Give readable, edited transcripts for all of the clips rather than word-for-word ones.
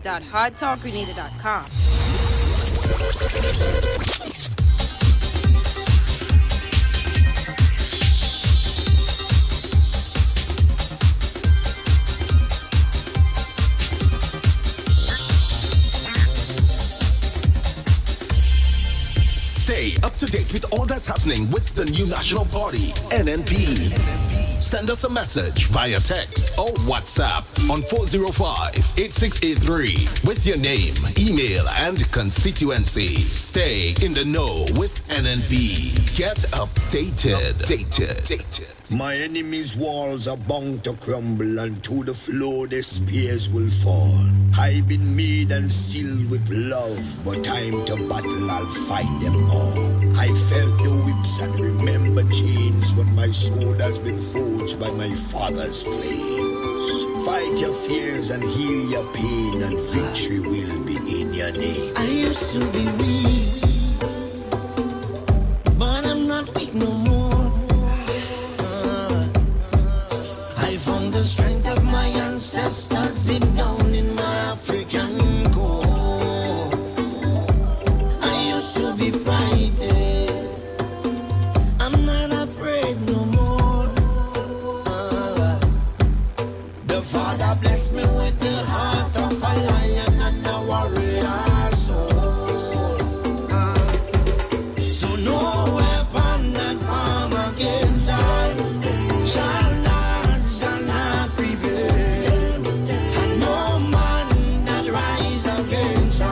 www.hardtalkgrenada.com. Stay up to date with all that's happening with the new national party, NNP. Send us a message via text or WhatsApp on 405-8683 with your name, email, and constituency. Stay in the know with NNP. Get updated. My enemies' walls are bound to crumble, and to the floor their spears will fall. I've been made and sealed with love, but time to battle, I'll fight them all. I felt the whips and remember chains when my sword has been forged by my father's flames. Fight your fears and heal your pain, and victory will be in your name. I used to be weak, but I'm not weak no more. I found the strength of my ancestors deep down in my African core. I used to be frightened, I'm not afraid no more. The Father blessed me with the heart of a lion and a warrior soul. So no weapon that form against I shall not prevail. And no man that rise against I,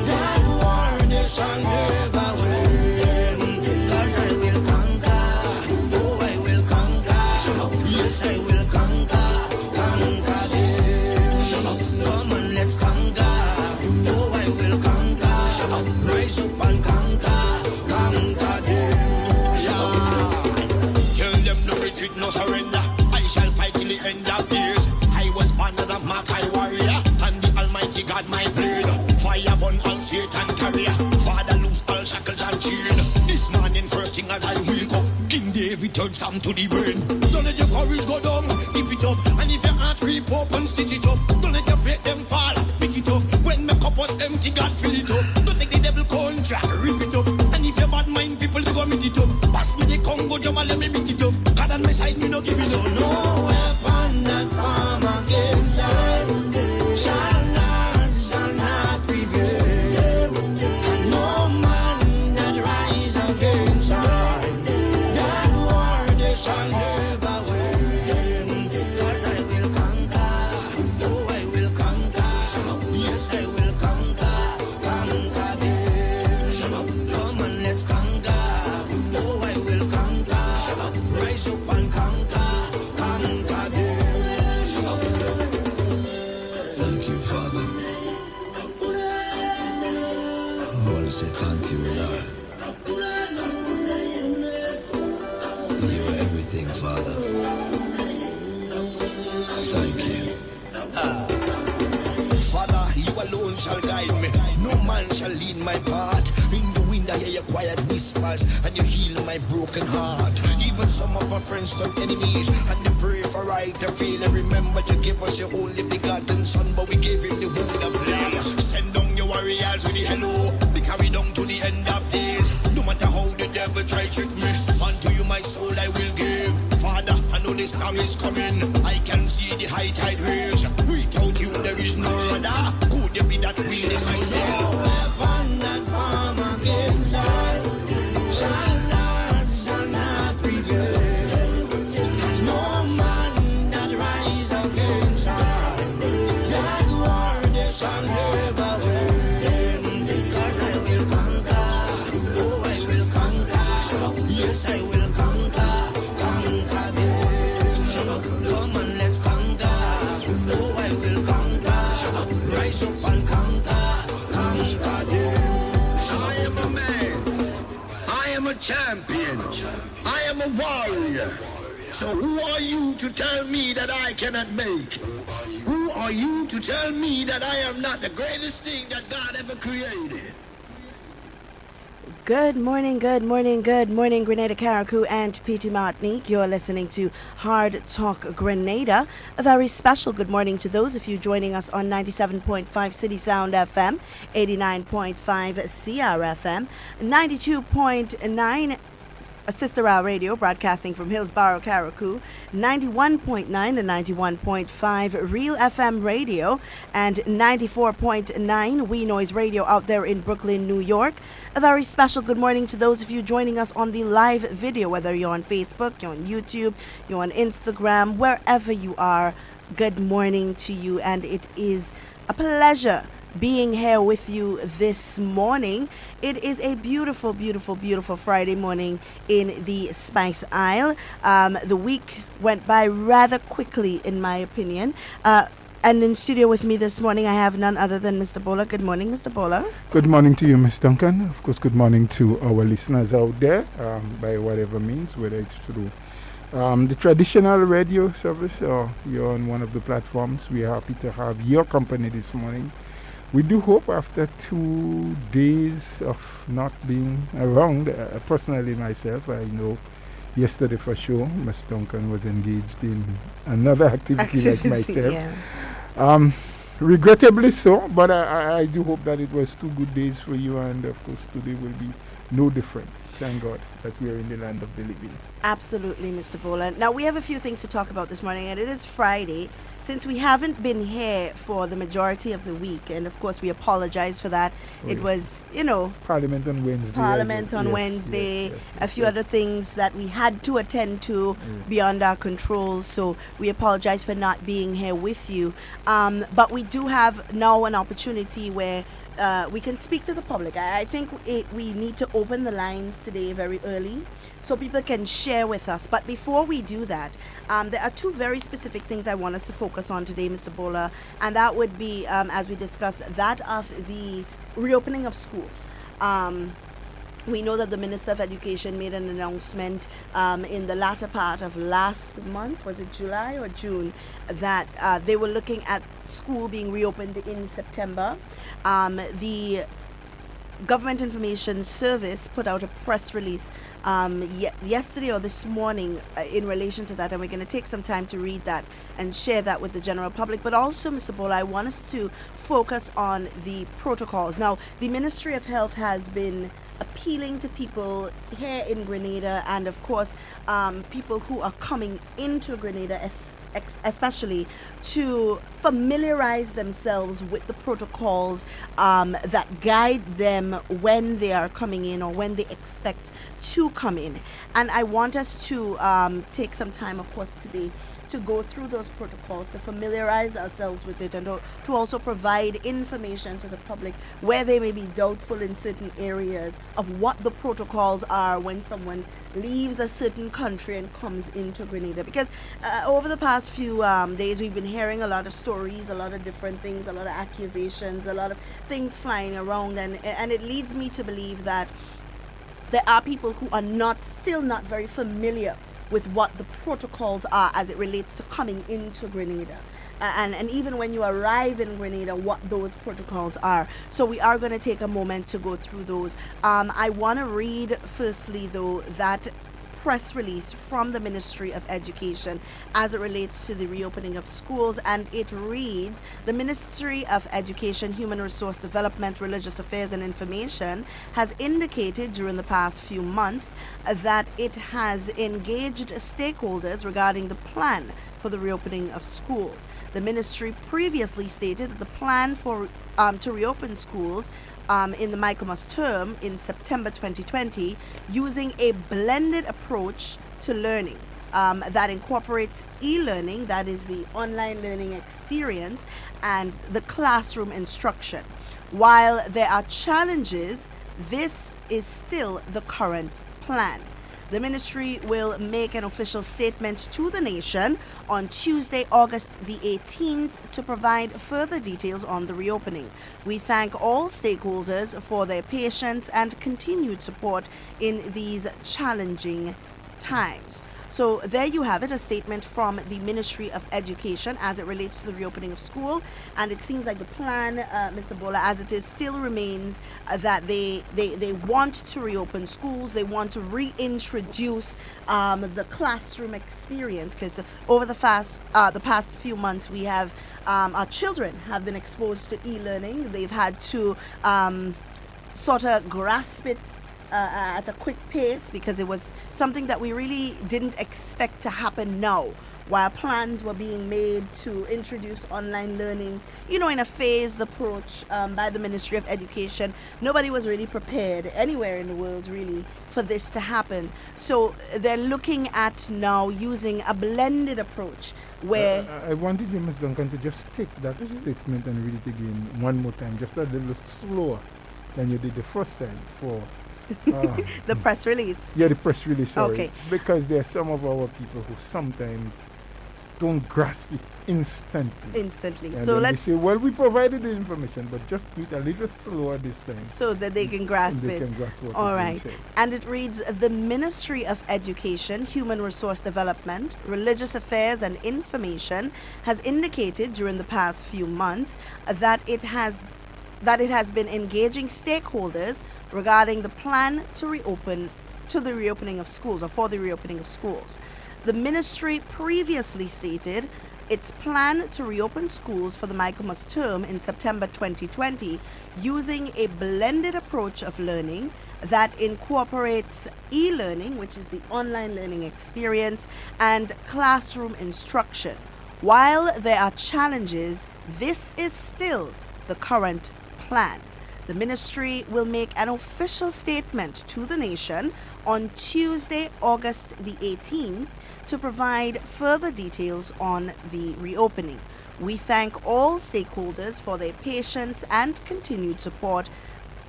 that war they shall never win. 'Cause I will conquer, oh I will conquer. Yes I will conquer them. Come on, let's conquer, oh I will conquer. Rise up and conquer them. Tell them no retreat, no surrender. I shall fight till the end of days. I was born as a Makai warrior, and the Almighty God my blade. Fire burn all Satan carrier. Father loose all shackles and chain. This morning first thing as I wake up, King David turned Sam to the brain. Don't let your courage go down, keep it up. And if your heart rip up and stitch it up, don't let your faith them fall, pick it up. When my cup was empty, God fill it up. Don't take the devil contract, rip it up. And if your bad mind people to commit it up, pass me the Congo drum and let me beat it up. God on my side, me no give it up. No weapon that form against I shall not prevail. And no man that rise against I, that war they shall never win. 'Cause I will conquer, oh I will conquer. Yes I will conquer them. Come on, let's conquer, oh I will conquer. Rise up and conquer them. Thank you, Father. I want to say thank you, Lord. You are everything, Father. Thank you. Father, you alone shall guide me. No man shall lead my path. In the wind I hear your quiet whispers, and you heal my broken heart. Even some of my friends turn enemies, and they pray for right to feel. And remember you gave us your only begotten son, but we gave him the wound of nails. Send down your warriors with the hello. They carry down to the end of days. No matter how the devil try trick me, unto you my soul I will give. Father, I know this time is coming. I can see the high tide raise. Without you there is no other. Could it be that we in myself? No weapon that form against I shall not prevail. And no man that rise against I, that war they shall never win. 'Cause I will conquer, oh I will conquer. Yes I will conquer them. Come on, let's conquer, oh I will conquer. Rise up and conquer them. I am a man. I am a champion. I am a warrior. So who are you to tell me that I cannot make? Who are you to tell me that I am not the greatest thing that God ever created? Good morning, good morning, good morning, Grenada Carriacou and P.T. Martinique. You're listening to Hard Talk Grenada. A very special good morning to those of you joining us on 97.5 City Sound FM, 89.5 CRFM, 92.9 Sister Al Radio, broadcasting from Hillsborough, Carriacou, 91.9 and 91.5 Real FM Radio, and 94.9 We Noise Radio out there in Brooklyn, New York. A very special good morning to those of you joining us on the live video, whether you're on Facebook, you're on YouTube, you're on Instagram, wherever you are. Good morning to you, and it is a pleasure being here with you this morning. It is a beautiful, beautiful, beautiful Friday morning in the Spice Isle. The week went by rather quickly, in my opinion. And in studio with me this morning, I have none other than Mr. Bowler. Good morning, Mr. Bowler. Good morning to you, Ms. Duncan. Of course, good morning to our listeners out there, by whatever means, whether it's through the traditional radio service or you're on one of the platforms. We're happy to have your company this morning. We do hope after 2 days of not being around, personally myself, I know yesterday for sure, Ms. Duncan was engaged in another activity like myself. Yeah. Regrettably so, but I do hope that it was 2 good days for you, and of course today will be no different. Thank God that we are in the land of the living. Absolutely, Mr. Bowler. Now, we have a few things to talk about this morning, and it is Friday. Since we haven't been here for the majority of the week, and of course we apologize for that. It was, Parliament on Wednesday. Wednesday, a few other things that we had to attend to beyond our control. So we apologize for not being here with you. But we do have now an opportunity where we can speak to the public. I think we need to open the lines today very early so people can share with us. But before we do that, there are 2 very specific things I want us to focus on today, Mr. Bowler, and that would be, as we discussed, that of the reopening of schools. We know that the Minister of Education made an announcement in the latter part of last month, was it July or June, that they were looking at school being reopened in September. The Government Information Service put out a press release yesterday or this morning in relation to that, and we're going to take some time to read that and share that with the general public. But also, Mr. Bowler, I want us to focus on the protocols. Now, the Ministry of Health has been appealing to people here in Grenada, and of course people who are coming into Grenada especially, to familiarize themselves with the protocols that guide them when they are coming in or when they expect to come in. And I want us to take some time, of course, today to go through those protocols, to familiarize ourselves with it, and to also provide information to the public where they may be doubtful in certain areas of what the protocols are when someone leaves a certain country and comes into Grenada. Because over the past few days, we've been hearing a lot of stories, a lot of different things, a lot of accusations, a lot of things flying around, and it leads me to believe that there are people who are still not very familiar with what the protocols are as it relates to coming into Grenada. And even when you arrive in Grenada, what those protocols are. So we are going to take a moment to go through those. I want to read firstly, though, that press release from the Ministry of Education as it relates to the reopening of schools, and it reads: the Ministry of Education, Human Resource Development, Religious Affairs and Information has indicated during the past few months that it has engaged stakeholders regarding the plan for the reopening of schools. The ministry previously stated that the plan for to reopen schools in the Michaelmas term in September 2020 using a blended approach to learning that incorporates e-learning, that is the online learning experience, and the classroom instruction. While there are challenges, this is still the current plan. The ministry will make an official statement to the nation on Tuesday, August the 18th, to provide further details on the reopening. We thank all stakeholders for their patience and continued support in these challenging times. So there you have it, a statement from the Ministry of Education as it relates to the reopening of school. And it seems like the plan, Mr. Bola, as it is, still remains that they want to reopen schools. They want to reintroduce the classroom experience, because over the past few months we have our children have been exposed to e-learning. They've had to sort of grasp it at a quick pace, because it was something that we really didn't expect to happen now, while plans were being made to introduce online learning, in a phased approach by the Ministry of Education. Nobody was really prepared anywhere in the world, really, for this to happen. So they're looking at now using a blended approach where... I wanted you, Ms. Duncan, to just take that statement and read it again one more time, just a little slower than you did the first time for... the press release. Yeah, the press release, sorry. Okay. Because there are some of our people who sometimes don't grasp it instantly. And So then let's... they say, well, we provided the information, but just do it a little slower this time. So that they can grasp They it. can grasp what All is being right. said. And it reads, the Ministry of Education, Human Resource Development, Religious Affairs and Information has indicated during the past few months that it has been engaging stakeholders regarding the plan to the reopening of schools, or for the reopening of schools. The ministry previously stated its plan to reopen schools for the Michaelmas term in September 2020 using a blended approach of learning that incorporates e-learning, which is the online learning experience, and classroom instruction. While there are challenges, this is still the current plan. The ministry will make an official statement to the nation on Tuesday, August the 18th, to provide further details on the reopening. We thank all stakeholders for their patience and continued support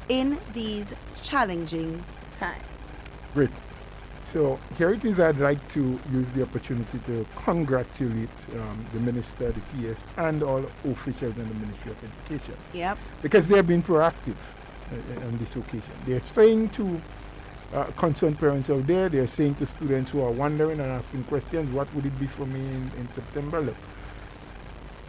in these challenging times. Great. So here it is. I'd like to use the opportunity to congratulate the Minister, the PS, and all officials in the Ministry of Education. Yep. Because they have been proactive on this occasion. They're saying to concerned parents out there, they're saying to students who are wondering and asking questions, what would it be for me in September? Look,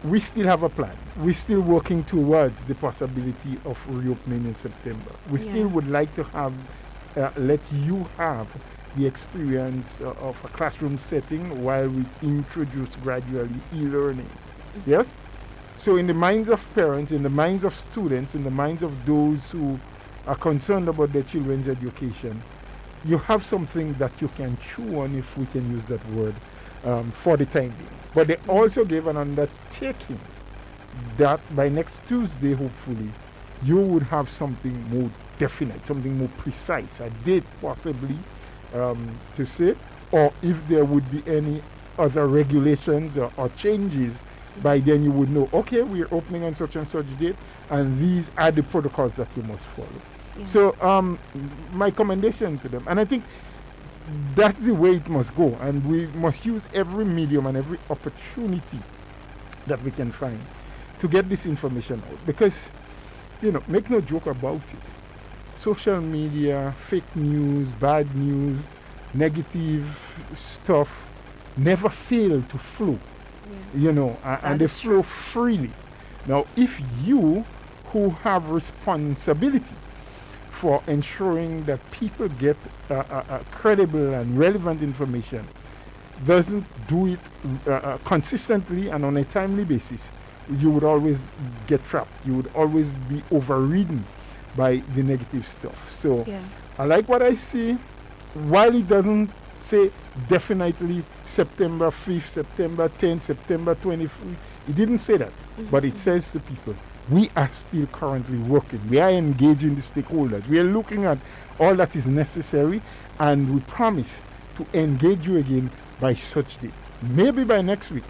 we still have a plan. We're still working towards the possibility of reopening in September. We still would like to have, let you have the experience of a classroom setting while we introduce gradually e-learning. Yes? So in the minds of parents, in the minds of students, in the minds of those who are concerned about their children's education, you have something that you can chew on, if we can use that word, for the time being. But they also gave an undertaking that by next Tuesday, hopefully, you would have something more definite, something more precise, a date possibly to say, or if there would be any other regulations or changes, by then you would know, okay, we're opening on such and such date, and these are the protocols that you must follow. Yeah. So my commendation to them, and I think that's the way it must go, and we must use every medium and every opportunity that we can find to get this information out, because, make no joke about it, social media, fake news, bad news, negative stuff never fail to flow, and they flow freely. Now, if you who have responsibility for ensuring that people get credible and relevant information doesn't do it consistently and on a timely basis, you would always get trapped. You would always be overridden by the negative stuff. So I like what I see. While it doesn't say definitely September 5th, September 10th, September 23rd, it didn't say that. But it says to people, we are still currently working. We are engaging the stakeholders. We are looking at all that is necessary, and we promise to engage you again by such date. Maybe by next week,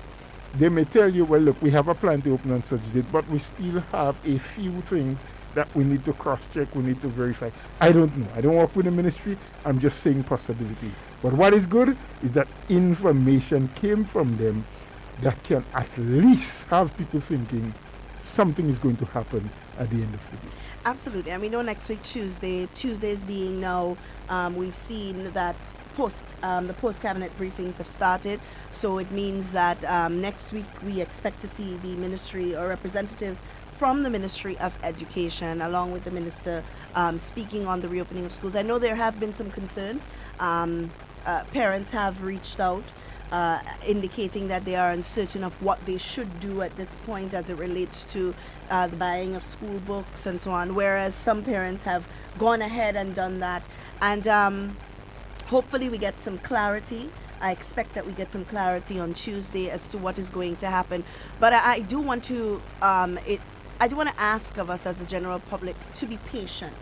they may tell you, well, look, we have a plan to open on such date, but we still have a few things that we need to cross-check, we need to verify. I don't know. I don't work with the ministry. I'm just saying possibility. But what is good is that information came from them that can at least have people thinking something is going to happen at the end of the day. Absolutely. I mean, next week, Tuesdays being now, we've seen that the post cabinet briefings have started. So it means that next week we expect to see the ministry or representatives from the Ministry of Education, along with the minister, speaking on the reopening of schools. I know there have been some concerns. Parents have reached out, indicating that they are uncertain of what they should do at this point as it relates to the buying of school books and so on, whereas some parents have gone ahead and done that. And hopefully we get some clarity. I expect that we get some clarity on Tuesday as to what is going to happen. But I do want to I do want to ask of us as the general public to be patient.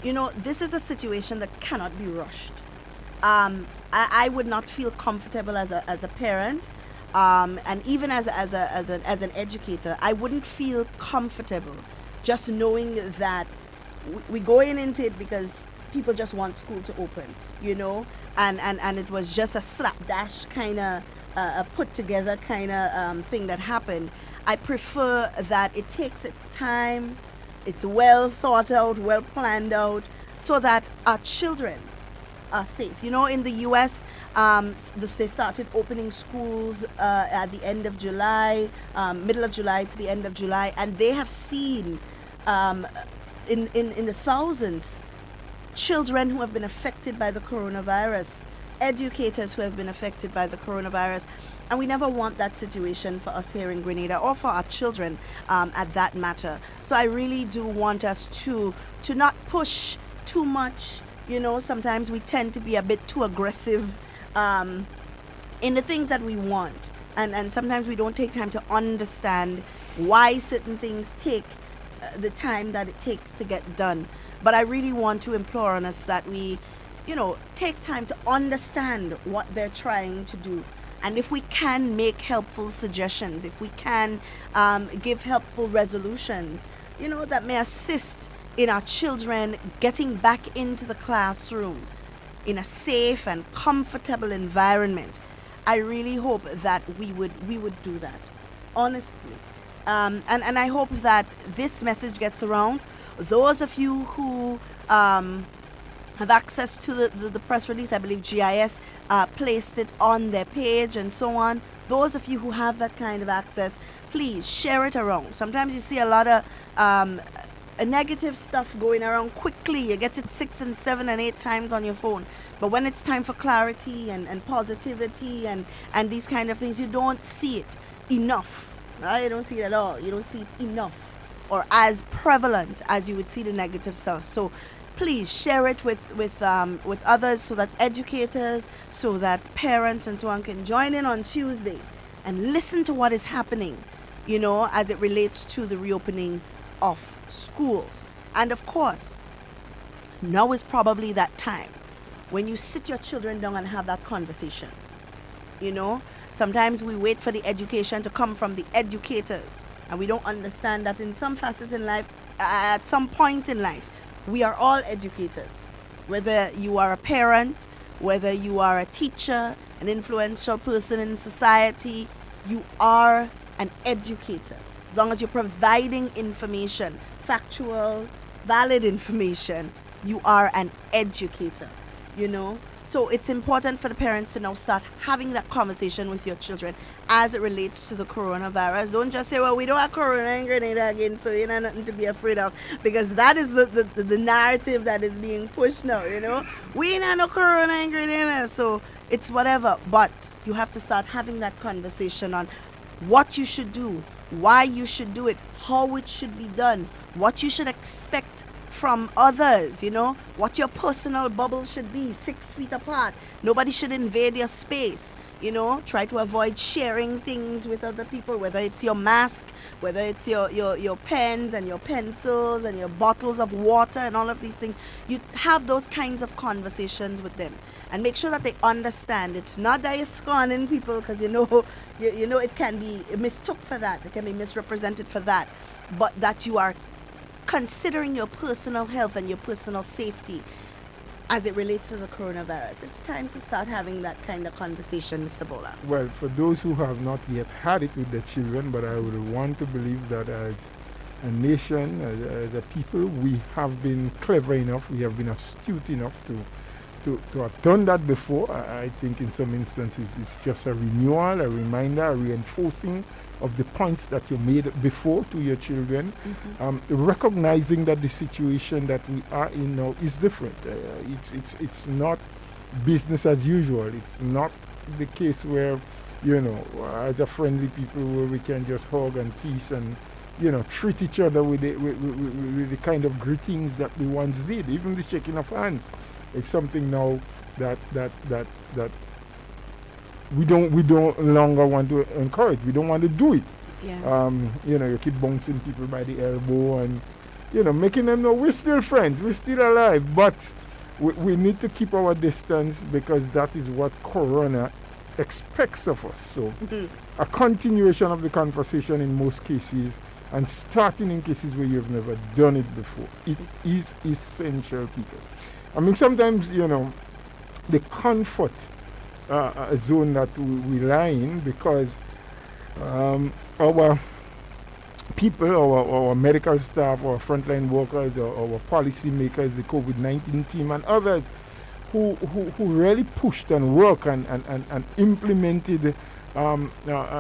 You know, this is a situation that cannot be rushed. I would not feel comfortable as a parent, and even as an educator, I wouldn't feel comfortable just knowing that we going into it because people just want school to open, you know, and it was just a slapdash kind of a put together kind of thing that happened. I prefer that it takes its time, it's well thought out, well planned out, so that our children are safe. You know, in the U.S., they started opening schools at the end of July, middle of July to the end of July, and they have seen in the thousands children who have been affected by the coronavirus, educators who have been affected by the coronavirus. And we never want that situation for us here in Grenada or for our children at that matter. So I really do want us to not push too much. You know, sometimes we tend to be a bit too aggressive in the things that we want. And sometimes we don't take time to understand why certain things take the time that it takes to get done. But I really want to implore on us that we, you know, take time to understand what they're trying to do. And if we can make helpful suggestions, if we can give helpful resolutions, you know, that may assist in our children getting back into the classroom in a safe and comfortable environment, I really hope that we would do that, honestly. And I hope that this message gets around. Those of you who have access to the press release, I believe GIS placed it on their page and so on. Those of you who have that kind of access, please share it around. Sometimes you see a lot of negative stuff going around quickly. You get it 6 and 7 and 8 times on your phone. But when it's time for clarity and positivity and these kind of things, you don't see it enough. Right? You don't see it at all. You don't see it enough or as prevalent as you would see the negative stuff. So please share it with others, so that educators, so that parents and so on can join in on Tuesday and listen to what is happening, you know, as it relates to the reopening of schools. And of course, now is probably that time when you sit your children down and have that conversation. You know, sometimes we wait for the education to come from the educators, and we don't understand that in some facets in life, at some point in life, we are all educators. Whether you are a parent, whether you are a teacher, an influential person in society, you are an educator. As long as you're providing information, factual, valid information, you are an educator, you know. So it's important for the parents to now start having that conversation with your children as it relates to the coronavirus. Don't just say, well, we don't have corona in Grenada again, so you know, nothing to be afraid of. Because that is the narrative that is being pushed now, you know. We ain't have no corona in Grenada, so it's whatever. But you have to start having that conversation on what you should do, why you should do it, how it should be done, what you should expect from others, you know, what your personal bubble should be, 6 feet apart. Nobody should invade your space, you know. Try to avoid sharing things with other people, whether it's your mask, whether it's your pens and your pencils and your bottles of water and all of these things. You have those kinds of conversations with them and make sure that they understand. It's not that you're scorning people, because you know it can be mistook for that, it can be misrepresented for that, but that you are considering your personal health and your personal safety as it relates to the coronavirus. It's time to start having that kind of conversation, Mr. Bola. Well, for those who have not yet had it with their children, but I would want to believe that as a nation, as a people, we have been clever enough, we have been astute enough to to have done that before. I think in some instances it's just a renewal, a reminder, a reinforcing of the points that you made before to your children. Recognizing that the situation that we are in now is different. It's not business as usual. It's not the case where, as a friendly people, where we can just hug and kiss and treat each other with the kind of greetings that we once did. Even the shaking of hands, it's something now that we don't longer want to encourage. We don't want to do it. Yeah. You keep bouncing people by the elbow and making them know we're still friends, we're still alive, but we need to keep our distance because that is what Corona expects of us. So a continuation of the conversation in most cases, and starting in cases where you've never done it before. It is essential, people. I mean, sometimes, the comfort zone that we lie in, because our people, our medical staff, our frontline workers, our policy makers, the COVID-19 team, and others who really pushed and worked and implemented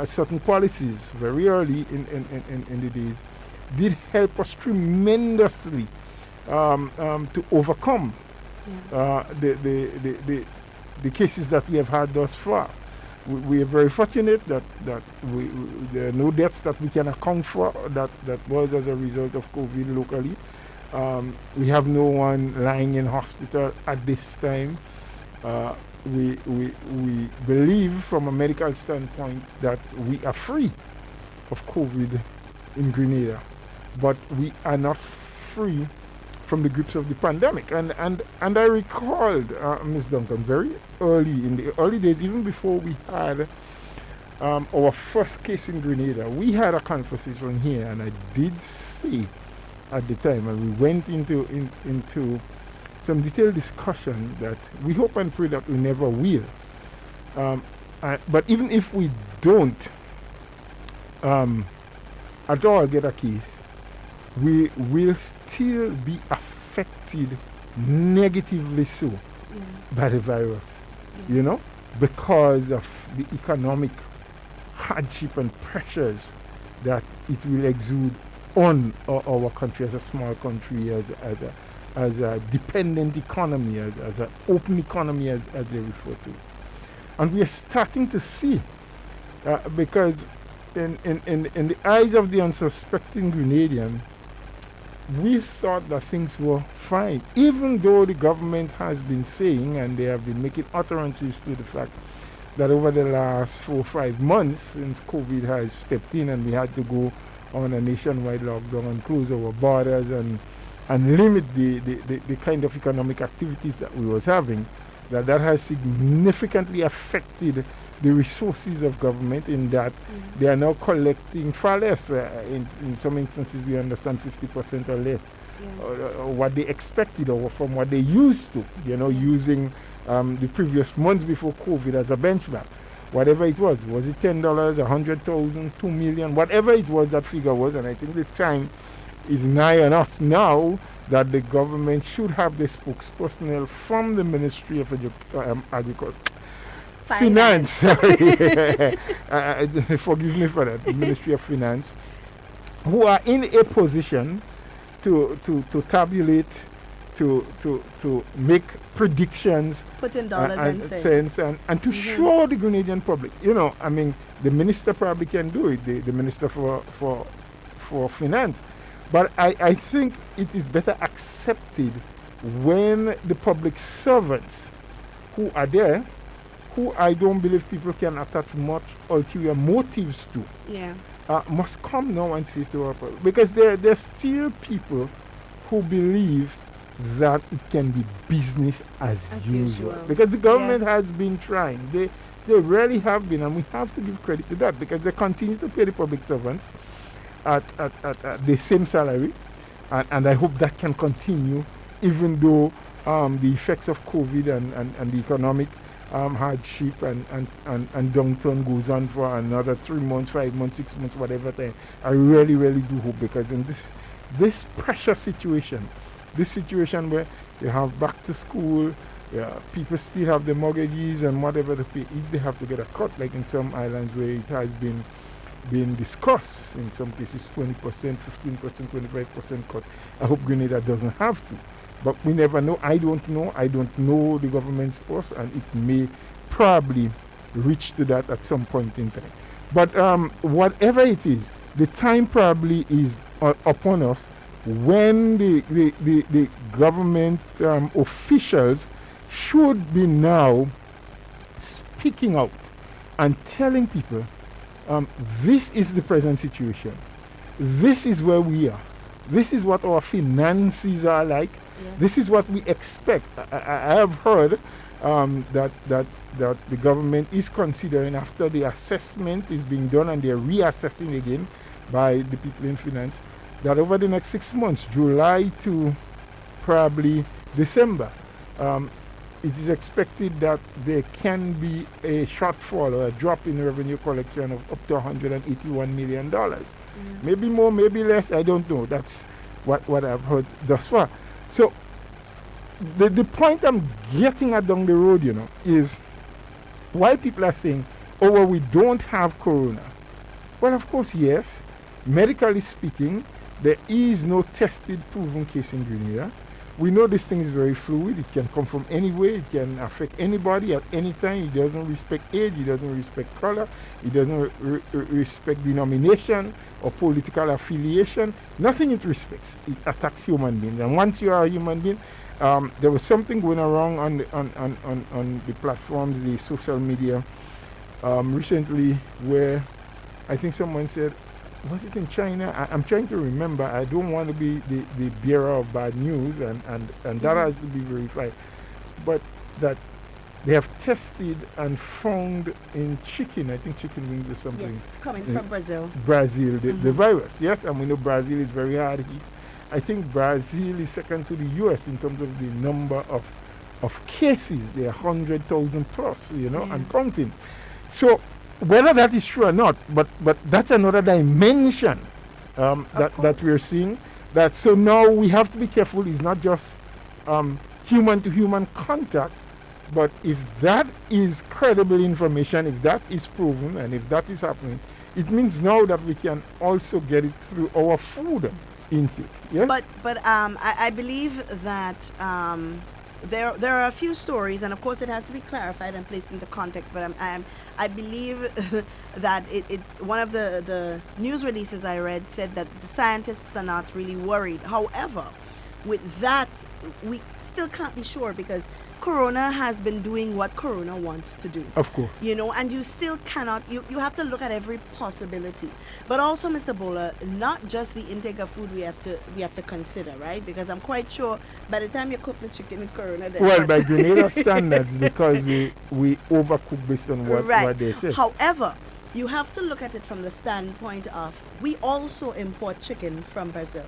certain policies very early in the days, did help us tremendously to overcome the cases that we have had thus far. We are very fortunate that there are no deaths that we can account for that was as a result of COVID locally. We have no one lying in hospital at this time. We believe from a medical standpoint that we are free of COVID in Grenada, but we are not free from the grips of the pandemic. And I recalled, Ms. Duncan, very early, in the early days, even before we had our first case in Grenada, we had a conversation here, and I did say at the time, and we went into some detailed discussion that we hope and pray that we never will. But even if we don't at all get a case, we will still be affected negatively so by the virus, because of the economic hardship and pressures that it will exude on our country as a small country, as a dependent economy, as an open economy, as they refer to. And we are starting to see, because in the eyes of the unsuspecting Grenadian, we thought that things were fine, even though the government has been saying, and they have been making utterances to the fact that over the last 4 or 5 months, since COVID has stepped in and we had to go on a nationwide lockdown and close our borders and limit the kind of economic activities that we was having, that has significantly affected the resources of government, in that they are now collecting far less. In some instances, we understand 50% or less, or what they expected, or from what they used to, using the previous months before COVID as a benchmark. Whatever it was it $10, 100,000, 2 million, whatever it was, that figure was. And I think the time is nigh on us now that the government should have the spokespersonal from the Ministry of Agriculture. Finance. Forgive me for that. The Ministry of Finance, who are in a position to tabulate, to make predictions, put in dollars and cents, and to show the Grenadian public. The minister probably can do it, the minister for finance. But I think it is better accepted when the public servants who are there, who I don't believe people can attach much ulterior motives to, must come now and say to our public. Because there are still people who believe that it can be business as usual. Because the government has been trying. They really have been, and we have to give credit to that, because they continue to pay the public servants at the same salary, and I hope that can continue, even though the effects of COVID and the economic hardship and downturn goes on for another 3 months, 5 months, 6 months, whatever time. I really, really do hope, because in this pressure situation, this situation where you have back to school, People still have the mortgages and whatever to pay. If they have to get a cut, like in some islands where it has been discussed, in some cases 20%, 15%, 25% cut. I hope Grenada doesn't have to. But we never know. I don't know. I don't know the government's purse, and it may probably reach to that at some point in time. But whatever it is, the time probably is upon us when the government officials should be now speaking out and telling people, this is the present situation. This is where we are. This is what our finances are like. Yeah. This is what we expect. I have heard that the government is considering, after the assessment is being done and they're reassessing again by the people in finance, that over the next 6 months, July to probably December, it is expected that there can be a shortfall or a drop in revenue collection of up to $181 million. Maybe more, maybe less, I don't know. That's what I've heard thus far. So the point I'm getting at down the road, is while people are saying, oh, well, we don't have corona. Well, of course, yes. Medically speaking, there is no tested, proven case in Grenada. We know this thing is very fluid. It can come from anywhere. It can affect anybody at any time. It doesn't respect age. It doesn't respect color. It doesn't respect denomination or political affiliation. Nothing it respects. It attacks human beings. And once you are a human being, there was something going around on the platforms, the social media, recently, where I think someone said, was it in China? I'm trying to remember. I don't want to be the bearer of bad news, and that has to be verified. But that they have tested and found in chicken, I think chicken wings or something. Yes, coming from Brazil. Brazil, the virus. Yes, and we know Brazil is very hard hit. I think Brazil is second to the US in terms of the number of cases. There are 100,000 plus, and counting. So whether that is true or not, but that's another dimension that we're seeing. That so now we have to be careful. It's not just human to human contact, but if that is credible information, if that is proven, and if that is happening, it means now that we can also get it through our food intake. Yes? But I believe that there are a few stories, and of course it has to be clarified and placed into context. But I believe that it one of the news releases I read said that the scientists are not really worried. However, with that, we still can't be sure, because Corona has been doing what Corona wants to do. Of course. And you still cannot, you have to look at every possibility. But also, Mr. Bola, not just the intake of food we have to consider, right? Because I'm quite sure by the time you cook the chicken with Corona... Well, by Grenada standards, because we overcook based on what they say. However, you have to look at it from the standpoint of, we also import chicken from Brazil,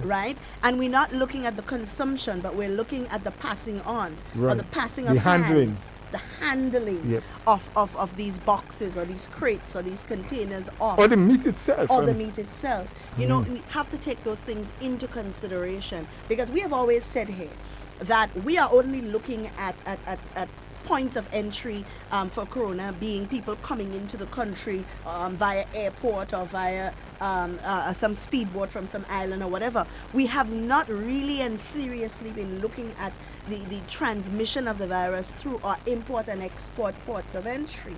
right? And we're not looking at the consumption, but we're looking at the passing on, or the passing of handling. hands, the handling of these boxes or these crates or these containers off. Or the meat itself. Or the meat itself. We have to take those things into consideration, because we have always said here that we are only looking at points of entry for Corona being people coming into the country via airport or via some speedboat from some island or whatever. We have not really and seriously been looking at the transmission of the virus through our import and export ports of entry.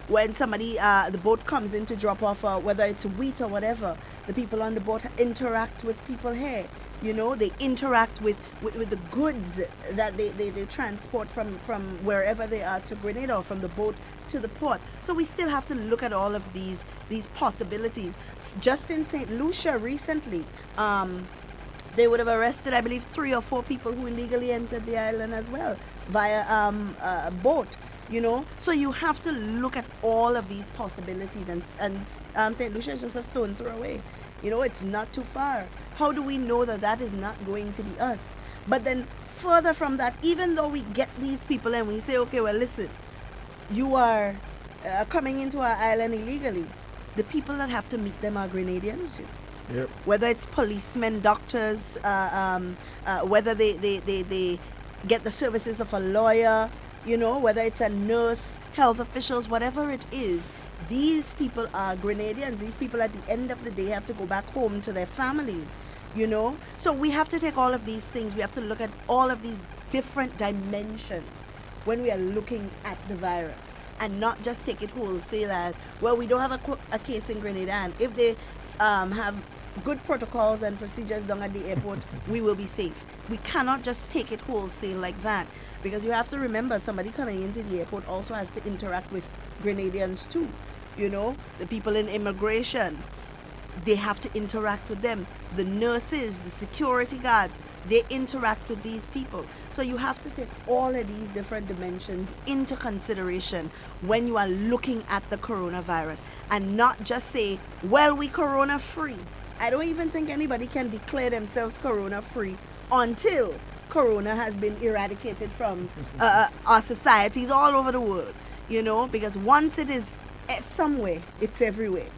When somebody, the boat comes in to drop off, whether it's wheat or whatever, the people on the boat interact with people here. They interact with the goods that they transport from wherever they are to Grenada, or from the boat to the port. So we still have to look at all of these possibilities. Just in St. Lucia recently, they would have arrested, I believe, 3 or 4 people who illegally entered the island as well via a boat. So you have to look at all of these possibilities, and St. Lucia is just a stone throw away. It's not too far. How do we know that is not going to be us? But then further from that, even though we get these people and we say, okay, well, listen, you are coming into our island illegally, the people that have to meet them are Grenadians. Whether it's policemen, doctors, whether they get the services of a lawyer, you know, whether it's a nurse, health officials, whatever it is. These people are Grenadians. These people at the end of the day have to go back home to their families, you know. So we have to take all of these things. We have to look at all of these different dimensions when we are looking at the virus, and not just take it wholesale as, well, we don't have a case in Grenada, and if they have good protocols and procedures down at the airport, we will be safe. We cannot just take it wholesale like that, because you have to remember, somebody coming into the airport also has to interact with Grenadians too. You know, the people in immigration, they have to interact with them. The nurses, the security guards, they interact with these people. So you have to take all of these different dimensions into consideration when you are looking at the coronavirus, and not just say, well, we corona free. I don't even think anybody can declare themselves corona free until corona has been eradicated from our societies all over the world, you know, because once it is somewhere, it's everywhere.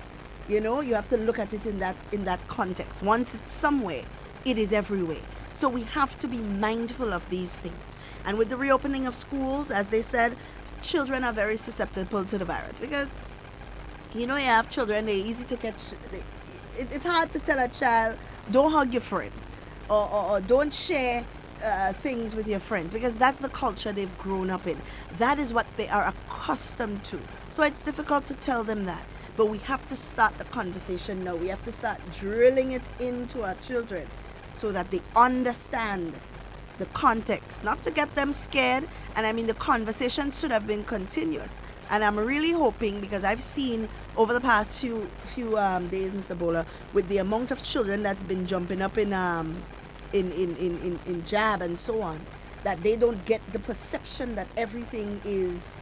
You know, you have to look at it in that context. Once it's somewhere, it is everywhere. So we have to be mindful of these things. And with the reopening of schools, as they said, children are very susceptible to the virus, because, you know, you have children, they're easy to catch. It's hard to tell a child, don't hug your friend, or don't share things with your friends, because that's the culture they've grown up in. That is what they are accustomed to. So it's difficult to tell them that. But we have to start the conversation now. We have to start drilling it into our children so that they understand the context, not to get them scared. And I mean, the conversation should have been continuous. And I'm really hoping, because I've seen over the past few days, Mr. Bowler, with the amount of children that's been jumping up in jab and so on, that they don't get the perception that everything is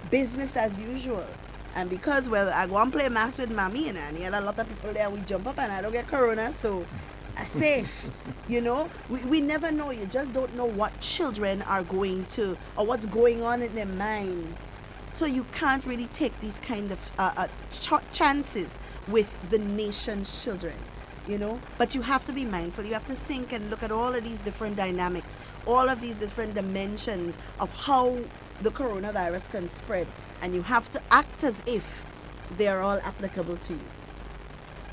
business as usual. And because, well, I go and play mass with mommy and a lot of people there, we jump up and I don't get corona, so I'm safe. You know, we never know. You just don't know what children are going to, or what's going on in their minds. So you can't really take these kind of chances with the nation's children, you know. But you have to be mindful. You have to think and look at all of these different dynamics, all of these different dimensions of how the coronavirus can spread. And you have to act as if they are all applicable to you.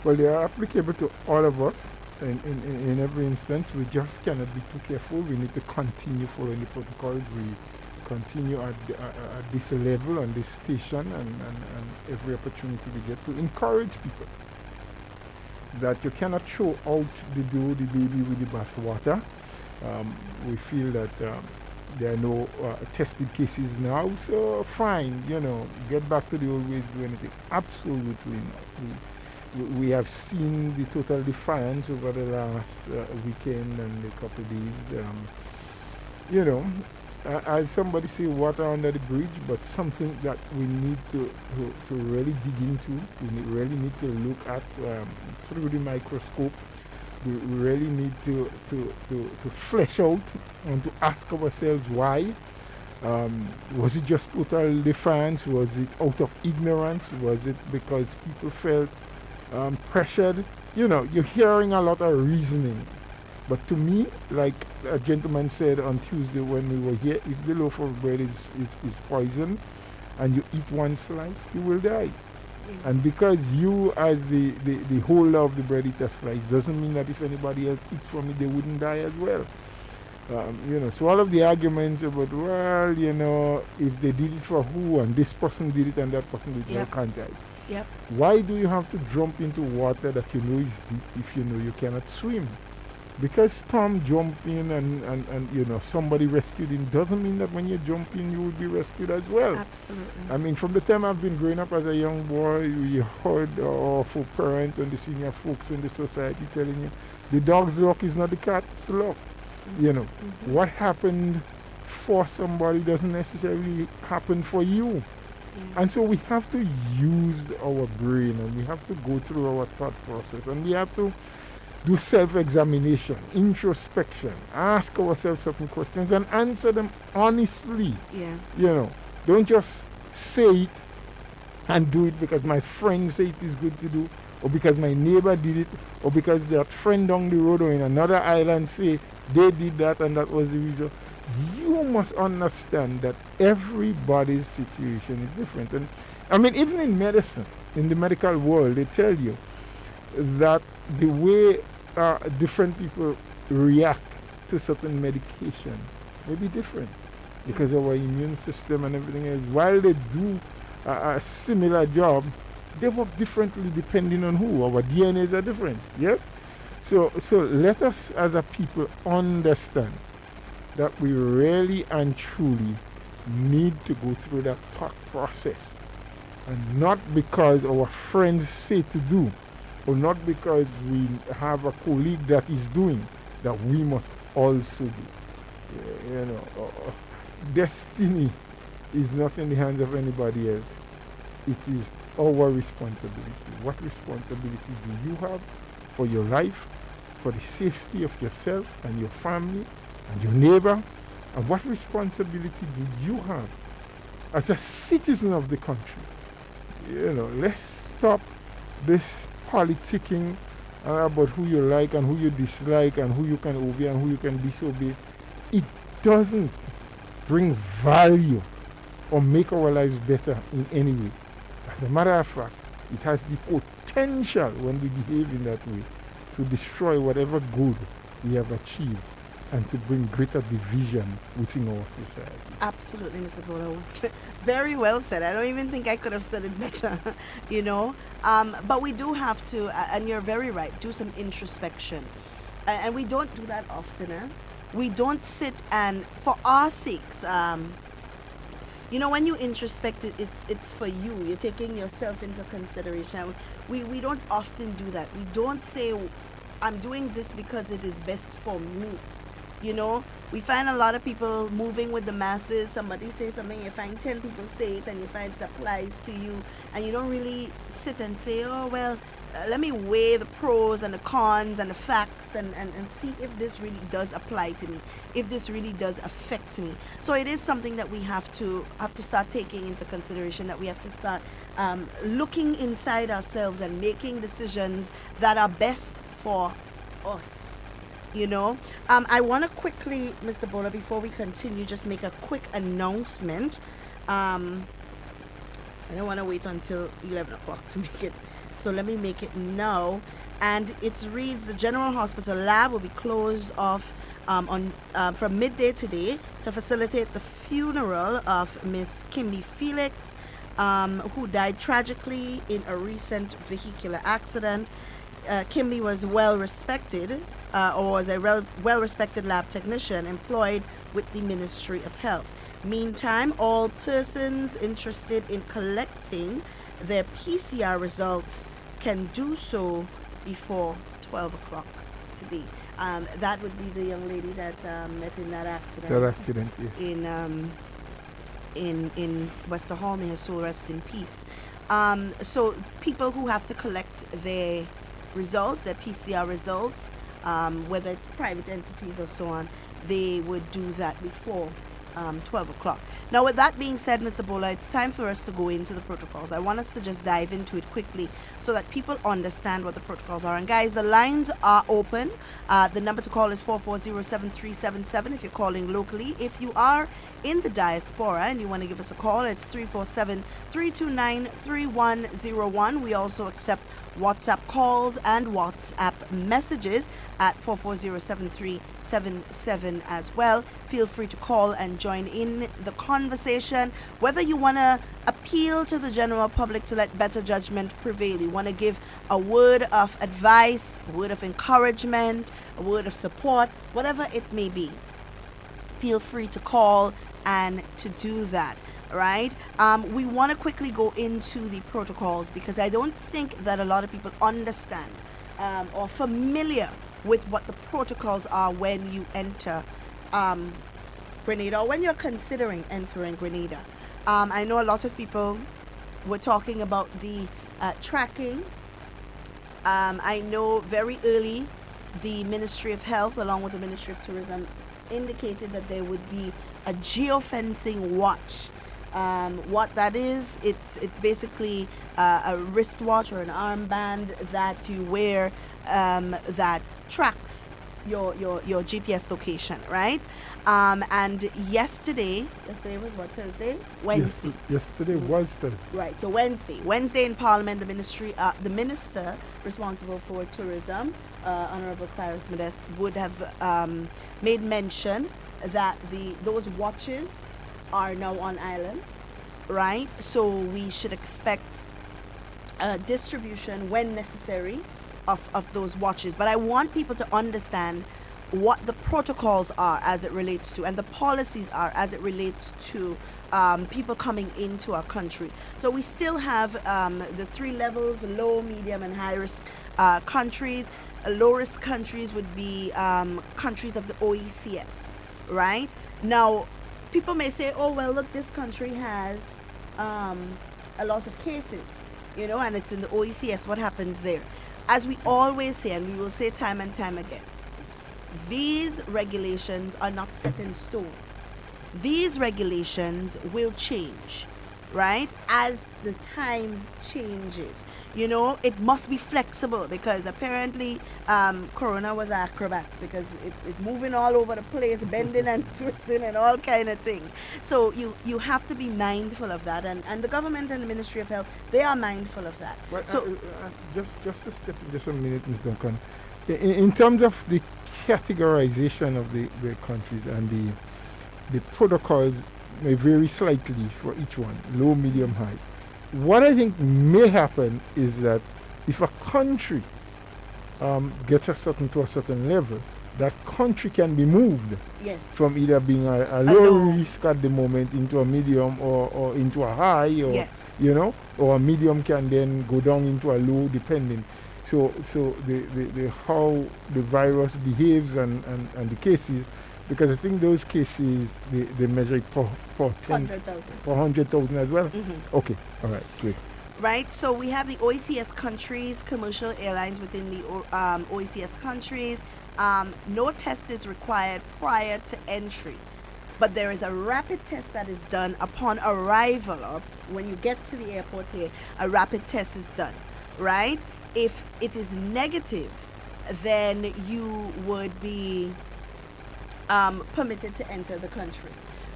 Well, they are applicable to all of us in every instance. We just cannot be too careful. We need to continue following the protocols. We continue at this level, on this station, and every opportunity we get to encourage people that you cannot throw out the baby with the bathwater. We feel that there are no tested cases now, so fine, you know, get back to the old ways of doing it. Absolutely not. We have seen the total defiance over the last weekend and a couple of days. You know, as somebody say, water under the bridge, but something that we need to really dig into. We really need to look at through the microscope. We really need to flesh out and to ask ourselves why. Was it just total defiance? Was it out of ignorance? Was it because people felt pressured? You know, you're hearing a lot of reasoning. But to me, like a gentleman said on Tuesday when we were here, if the loaf of bread is poison and you eat one slice, you will die. And because you, as the holder of the bread, eat a slice, doesn't mean that if anybody else eats from it, they wouldn't die as well. You know, so all of the arguments about, well, you know, if they did it for who, and this person did it and that person did it, Yep. I can't die. Yep. Why do you have to jump into water that you know is deep if you know you cannot swim? Because Tom jumped in and you know, somebody rescued him doesn't mean that when you jump in you will be rescued as well. Absolutely. I mean, from the time I've been growing up as a young boy, you heard for parents and the senior folks in the society telling you, the dog's luck is not the cat's luck. You know, what happened for somebody doesn't necessarily happen for you. Yeah. And so we have to use our brain, and we have to go through our thought process, and we have to do self-examination, introspection, ask ourselves certain questions and answer them honestly. Yeah. You know, don't just say it and do it because my friend said it is good to do, or because my neighbor did it, or because that friend down the road or in another island say they did that and that was the reason. you must understand that everybody's situation is different. And I mean, even in medicine, in the medical world, they tell you that the way different people react to certain medication may be different because our immune system and everything else, while they do a similar job, they work differently depending on who. Our DNAs are different, yes? So let us as a people understand that we really and truly need to go through that thought process. And not because our friends say to do, or not because we have a colleague that is doing, that we must also do. You know, destiny is not in the hands of anybody else. It is our responsibility. What responsibility do you have for your life, for the safety of yourself and your family and your neighbor? And what responsibility do you have as a citizen of the country? You know, let's stop this politicking about who you like and who you dislike and who you can obey and who you can disobey. It doesn't bring value or make our lives better in any way. As a matter of fact, it has the potential, when we behave in that way, to destroy whatever good we have achieved and to bring greater division within our society. Absolutely, Mr. Bolo. Very well said. I don't even think I could have said it better, you know. But we do have to, and you're very right, do some introspection. And we don't do that often. We don't sit and, for our sakes, you know, when you introspect it, it's for you. You're taking yourself into consideration. We don't often do that. We don't say, I'm doing this because it is best for me. You know, we find a lot of people moving with the masses. Somebody says something, you find 10 people say it, and you find it applies to you, and you don't really sit and say, oh, well, let me weigh the pros and the cons and the facts and see if this really does apply to me, if this really does affect me. So it is something that we have to start taking into consideration, that we have to start looking inside ourselves and making decisions that are best for us. You know, I want to quickly, Mr. Bola, before we continue, just make a quick announcement. I don't want to wait until 11 o'clock to make it, so let me make it now. And it reads, the General Hospital lab will be closed off from midday today to facilitate the funeral of Miss Kimby Felix, who died tragically in a recent vehicular accident. Kimby was well-respected, or was a well-respected lab technician employed with the Ministry of Health. Meantime, all persons interested in collecting their PCR results can do so before 12 o'clock today. That would be the young lady that met in that accident. That accident, yes. In Westerhall, may her soul rest in peace. So people who have to collect their results, their PCR results, whether it's private entities or so on, they would do that before 12 o'clock. Now, with that being said, Mr. Bola, it's time for us to go into the protocols. I want us to just dive into it quickly so that people understand what the protocols are. And guys, the lines are open. The number to call is 440-7377 if you're calling locally. If you are in the diaspora and you want to give us a call, it's 347-329-3101. We also accept WhatsApp calls and WhatsApp messages at 440-7377 as well. Feel free to call and join in the conversation. Whether you want to appeal to the general public to let better judgment prevail, you want to give a word of advice, a word of encouragement, a word of support, whatever it may be, feel free to call and to do that. Right? We want to quickly go into the protocols because I don't think that a lot of people understand or familiar with what the protocols are when you enter Grenada or when you're considering entering Grenada. I know a lot of people were talking about the tracking. I know very early the Ministry of Health along with the Ministry of Tourism indicated that there would be a geofencing watch. What that is, it's basically a wristwatch or an armband that you wear that tracks your GPS location, right? And yesterday was what, Thursday? Wednesday. Yesterday was Thursday. Right, so Wednesday in Parliament, the minister responsible for tourism, Honorable Cyrus Modest, would have made mention that those watches are now on island, right? So we should expect distribution when necessary of those watches. But I want people to understand what the protocols are as it relates to, and the policies are as it relates to people coming into our country. So we still have the 3 levels: low, medium, and high risk countries. Low risk countries would be countries of the OECS, right? Now, people may say, oh, well, look, this country has a lot of cases, and it's in the OECS. What happens there? As we always say, and we will say time and time again, these regulations are not set in stone. These regulations will change, right? As the time changes. It must be flexible, because apparently Corona was an acrobat, because it's moving all over the place, bending and twisting and all kind of things. So you have to be mindful of that, and the government and the Ministry of Health, they are mindful of that. Well, So just to step in just a minute, Ms. Duncan. In terms of the categorization of the countries, and the protocols may vary slightly for each one, low, medium, high. What I think may happen is that if a country gets to a certain level, that country can be moved yes, from either being a low risk at the moment into a medium, or into a high, or yes, or a medium can then go down into a low, depending. So the how the virus behaves and the cases, because I think those cases they measure it for 100,000. 100,000 as well. Mhm. Okay, all right, great. Right, so we have the OECS countries, commercial airlines within the OECS countries. No test is required prior to entry, but there is a rapid test that is done upon arrival, or when you get to the airport here, a rapid test is done, right? If it is negative, then you would be permitted to enter the country,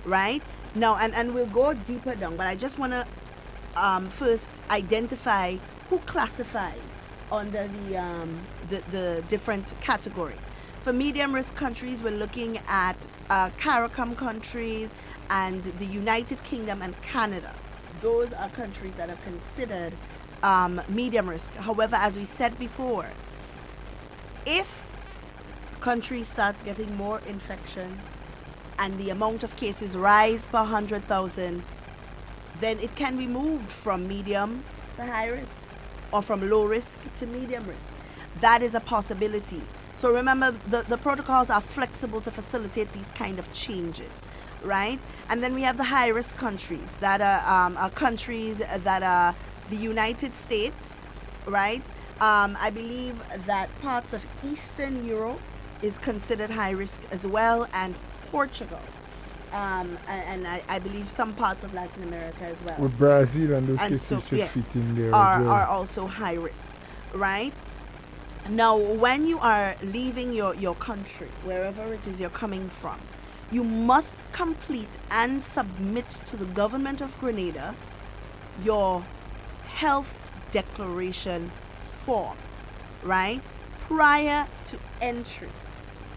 right? Now, and we'll go deeper down, but I just want to first identify who classifies under the different categories. For medium risk countries, we're looking at CARICOM countries and the United Kingdom and Canada. Those are countries that are considered medium risk. However, as we said before, if country starts getting more infection and the amount of cases rise per 100,000, then it can be moved from medium to high risk, or from low risk to medium risk. That is a possibility. So remember, the protocols are flexible to facilitate these kind of changes, right? And then we have the high risk countries that are countries that are the United States, right? I believe that parts of Eastern Europe is considered high risk as well, and Portugal. And I believe some parts of Latin America as well. With Brazil and those And cases so, should yes, fit in there are, as well. are also high risk, right? Now, when you are leaving your country, wherever it is you're coming from, you must complete and submit to the government of Grenada your health declaration form, right? Prior to entry,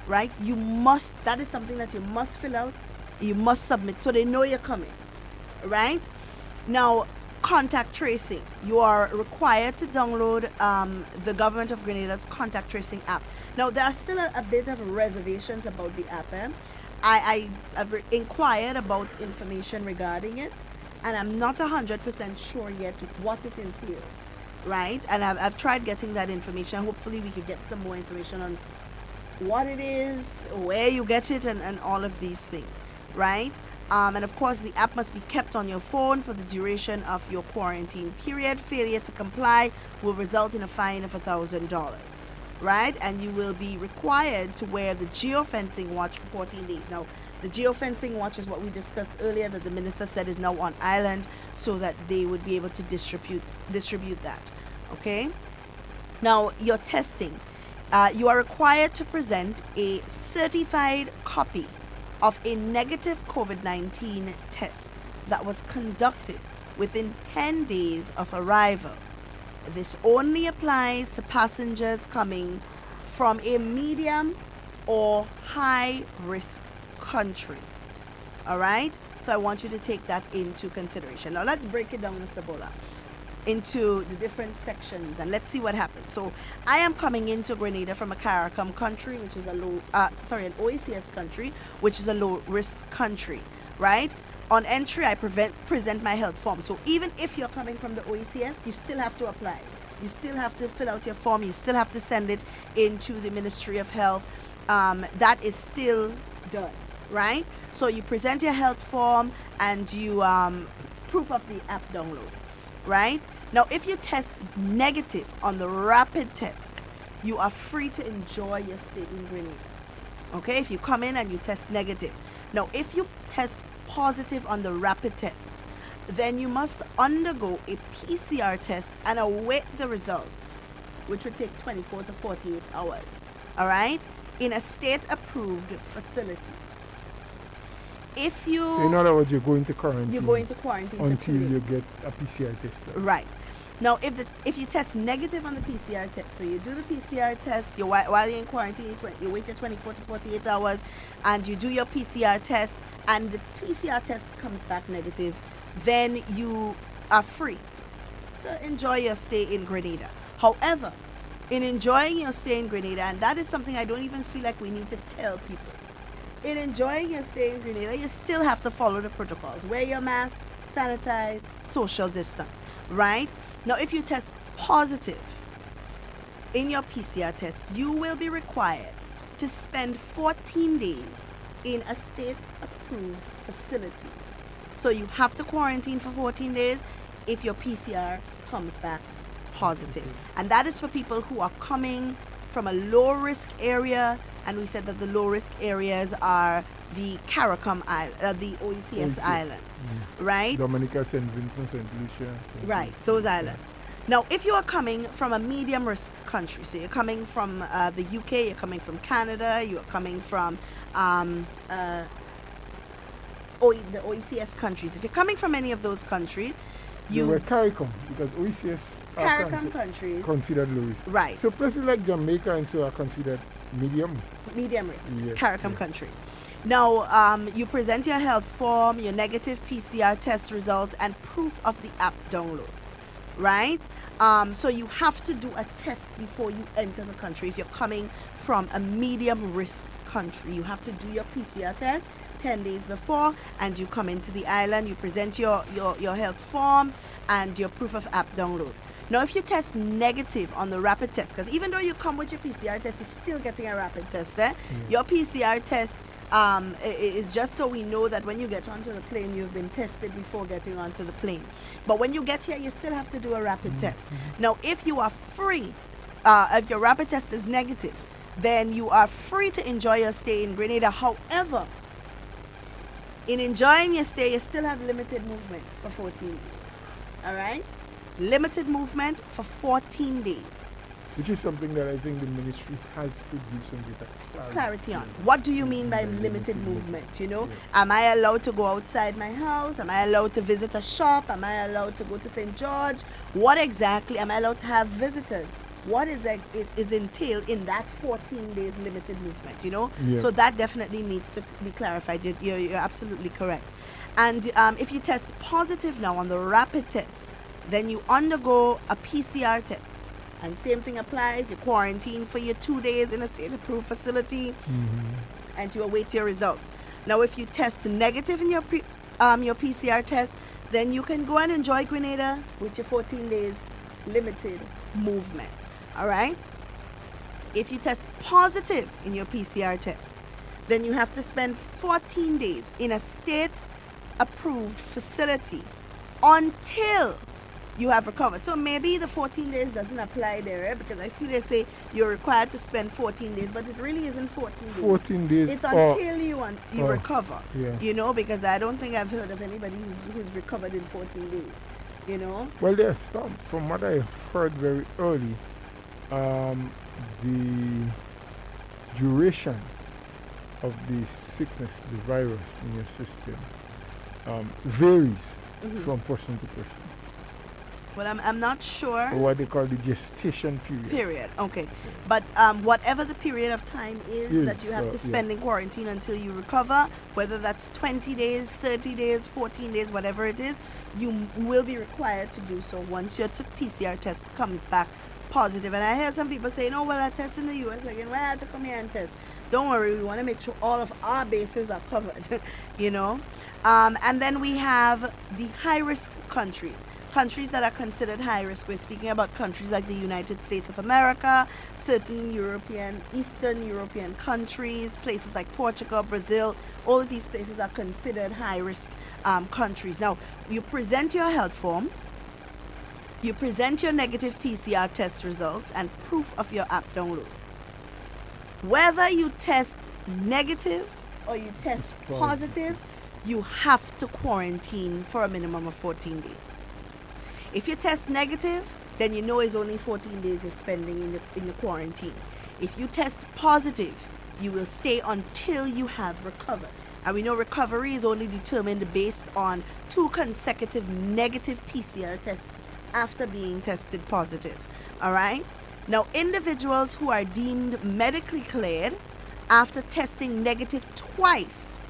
right? You must, that is something that you must fill out, you must submit so they know you're coming, right? Now, contact tracing. You are required to download the Government of Grenada's contact tracing app. Now, there are still a bit of reservations about the app. I have inquired about information regarding it, and I'm not 100% sure yet what it entails, right? And I've tried getting that information. Hopefully we could get some more information on what it is, where you get it, and all of these things, right? And of course, the app must be kept on your phone for the duration of your quarantine period. Failure to comply will result in a fine of $1,000, right? And you will be required to wear the geofencing watch for 14 days. Now, the geofencing watch is what we discussed earlier that the minister said is now on island, so that they would be able to distribute that. Okay. Now, your testing. You are required to present a certified copy of a negative COVID-19 test that was conducted within 10 days of arrival. This only applies to passengers coming from a medium or high risk country. All right? So I want you to take that into consideration. Now let's break it down, Mr. Bola, into the different sections and let's see what happens. So I am coming into Grenada from a CARICOM country, which is an OECS country, which is a low risk country, right? On entry, I present my health form. So even if you're coming from the OECS, you still have to apply. You still have to fill out your form. You still have to send it into the Ministry of Health. That is still done, right? So you present your health form and you proof of the app download, right? Now, if you test negative on the rapid test, you are free to enjoy your stay in Grenada. Okay, if you come in and you test negative. Now, if you test positive on the rapid test, then you must undergo a PCR test and await the results, which would take 24 to 48 hours, all right, in a state-approved facility. If you... So in other words, you're going to quarantine. You're going to quarantine for 2 until you days. get a PCR test done. Right. Now, if you test negative on the PCR test, so you do the PCR test, while you're in quarantine, you wait your 24 to 48 hours, and you do your PCR test, and the PCR test comes back negative, then you are free to enjoy your stay in Grenada. However, in enjoying your stay in Grenada, and that is something I don't even feel like we need to tell people, in enjoying your stay in Grenada, you still have to follow the protocols. Wear your mask, sanitize, social distance, right? Now, if you test positive in your PCR test, you will be required to spend 14 days in a state-approved facility. So you have to quarantine for 14 days if your PCR comes back positive. And that is for people who are coming from a low-risk area, and we said that the low-risk areas are the CARICOM, the OECS islands, right? Dominica, St. Vincent, St. Lucia. Right, those islands. Now, if you are coming from a medium risk country, so you're coming from the UK, you're coming from Canada, you're coming from the OECS countries. If you're coming from any of those countries, You were CARICOM, because OECS are CARICOM countries, considered low risk. right, So places like Jamaica and so are considered medium. medium risk, Yes, CARICOM yes. countries. Now, you present your health form, your negative PCR test results, and proof of the app download, right? So you have to do a test before you enter the country. If you're coming from a medium risk country, you have to do your PCR test 10 days before, and you come into the island, you present your health form and your proof of app download. Now, if you test negative on the rapid test, because even though you come with your PCR test, you're still getting a rapid test, Your PCR test is just so we know that when you get onto the plane, you've been tested before getting onto the plane. But when you get here, you still have to do a rapid test. Now, if you are free, if your rapid test is negative, then you are free to enjoy your stay in Grenada. However, in enjoying your stay, you still have limited movement for 14 days. All right? Limited movement for 14 days. Which is something that I think the ministry has to give some bit of Clarity on. What do you mean by limited movement? You know, am I allowed to go outside my house? Am I allowed to visit a shop? Am I allowed to go to St. George? What exactly am I allowed to have visitors? What is entailed in that 14 days limited movement? You know, Yeah. so that definitely needs to be clarified. You're absolutely correct. And if you test positive now on the rapid test, then you undergo a PCR test. And same thing applies. You quarantine for your 2 days in a state-approved facility, and you await your results. Now, if you test negative in your PCR test, then you can go and enjoy Grenada with your 14 days limited movement. All right? If you test positive in your PCR test, then you have to spend 14 days in a state-approved facility until you have recovered. So maybe the 14 days doesn't apply there, because I see they say you're required to spend 14 days, but it really isn't 14 days. 14 days. It's until you oh, recover. yeah. You know, because I don't think I've heard of anybody who's recovered in 14 days. You know? Well, there's some, from what I heard very early, the duration of the sickness, the virus in your system, varies from person to person. Well, I'm not sure. Or what they call the gestation period. Period. Okay. But whatever the period of time is that you have to spend in quarantine until you recover, whether that's 20 days, 30 days, 14 days, whatever it is, you will be required to do so once your PCR test comes back positive. And I hear some people saying, oh, well, I test in the U.S. again. Why I have to come here and test? Don't worry. We want to make sure all of our bases are covered, you know. And then we have the high-risk countries. Countries that are considered high risk. We're speaking about countries like the United States of America, certain Eastern European countries, places like Portugal, Brazil. All of these places are considered high risk countries. Now, you present your health form, you present your negative PCR test results and proof of your app download. Whether you test negative or you test positive, you have to quarantine for a minimum of 14 days. If you test negative, then you know it's only 14 days you're spending in the quarantine. If you test positive, you will stay until you have recovered. And we know recovery is only determined based on 2 consecutive negative PCR tests after being tested positive. All right? Now, individuals who are deemed medically cleared after testing negative twice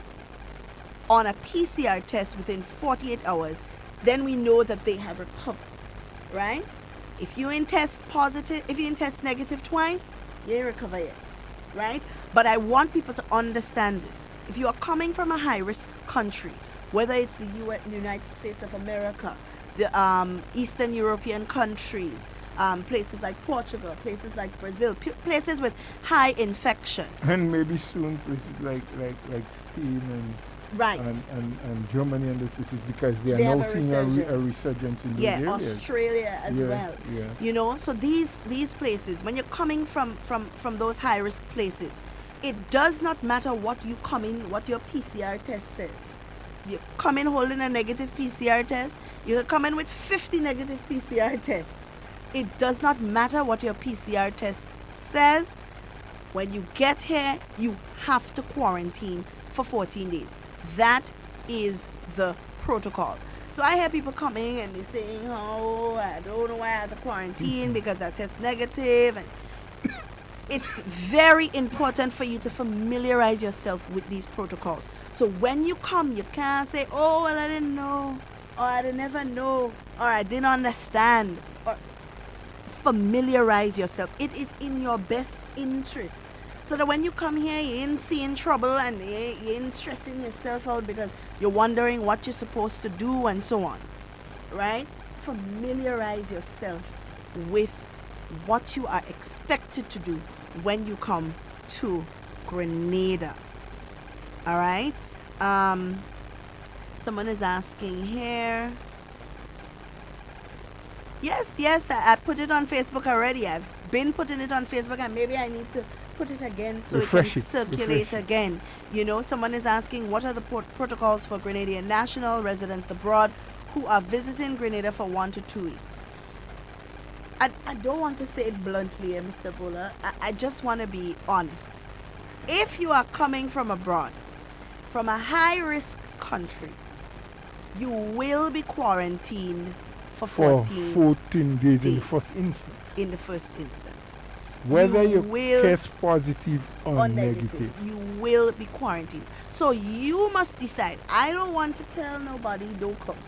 on a PCR test within 48 hours, then we know that they have recovered, right? If you test negative twice, you ain't recover yet, right? But I want people to understand this. If you are coming from a high-risk country, whether it's the United States of America, the Eastern European countries, places like Portugal, places like Brazil, places with high infection. And maybe soon places like Spain and right. And Germany and those places, because they They are now have a seeing a resurgence. resurgence in those Yeah, areas. Australia as well. Yeah. You know, so these places, when you're coming from those high risk places, it does not matter what your PCR test says. You come in holding a negative PCR test, you come in with 50 negative PCR tests. It does not matter what your PCR test says. When you get here, you have to quarantine for 14 days. That is the protocol. So I hear people coming and they're saying, oh, I don't know why I have to quarantine because I test negative. And it's very important for you to familiarize yourself with these protocols. So when you come, you can't say, oh, well, I didn't know, or I didn't never know, or I didn't understand. Or familiarize yourself. It is in your best interest. So that when you come here, you ain't seeing trouble and you ain't stressing yourself out because you're wondering what you're supposed to do and so on. Right? Familiarize yourself with what you are expected to do when you come to Grenada. All right? Someone is asking here. Yes, I put it on Facebook already. I've been putting it on Facebook and maybe I need to put it again so it can circulate again. You know, someone is asking what are the protocols for Grenadian national residents abroad who are visiting Grenada for 1 to 2 weeks. I don't want to say it bluntly, Mr. Buller. I just want to be honest. If you are coming from abroad, from a high-risk country, you will be quarantined for 14 days in the first instance. In the first instance. Whether you test positive or negative, you will be quarantined. So you must decide. I don't want to tell nobody don't come.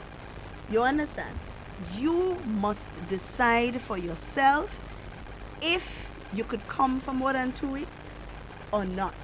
You understand? You must decide for yourself if you could come for more than 2 weeks or not.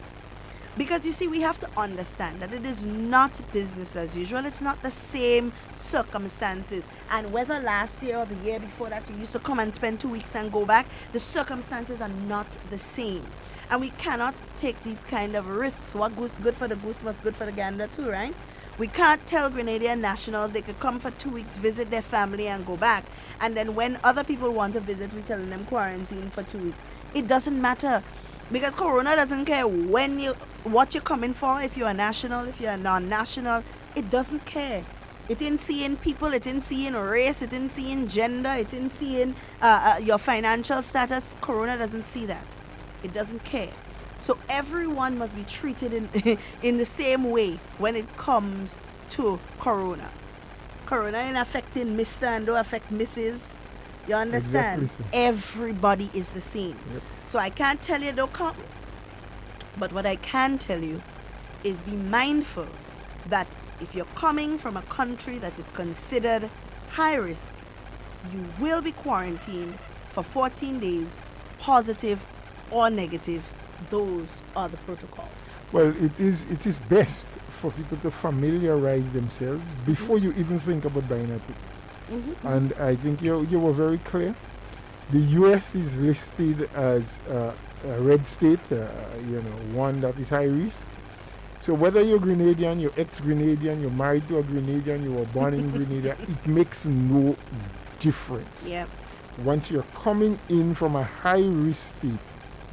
Because you see, we have to understand that it is not business as usual. It's not the same circumstances. And whether last year or the year before that you used to come and spend 2 weeks and go back, the circumstances are not the same. And we cannot take these kind of risks. What good for the goose was good for the gander too, right? We can't tell Grenadian nationals they could come for 2 weeks, visit their family and go back. And then when other people want to visit, we tell them quarantine for 2 weeks. It doesn't matter. Because Corona doesn't care what you're coming for, if you're a national, if you're a non-national. It doesn't care. It didn't see in people, it didn't see in race, it didn't see in gender, it didn't see in your financial status. Corona doesn't see that. It doesn't care. So everyone must be treated in in the same way when it comes to Corona. Corona ain't affecting Mr. and don't affect Mrs. You understand? Exactly, sir. Everybody is the same. Yep. So I can't tell you don't come. But what I can tell you is be mindful that if you're coming from a country that is considered high risk, you will be quarantined for 14 days, positive or negative. Those are the protocols. Well, it is best for people to familiarize themselves before you even think about buying a ticket. And I think you were very clear. The U.S. is listed as a red state, one that is high risk. So whether you're Grenadian, you're ex-Grenadian, you're married to a Grenadian, you were born in Grenada, it makes no difference. Yep. Once you're coming in from a high-risk state,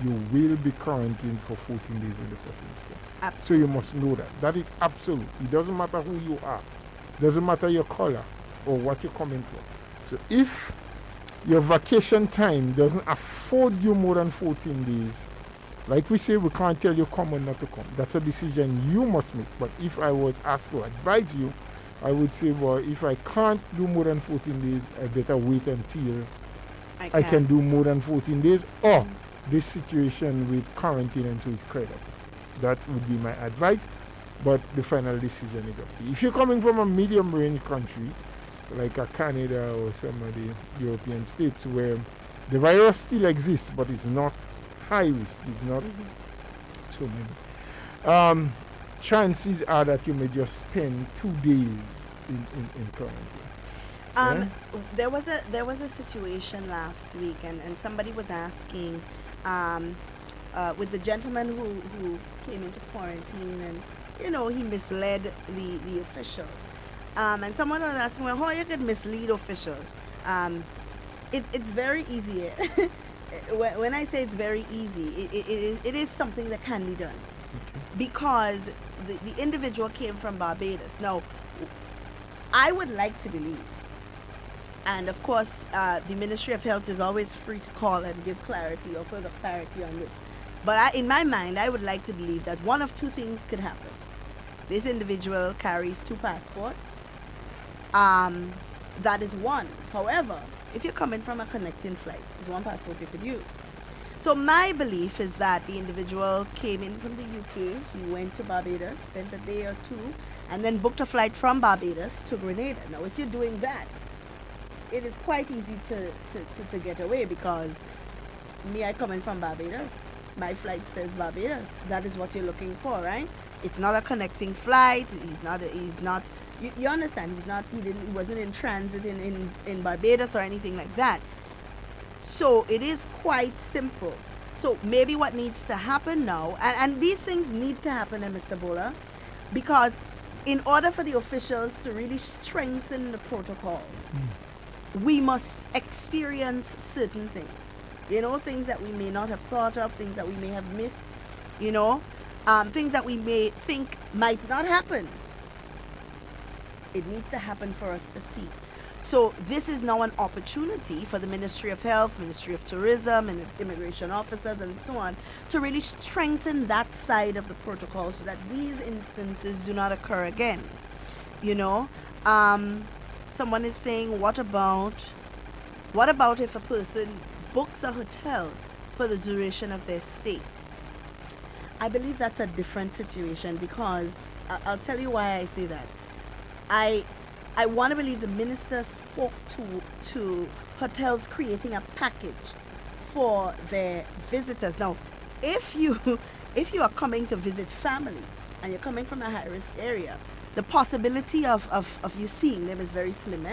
you will be quarantined for 14 days in the first instance. So Absolutely. you must know that. That is absolute. It doesn't matter who you are. Doesn't matter your color or what you're coming from. So if your vacation time doesn't afford you more than 14 days, like we say, we can't tell you come or not to come. That's a decision you must make. But if I was asked to advise you, I would say, well, if I can't do more than 14 days, I better wait until I can do more than 14 days, or this situation with quarantine until it's cleared up. That would be my advice, but the final decision is up to you. If you're coming from a medium range country, like a Canada or some of the European states where the virus still exists, but it's not high risk, it's not so many. Chances are that you may just spend 2 days in quarantine. Yeah? There was a situation last week, and somebody was asking with the gentleman who came into quarantine, and he misled the officials. And someone was asking, well, how you could mislead officials? It's very easy. When I say it's very easy, it is something that can be done, because the individual came from Barbados. Now, I would like to believe, and of course, the Ministry of Health is always free to call and give clarity or further clarity on this. But in my mind, I would like to believe that one of two things could happen. This individual carries 2 passports. That is one. However, if you're coming from a connecting flight, there's 1 passport you could use. So my belief is that the individual came in from the UK, he went to Barbados, spent a day or 2, and then booked a flight from Barbados to Grenada. Now, if you're doing that, it is quite easy to get away, because I coming from Barbados, my flight says Barbados. That is what you're looking for, right? It's not a connecting flight. He's not. You understand? He wasn't in transit in Barbados or anything like that. So it is quite simple. So maybe what needs to happen now, and these things need to happen, Mr. Bola, because in order for the officials to really strengthen the protocols, we must experience certain things. Things that we may not have thought of, things that we may have missed, things that we may think might not happen. It needs to happen for us to see. So this is now an opportunity for the Ministry of Health, Ministry of Tourism, and immigration officers and so on to really strengthen that side of the protocol so that these instances do not occur again. Someone is saying, what about if a person books a hotel for the duration of their stay? I believe that's a different situation, because I'll tell you why I say that. I want to believe the minister spoke to hotels creating a package for their visitors. Now, if you are coming to visit family and you're coming from a high-risk area, the possibility of you seeing them is very slim,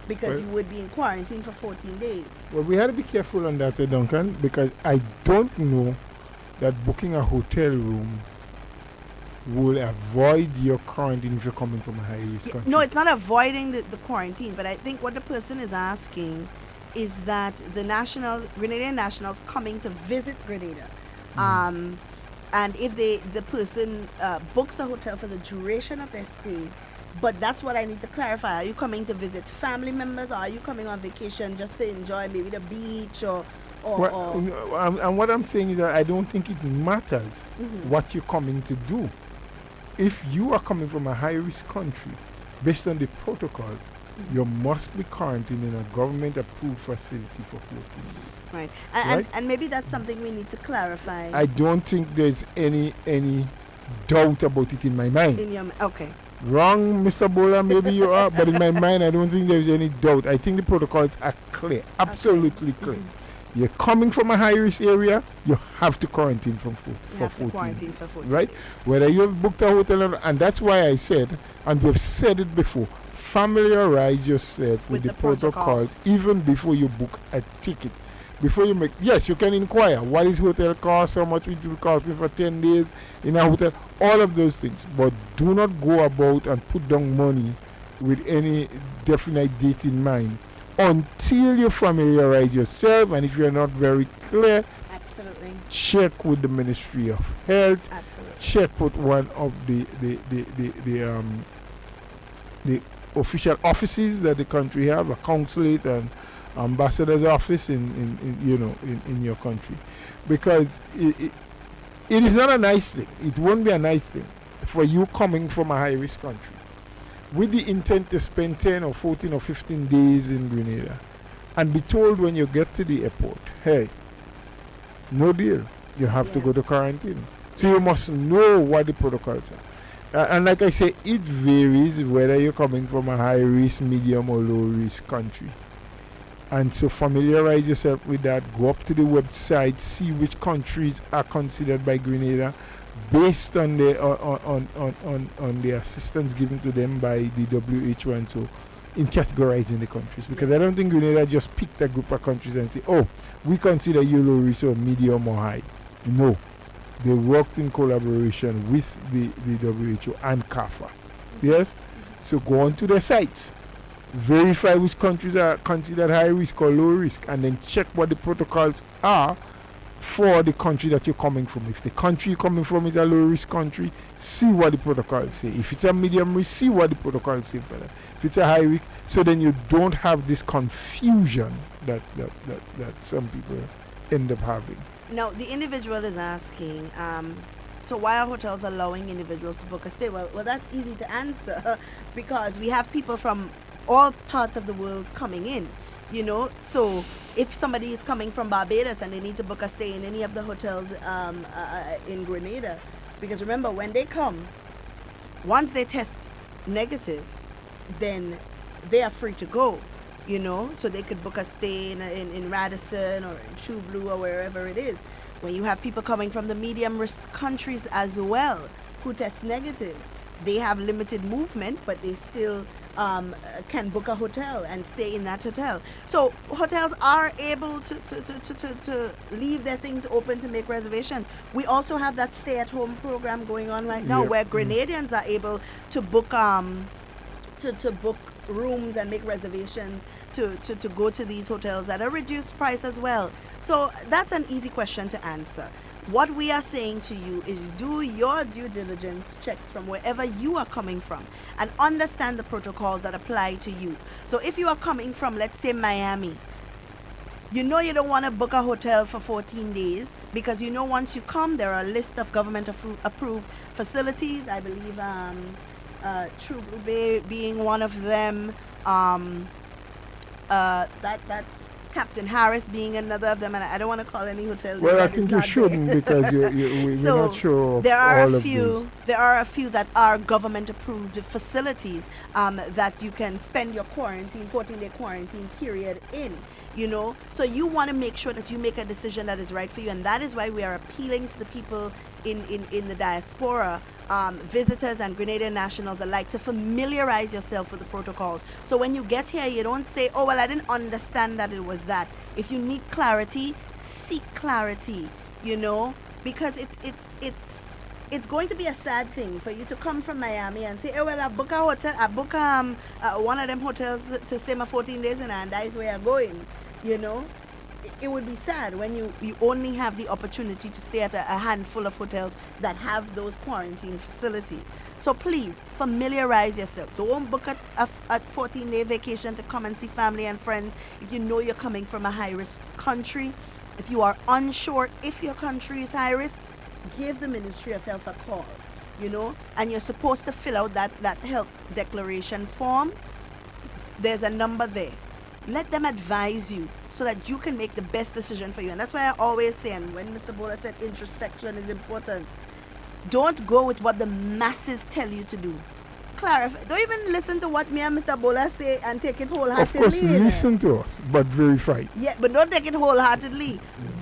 because you would be in quarantine for 14 days. Well, we had to be careful on that, Duncan, because I don't know that booking a hotel room will avoid your quarantine if you're coming from a high-risk country. No, it's not avoiding the quarantine, but I think what the person is asking is that the Grenadian nationals coming to visit Grenada, and if the person books a hotel for the duration of their stay, But that's what I need to clarify. Are you coming to visit family members, or are you coming on vacation just to enjoy maybe the beach or And what I'm saying is that I don't think it matters what you're coming to do. If you are coming from a high-risk country, based on the protocol, you must be quarantined in a government-approved facility for 14 days. right? Right. And maybe that's something we need to clarify I don't think there's any doubt about it in my mind. in your okay. Wrong, Mr. Bola, maybe you are, but in my mind, I don't think there's any doubt. I think the protocols are clear, absolutely clear. You're coming from a high-risk area, you have to quarantine You for have to 14 quarantine days. for 14 Right? days. Whether you have booked a hotel, and that's why I said, and we've said it before, familiarize yourself with the protocols even before you book a ticket. Before you make, yes, you can inquire what is hotel cost, how much it will cost me for 10 days in a hotel, all of those things. But do not go about and put down money with any definite date in mind until you familiarize yourself. And if you're not very clear, Absolutely. check with the Ministry of Health. Absolutely. Check with one of the official offices that the country have, a consulate and ambassador's office in your country, because it is not a nice thing. It won't be a nice thing for you coming from a high-risk country with the intent to spend 10 or 14 or 15 days in Grenada and be told when you get to the airport, hey, no deal, you have to Yeah. go to quarantine. So you must know what the protocols are. And like I say, it varies whether you're coming from a high risk, medium, or low risk country. And so familiarize yourself with that. Go up to the website, see which countries are considered by Grenada based on the on the assistance given to them by the WHO, and so in categorizing the countries. Because I don't think Grenada just picked a group of countries and say, oh, we consider you low risk or medium or high. No. They worked in collaboration with the WHO and CAFA. Yes? So go on to their sites, verify which countries are considered high risk or low risk, and then check what the protocols are for the country that you're coming from. If the country you're coming from is a low risk country, see what the protocols say. If it's a medium risk, see what the protocols say for that. If it's a high risk, so then you don't have this confusion that some people end up having. Now, the individual is asking, so why are hotels allowing individuals to book a stay? Well, that's easy to answer because we have people from all parts of the world coming in, So if somebody is coming from Barbados and they need to book a stay in any of the hotels in Grenada, because remember, when they come, once they test negative, then they are free to go. So they could book a stay in Radisson or in True Blue or wherever it is. When you have people coming from the medium risk countries as well who test negative, they have limited movement, but they still can book a hotel and stay in that hotel. So hotels are able to leave their things open to make reservations. We also have that stay-at-home program going on right now, Yep. where Grenadians are able to book to book rooms and make reservations to go to these hotels at a reduced price as well. So that's an easy question to answer. What we are saying to you is do your due diligence checks from wherever you are coming from and understand the protocols that apply to you. So if you are coming from, let's say, Miami, you don't want to book a hotel for 14 days because once you come, there are a list of government approved facilities. I believe True Blue Bay being one of them. That Captain Harris being another of them, and I don't want to call any hotel. Well, I that is think you not shouldn't there. because we're So not sure of there are all a of few. those. There are a few that are government approved facilities that you can spend your 14-day quarantine period in. So you want to make sure that you make a decision that is right for you, and that is why we are appealing to the people in the diaspora, visitors and Grenadian nationals alike, to familiarize yourself with the protocols. So when you get here, you don't say, oh, well, I didn't understand that it was that. If you need clarity, seek clarity, because it's going to be a sad thing for you to come from Miami and say, oh, well, I book a hotel, I book one of them hotels to stay my 14 days in, and that is where I'm going, It would be sad when you only have the opportunity to stay at a handful of hotels that have those quarantine facilities. So please familiarize yourself. Don't book a 14-day vacation to come and see family and friends if you know you're coming from a high-risk country. If you are unsure if your country is high risk, give the Ministry of Health a call, and you're supposed to fill out that health declaration form. There's a number there. Let them advise you so that you can make the best decision for you. And that's why I always say, and when Mr. Bola said introspection is important, don't go with what the masses tell you to do. Clarify. Don't even listen to what me and Mr. Bola say and take it wholeheartedly. Of course, listen to us, but verify. Yeah, but don't take it wholeheartedly.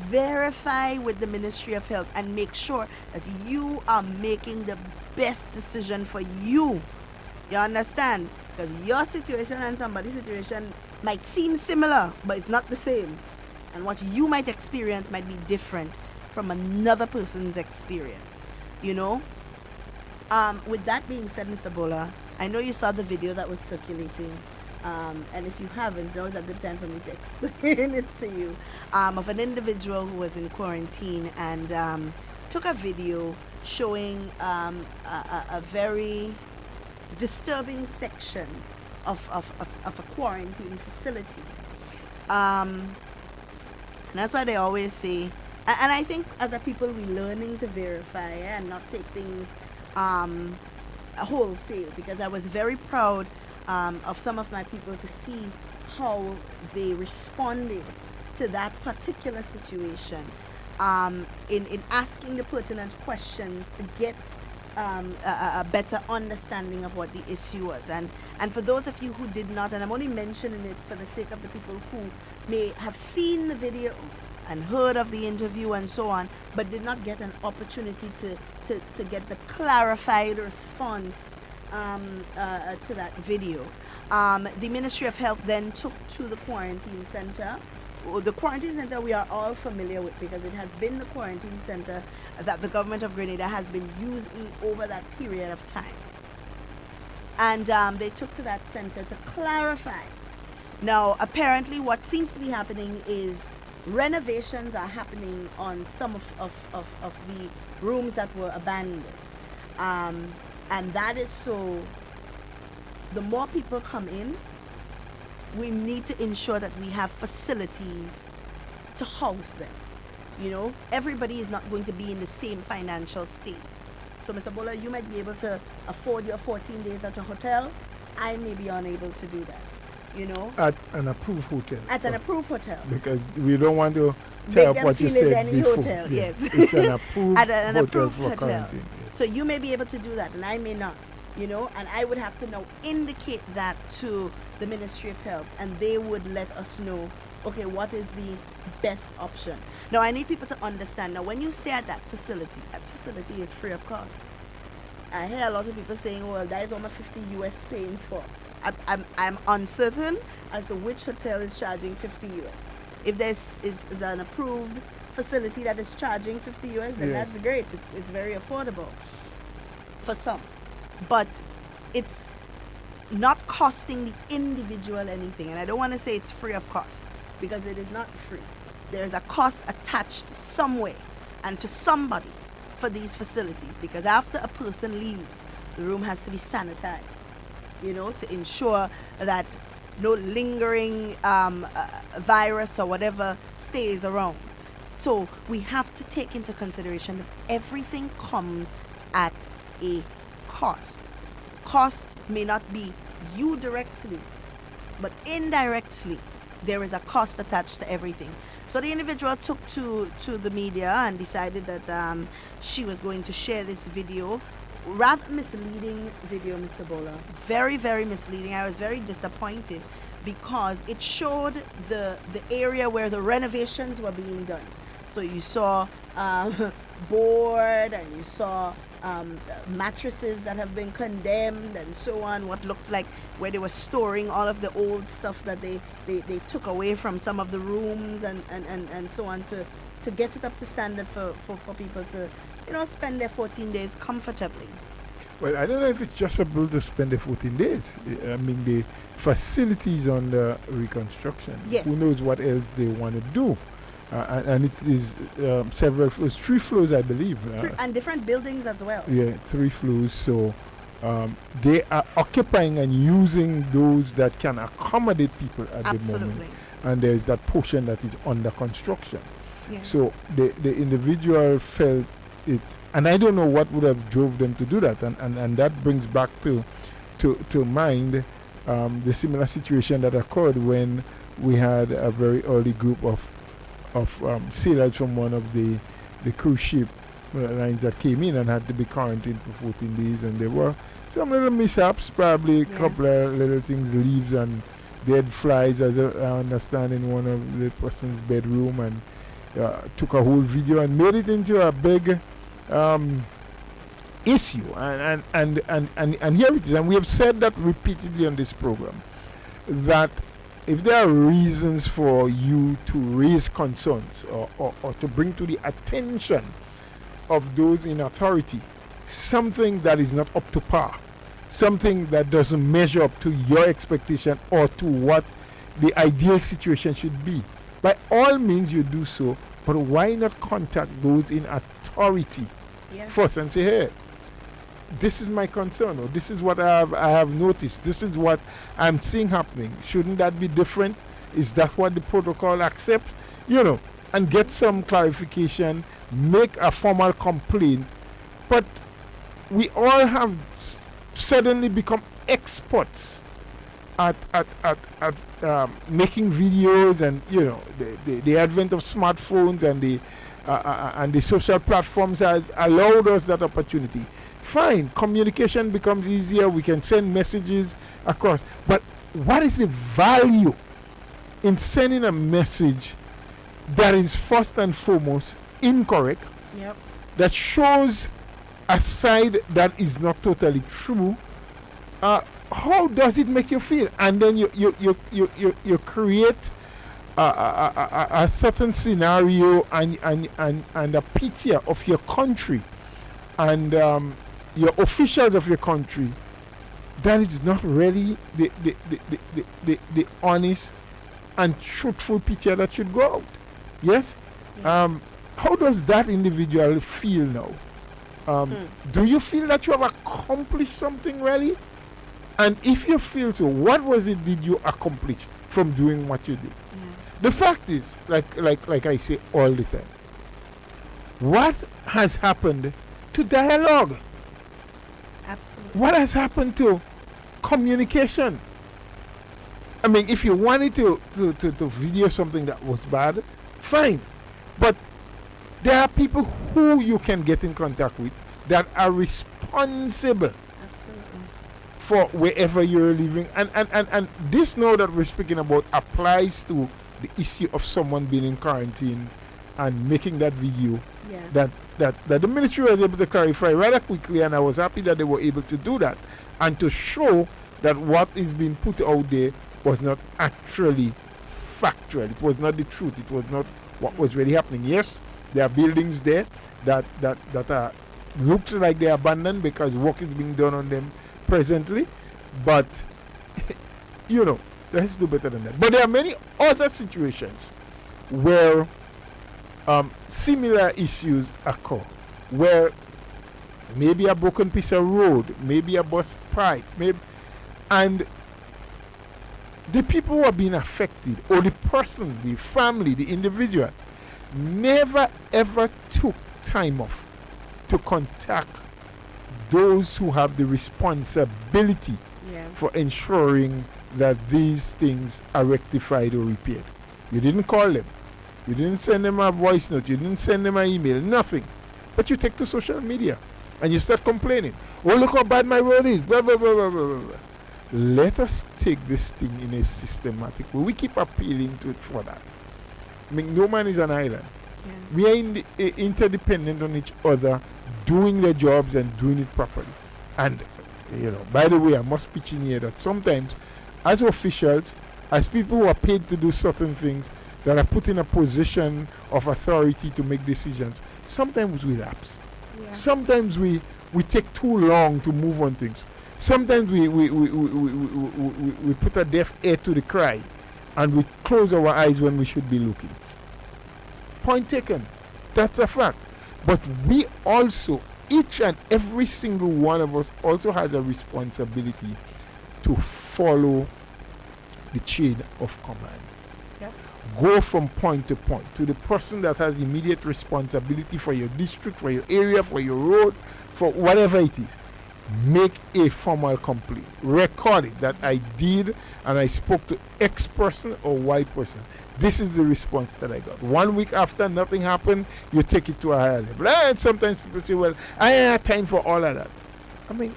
Verify with the Ministry of Health and make sure that you are making the best decision for you. You understand? Because your situation and somebody's situation might seem similar, but it's not the same. And what you might experience might be different from another person's experience. With that being said, Mr. Bola, I know you saw the video that was circulating. And if you haven't, now is a good time for me to explain it to you. Of an individual who was in quarantine and took a video showing a very disturbing section of a quarantine facility. And that's why they always say, and I think as a people we're learning to verify and not take things wholesale, because I was very proud of some of my people to see how they responded to that particular situation in asking the pertinent questions to get a better understanding of what the issue was. And for those of you who did not, and I'm only mentioning it for the sake of the people who may have seen the video and heard of the interview and so on, but did not get an opportunity to get the clarified response to that video. The Ministry of Health then took to the quarantine center. The quarantine center we are all familiar with because it has been the quarantine center that the government of Grenada has been using over that period of time. And they took to that center to clarify. Now, apparently what seems to be happening is renovations are happening on some of the rooms that were abandoned. And that is so the more people come in, we need to ensure that we have facilities to house them. Everybody is not going to be in the same financial state. So, Mr. Bola, you might be able to afford your 14 days at a hotel. I may be unable to do that. At an approved hotel. At an approved hotel. Because we don't want to Make tear up them what you feel it's said any before. hotel, yes. It's an approved At an hotel approved for hotel. quarantine. Yes. So you may be able to do that, and I may not. And I would have to now indicate that to the Ministry of Health, and they would let us know, okay, what is the best option. Now, I need people to understand, now when you stay at that facility is free of cost. I hear a lot of people saying, well, that is what my 50 US paying for. I'm uncertain as to which hotel is charging 50 US. If there's is an approved facility that is charging 50 US, then Yes. that's great. It's very affordable for some. But it's not costing the individual anything. And I don't want to say it's free of cost, because it is not free. There's a cost attached some way and to somebody for these facilities, because after a person leaves, the room has to be sanitized, to ensure that no lingering virus or whatever stays around. So we have to take into consideration that everything comes at a cost. Cost may not be you directly, but indirectly there is a cost attached to everything. So the individual took to the media and decided that she was going to share this video. Rather misleading video, Mr. Bola. Very, very misleading. I was very disappointed because it showed the area where the renovations were being done. So you saw board, and you saw mattresses that have been condemned and so on, what looked like where they were storing all of the old stuff that they took away from some of the rooms and so on to get it up to standard for people to spend their 14 days comfortably. Well, I don't know if it's just for people to spend the 14 days. I mean, the facilities on the reconstruction. Yes. Who knows what else they want to do. And it is several floors, 3 floors, I believe. And different buildings as well. Yeah, 3 floors. So they are occupying and using those that can accommodate people at the Absolutely. moment. And there is that portion that is under construction. Yeah. So the individual felt it, and I don't know what would have drove them to do that. And that brings back to mind the similar situation that occurred when we had a very early group of sailors from one of the cruise ship lines that came in and had to be quarantined for 14 days, and there were some little mishaps, probably a couple of little things, leaves and dead flies, as I understand, in one of the person's bedroom, and took a whole video and made it into a big issue. And here it is, and we have said that repeatedly on this program, that if there are reasons for you to raise concerns or to bring to the attention of those in authority something that is not up to par, something that doesn't measure up to your expectation or to what the ideal situation should be, by all means you do so. But why not contact those in authority first and say, hey, this is my concern, or this is what I have noticed, this is what I'm seeing happening. Shouldn't that be different? Is that what the protocol accepts? And get some clarification, make a formal complaint. But we all have suddenly become experts at making videos, and the advent of smartphones and the social platforms has allowed us that opportunity. Fine, communication becomes easier, we can send messages across, but what is the value in sending a message that is first and foremost incorrect, that shows a side that is not totally true? How does it make you feel? And then you create a certain scenario and a picture of your country and your officials of your country that is not really the honest and truthful picture that should go out. Yes? How does that individual feel now? Do you feel that you have accomplished something really? And if you feel so, what was it did you accomplish from doing what you did? The fact is, like I say all the time, what has happened to dialogue? Absolutely. What has happened to communication? I mean, if you wanted to video something that was bad, fine. But there are people who you can get in contact with that are responsible for wherever you're living. And this now that we're speaking about applies to the issue of someone being in quarantine and making that video that the ministry was able to clarify rather quickly, and I was happy that they were able to do that and to show that what is being put out there was not actually factual. It was not the truth. It was not what was really happening. Yes, there are buildings there that are looks like they're abandoned because work is being done on them presently, but let's do better than that. But there are many other situations where similar issues occur, where maybe a broken piece of road, maybe a bus pipe, and the people who are being affected, or the person, the family, the individual, never ever took time off to contact those who have the responsibility for ensuring that these things are rectified or repaired. You didn't call them. You didn't send them a voice note. You didn't send them an email. Nothing. But you take to social media and you start complaining. Oh, look how bad my road is. Blah, blah, blah, blah, blah, blah. Let us take this thing in a systematic way. We keep appealing to it for that. I mean, no man is an island. We are interdependent on each other, doing their jobs and doing it properly. And, by the way, I must pitch in here that sometimes, as officials, as people who are paid to do certain things, that are put in a position of authority to make decisions, sometimes we lapse. Sometimes we take too long to move on things. Sometimes we put a deaf ear to the cry and we close our eyes when we should be looking. Point taken. That's a fact. But we also each and every single one of us also has a responsibility to follow the chain of command. Yep. Go from point to point to the person that has immediate responsibility for your district, for your area, for your road, for whatever it is. Make a formal complaint. Record it that I did and I spoke to X person or Y person. This is the response that I got. 1 week after, nothing happened, you take it to a higher level. And sometimes people say, well, I ain't have time for all of that. I mean,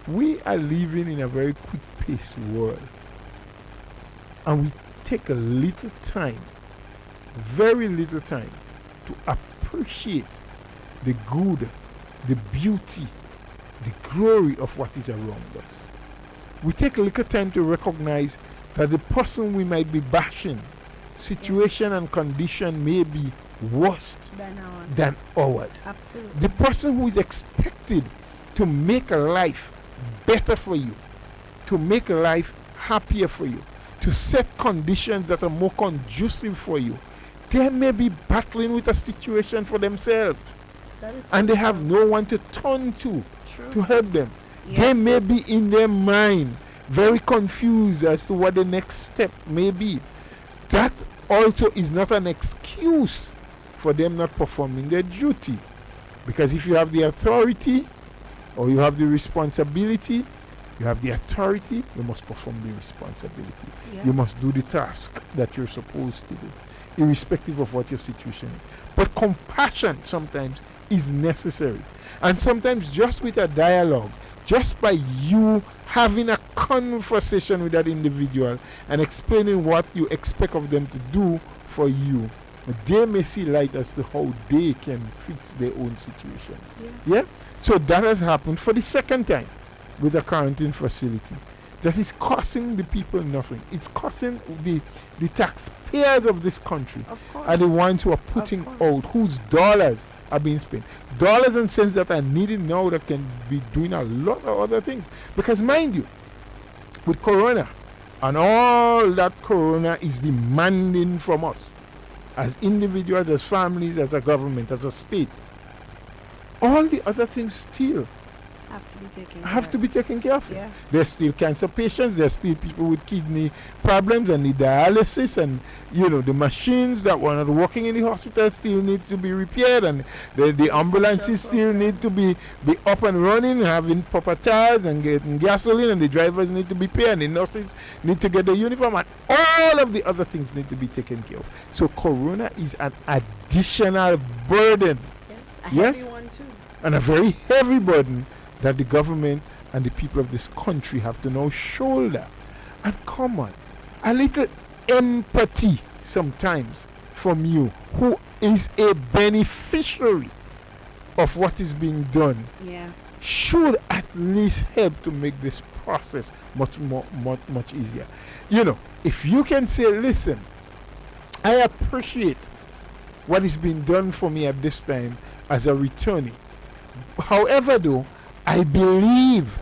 we are living in a very quick-paced world. And we take a little time, very little time, to appreciate the good, the beauty, the glory of what is around us. We take a little time to recognize that the person we might be bashing, situation and condition may be worse than ours. Absolutely. The person who is expected to make a life better for you, to make a life happier for you, to set conditions that are more conducive for you, they may be battling with a situation for themselves, and they have no one to turn to help them. Yeah. They may be in their mind very confused as to what the next step may be. That also is not an excuse for them not performing their duty. Because if you have the authority or you have the responsibility, you have the authority, you must perform the responsibility. Yeah. You must do the task that you're supposed to do, irrespective of what your situation is. But compassion sometimes is necessary. And sometimes just with a dialogue, just by you having a conversation with that individual and explaining what you expect of them to do for you, they may see light as to how they can fix their own situation. Yeah? So that has happened for the second time with the quarantine facility. That is costing the people nothing. It's costing the taxpayers of this country are the ones who are putting out, whose dollars are being spent. Dollars and cents that are needed now that can be doing a lot of other things. Because mind you, with Corona and all that Corona is demanding from us as individuals, as families, as a government, as a state, all the other things still have to be taken care of. Yeah. There's still cancer patients, there's still people with kidney problems and need dialysis, and the machines that were not working in the hospital still need to be repaired, and the ambulances still need to be up and running, having proper tires and getting gasoline, and the drivers need to be paid, and the nurses need to get the uniform, and all of the other things need to be taken care of. So Corona is an additional burden. Yes, a heavy one too. And a very heavy burden that the government and the people of this country have to now shoulder. And come on, a little empathy sometimes from you, who is a beneficiary of what is being done, should at least help to make this process much easier. If you can say, listen, I appreciate what is being done for me at this time as a returnee. However, though, I believe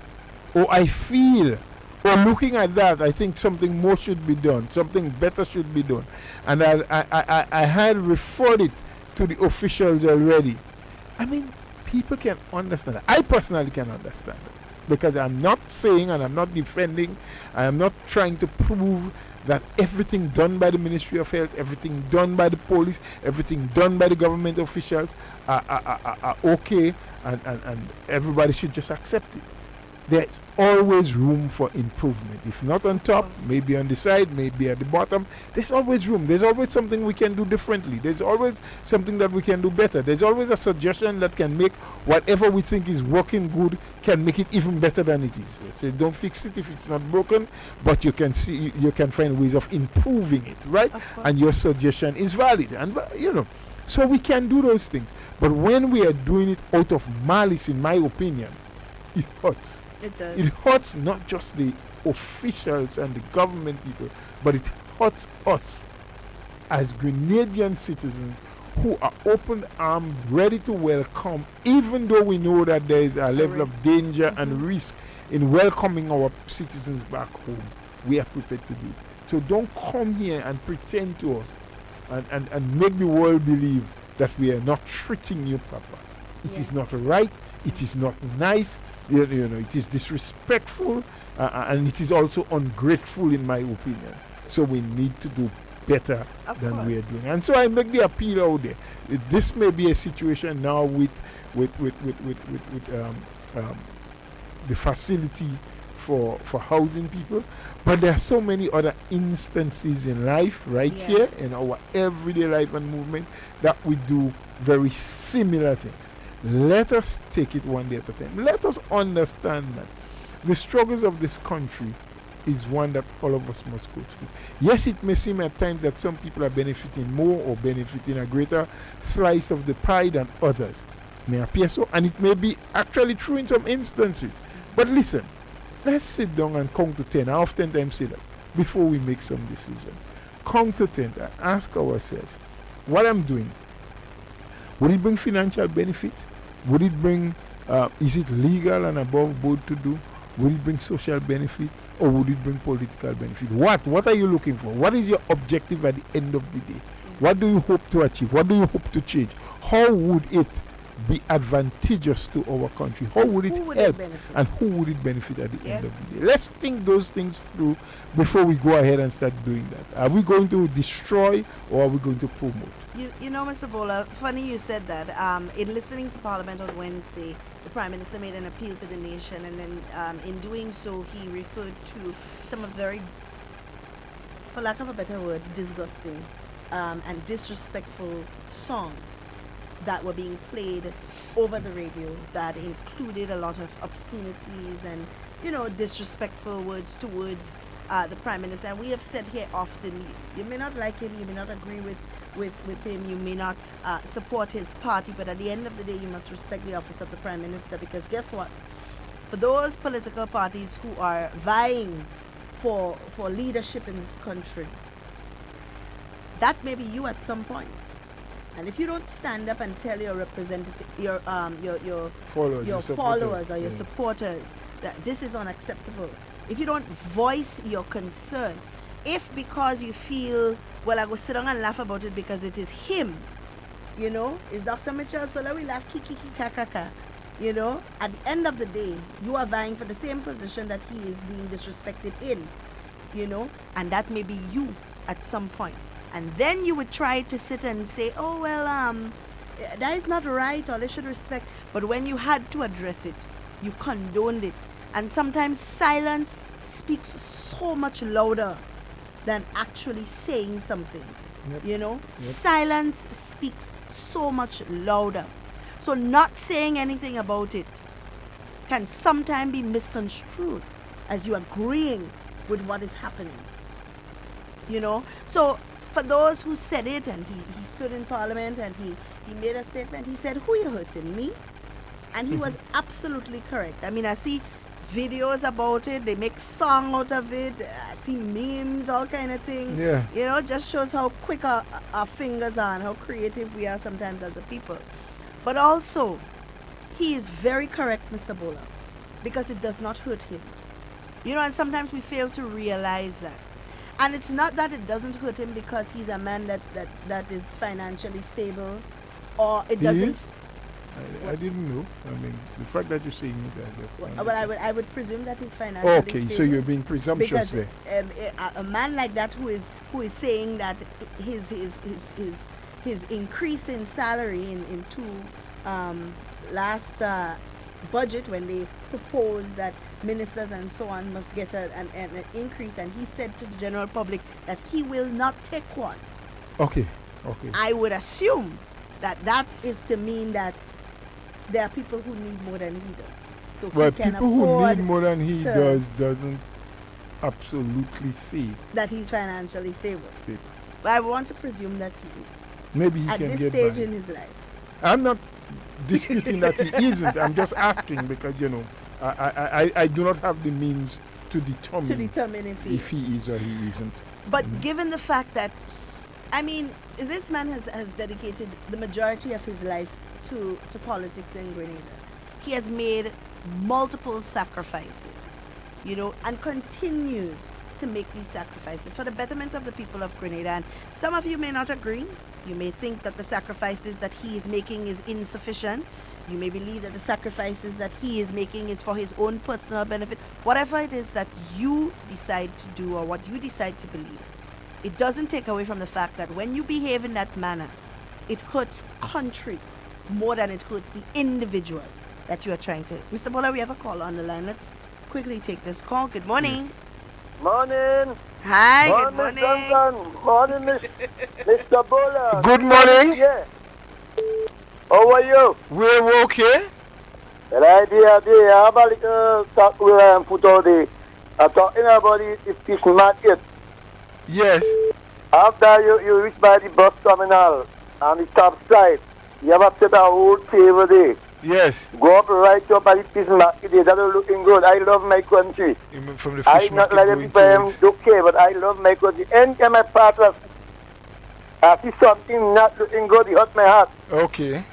or I feel, or looking at that, I think something more should be done, something better should be done. And I had referred it to the officials already. I mean, people can understand that. I personally can understand it, because I'm not saying and I'm not defending, I am not trying to prove that everything done by the Ministry of Health, everything done by the police, everything done by the government officials are okay, and everybody should just accept it. There's always room for improvement. If not on top, maybe on the side, maybe at the bottom. There's always room. There's always something we can do differently. There's always something that we can do better. There's always a suggestion that can make whatever we think is working good, can make it even better than it is. So don't fix it if it's not broken, but you can find ways of improving it, right? And your suggestion is valid. And so we can do those things. But when we are doing it out of malice, in my opinion, it hurts. It does. It hurts not just the officials and the government people, but it hurts us as Grenadian citizens who are open-armed, ready to welcome, even though we know that there is a level of danger and risk in welcoming our citizens back home. We are prepared to do it. So don't come here and pretend to us and make the world believe that we are not treating you proper. It is not right. It is not nice. It is disrespectful, and it is also ungrateful, in my opinion. So we need to do better Of than we are course. doing. And so I make the appeal out there. This may be a situation now with the facility for housing people, but there are so many other instances in life right Yeah. here in our everyday life and movement that we do very similar things. Let us take it one day at a time. Let us understand that the struggles of this country is one that all of us must go through. Yes, it may seem at times that some people are benefiting more or benefiting a greater slice of the pie than others. May appear so, and it may be actually true in some instances. But listen, let's sit down and count to 10. I oftentimes say that before we make some decisions. Count to 10 and ask ourselves, what I'm doing, would it bring financial benefit? Would it bring, is it legal and above board to do? Would it bring social benefit? Or would it bring political benefit? What are you looking for? What is your objective at the end of the day? What do you hope to achieve? What do you hope to change? How would it be advantageous to our country? How would it Who would it help? benefit? And who would it benefit at the Yeah. end of the day? Let's think those things through before we go ahead and start doing that. Are we going to destroy or are we going to promote? You know, Mr. Bola, funny you said that. In listening to Parliament on Wednesday, the Prime Minister made an appeal to the nation, and then in doing so, he referred to some of very, for lack of a better word, disgusting and disrespectful songs that were being played over the radio that included a lot of obscenities and, disrespectful words towards the Prime Minister. And we have said here often, you may not like him, you may not agree with him, you may not support his party, but at the end of the day, you must respect the office of the Prime Minister, because guess what? For those political parties who are vying for leadership in this country, that may be you at some point. And if you don't stand up and tell your representative, your Followers, your your supporters, followers or your yeah. supporters that this is unacceptable, if you don't voice your concern, if because you feel, well, I go sit down and laugh about it because it is him, is Dr. Mitchell, so let we laugh, kiki kakaka. At the end of the day, you are vying for the same position that he is being disrespected in, and that may be you at some point. And then you would try to sit and say, oh, well, that is not right, or they should respect. But when you had to address it, you condoned it. And sometimes silence speaks so much louder than actually saying something. Yep. Silence speaks so much louder. So not saying anything about it can sometimes be misconstrued as you agreeing with what is happening. So for those who said it, and he stood in Parliament and he made a statement, he said, who you hurting, me? And he was absolutely correct. I mean, I see videos about it, they make song out of it, I see memes, all kind of things. Yeah. Just shows how quick our fingers are and how creative we are sometimes as a people. But also, he is very correct, Mr. Bola, because it does not hurt him. And sometimes we fail to realize that. And it's not that it doesn't hurt him because he's a man that is financially stable, or it He doesn't. is? I didn't know. I mean, the fact that you're saying it, Well, I would presume that he's financially okay, stable. so you're being presumptuous Because there. a man like that who is saying that his increase in salary in last budget, when they proposed that ministers and so on must get an increase, and he said to the general public that he will not take one. Okay. I would assume that is to mean that there are people who need more than he does. So Well, he can people who afford need more than he to- does doesn't absolutely say that he's financially stable. stable. But I want to presume that he is. Maybe he At can this get stage by. in his life. I'm not disputing that he isn't. I'm just asking because I do not have the means to determine, If he if he is or he isn't. But given the fact that, I mean, this man has dedicated the majority of his life to politics in Grenada. He has made multiple sacrifices, and continues to make these sacrifices for the betterment of the people of Grenada. And some of you may not agree. You may think that the sacrifices that he is making is insufficient. You may believe that the sacrifices that he is making is for his own personal benefit. Whatever it is that you decide to do or what you decide to believe, it doesn't take away from the fact that when you behave in that manner, it hurts country more than it hurts the individual that you are trying to. Mr. Bola, we have a call on the line. Let's quickly take this call. Good morning. Morning. Hi, good morning. Duncan. Morning, Mr. Bola. Good morning. Yeah. How are you? We're okay. Well, I have a little talk with put out the talking about the fish market. Yes. After you reach by the bus terminal on the top side, you have to set a whole table there. Yes. Go up right up at the fish market there. That's looking good. I love my country. From the fish I not market like the going people to it. okay, but I love my country. Anytime I pass, I see something not looking good, it hurt my heart. Okay.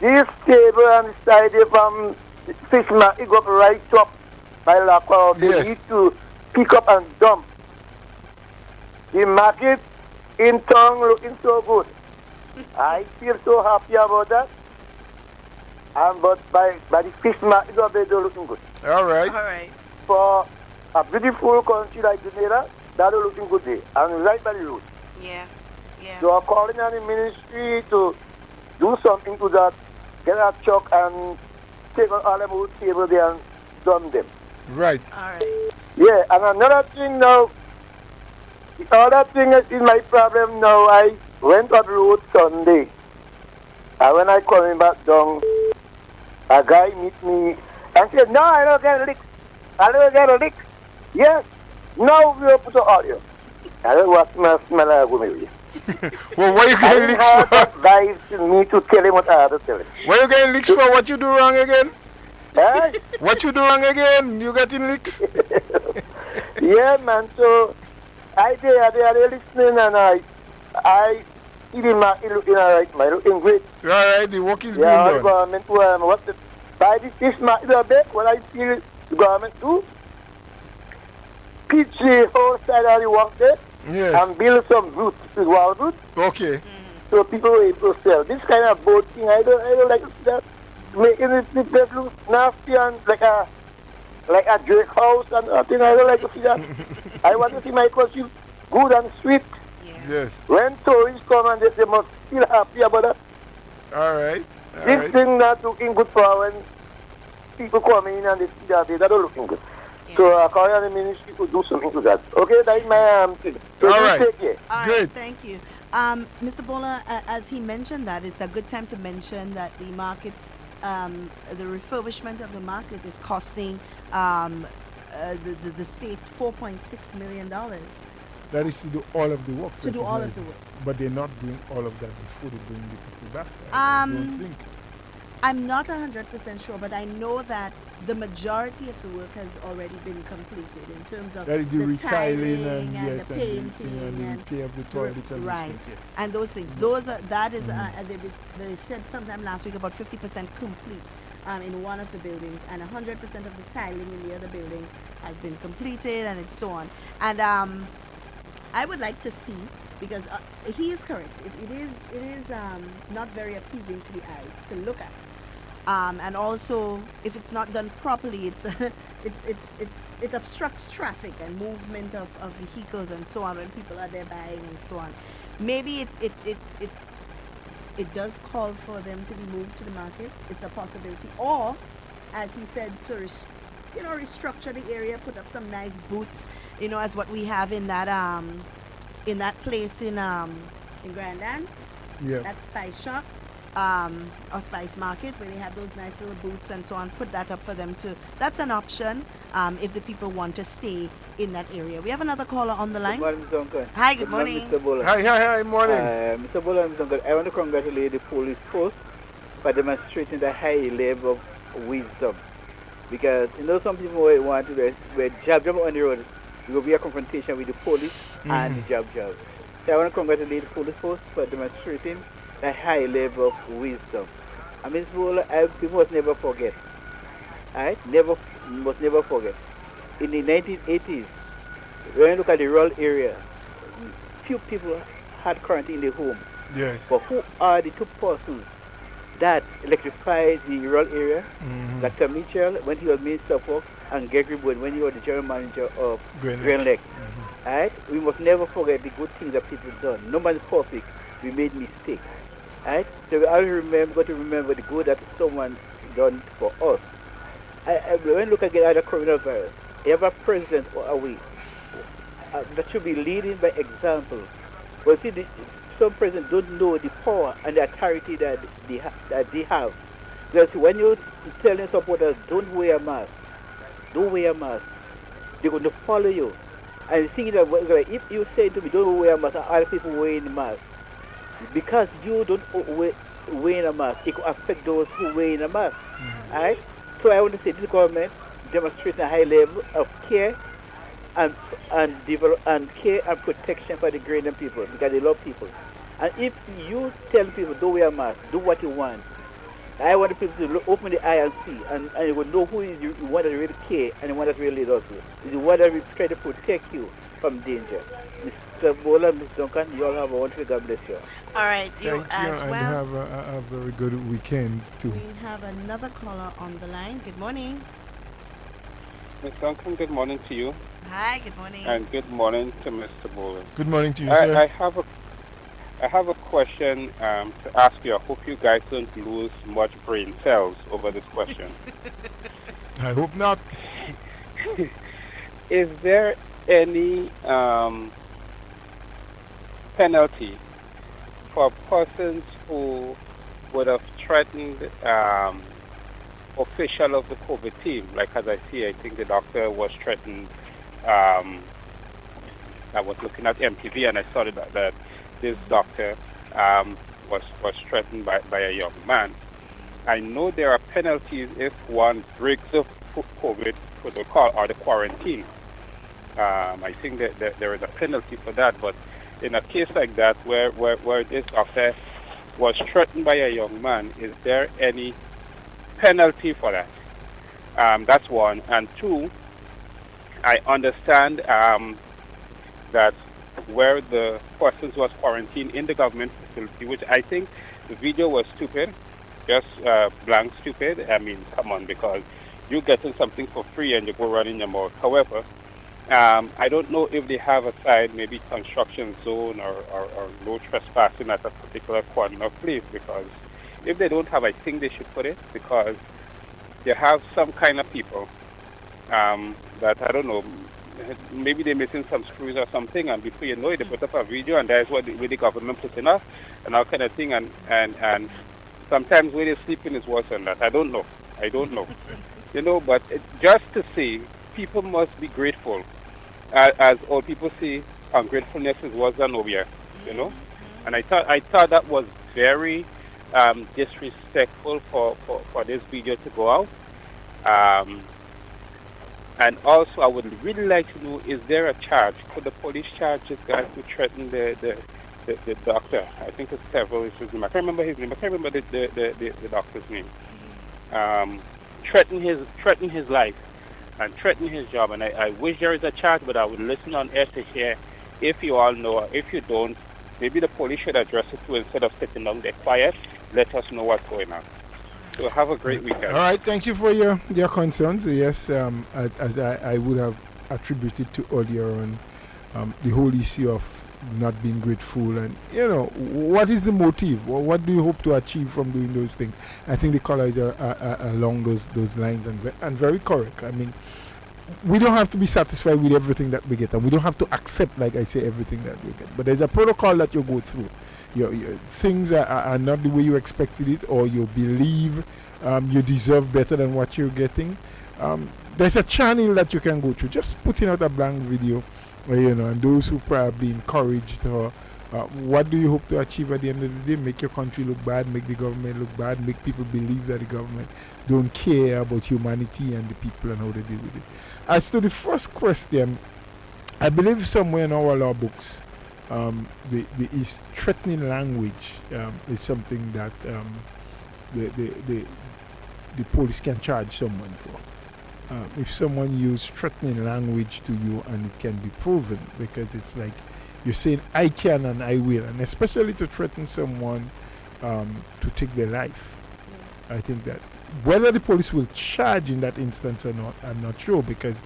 This table on the side here from the fish market go up right up by Lacroix. They Yes. need to pick up and dump. The market in town looking so good. I feel so happy about that. But by the fish market up there, they're looking good. All right. All right. For a beautiful country like Grenada, that's looking good there. And right by the road. Yeah. Yeah. So I'm calling on the ministry to do something to that. Get a truck and take on all them old table there and dump them. Right. All right. Yeah, and another thing now, the other thing is my problem now. I went on the road Sunday. And when I coming back down, a guy meet me and said, no, I don't get a lick. I don't get a lick. Yes. Now we will put an audio. I don't want to smell like a maybe. Well, what you I getting didn't licks have for? advice to me to tell him what I had to tell him. What you getting licks for? What you do wrong again? Eh? What you do wrong again? You getting licks? Yeah, man. So they are listening, and I see the market looking all right, man, looking great. All right. The work is being Yeah, the done. government by the fish market a bit. What I feel the government do, pitch the whole side of the work there Yes. and build some roots, wild roots, Okay. so people will able to sell. This kind of boat thing, I don't like to see that. Making it look nasty and like a Drake house and nothing. I don't like to see that. I want to see my country good and sweet. Yes. When tourists come and they must feel happy about that. All right. All This right. thing not looking good for when people come in and they see that they don't looking good. So I call on the ministry to do something to that. Okay, that is my thing. So All you right. take care. All right, Great. thank you. Mr. Bola, as he mentioned that, it's a good time to mention that the markets, the refurbishment of the market is costing the state $4.6 million That is to do all of the work. to do all of the work. But they're not doing all of that before they bring the people back. I don't think. I'm not 100% sure, but I know that the majority of the work has already been completed in terms of That is the the retiling tiling and and yes, the and painting and the and repair of the toilets and right, those things, and those things. Those are they said sometime last week about 50% complete in one of the buildings, and 100% of the tiling in the other building has been completed, and it's so on. And I would like to see, because he is correct. It is not very appeasing to the eyes to look at. And also, if it's not done properly, it obstructs traffic and movement of vehicles and so on when people are there buying and so on. Maybe it does call for them to be moved to the market. It's a possibility. Or, as he said, to restructure the area, put up some nice booths, as what we have in that place in Grand Anse, Yeah. that Spice Shop. Or Spice Market, where they have those nice little booths and so on. Put that up for them too. That's an option if the people want to stay in that area. We have another caller on the line. Good morning, Mr. Duncan. Hi, good morning. Mr. Bola. Hi, morning. Mr. Bola and Mr. Duncan, I want to congratulate the police force for demonstrating the high level of wisdom. Because, some people want to jab on the road. There will be a confrontation with the police and the jab. So I want to congratulate the police force for demonstrating a high level of wisdom. And Ms. Bola, people must never forget. Alright? Must never forget. In the 1980s, when you look at the rural area, few people had quarantine in their home. Yes. But who are the two persons that electrified the rural area. Dr. Mitchell, when he was Minister of Works, and Gregory Bowen, when he was the General Manager of Grand Lake. Right? We must never forget the good things that people done. No man is perfect. We made mistakes. Right? So we always got to remember the good that someone done for us. When you look again at the coronavirus, you have a president or a way that should be leading by example. But see, some presidents don't know the power and the authority that they have. Because when you're telling supporters, don't wear a mask, they're going to follow you. And thinking that if you say to me, don't wear a mask, and other people wearing a mask, because you don't wear a mask, it could affect those who wear a mask. Alright? So I want to say this government demonstrates a high level of care and care and protection for the Grenadian people because they love people. And if you tell people don't wear a mask, do what you want, I want the people to open the eye and see, and you will know who is the one that really care and the one that really loves you. It's the one that will try to protect you from danger. Mr. Bola, Mr. Duncan, you all have a wonderful God bless you. All right, you Thank as you, well. and have a very good weekend too. We have another caller on the line. Good morning. Ms. Duncan, good morning to you. Hi, good morning. And good morning to Mr. Boland. Good morning to you, sir. I have a question to ask you. I hope you guys don't lose much brain cells over this question. I hope not. Is there any penalty for persons who would have threatened official of the COVID team? Like as I see, I think the doctor was threatened. I was looking at MTV and I saw that this doctor was threatened by a young man. I know there are penalties if one breaks the COVID protocol or the quarantine. I think that there is a penalty for that, but in a case like that where this doctor was threatened by a young man, is there any penalty for that? That's one. And two, I understand that where the person was quarantined in the government facility, which I think the video was stupid, just blank stupid. I mean, come on, because you're getting something for free and you go running your mouth. However, I don't know if they have a side, maybe construction zone or no trespassing at a particular corner of place, because if they don't have, I think they should put it, because they have some kind of people that, I don't know, maybe they're missing some screws or something, and before you know it, they put up a video, and that's what the government putting up, and all kind of thing, and sometimes where they're sleeping is worse than that. I don't know. You know, but just to say, people must be grateful. As all people say, ungratefulness is worse than nowhere, you know? And I thought that was very disrespectful for this video to go out. And also, I would really like to know, is there a charge? Could the police charge this guy who threatened the doctor? I think it's several. I can't remember his name. I can't remember the doctor's name. Threaten his life and threaten his job. And I wish there is a charge, but I would listen on air to hear if you all know, or if you don't, maybe the police should address it too, instead of sitting down there quiet. Let us know what's going on. So have a great weekend. All right, thank you for your concerns. Yes, as I would have attributed to earlier on, the whole issue of not being grateful, and you know, what is the motive? What do you hope to achieve from doing those things? I think the callers are along those lines and very correct. I mean, we don't have to be satisfied with everything that we get, and we don't have to accept, like I say, everything that we get. But there's a protocol that you go through. Your things are not the way you expected it, or you believe you deserve better than what you're getting. There's a channel that you can go to. Just putting out a blank video, you know, and those who probably encouraged her. What do you hope to achieve at the end of the day? Make your country look bad, make the government look bad, make people believe that the government don't care about humanity and the people and how they deal with it. As to the first question, I believe somewhere in our law books, the is threatening language is something that the police can charge someone for. If someone uses threatening language to you, and it can be proven, because it's like you're saying I can and I will, and especially to threaten someone to take their life. I think that whether the police will charge in that instance or not, I'm not sure, because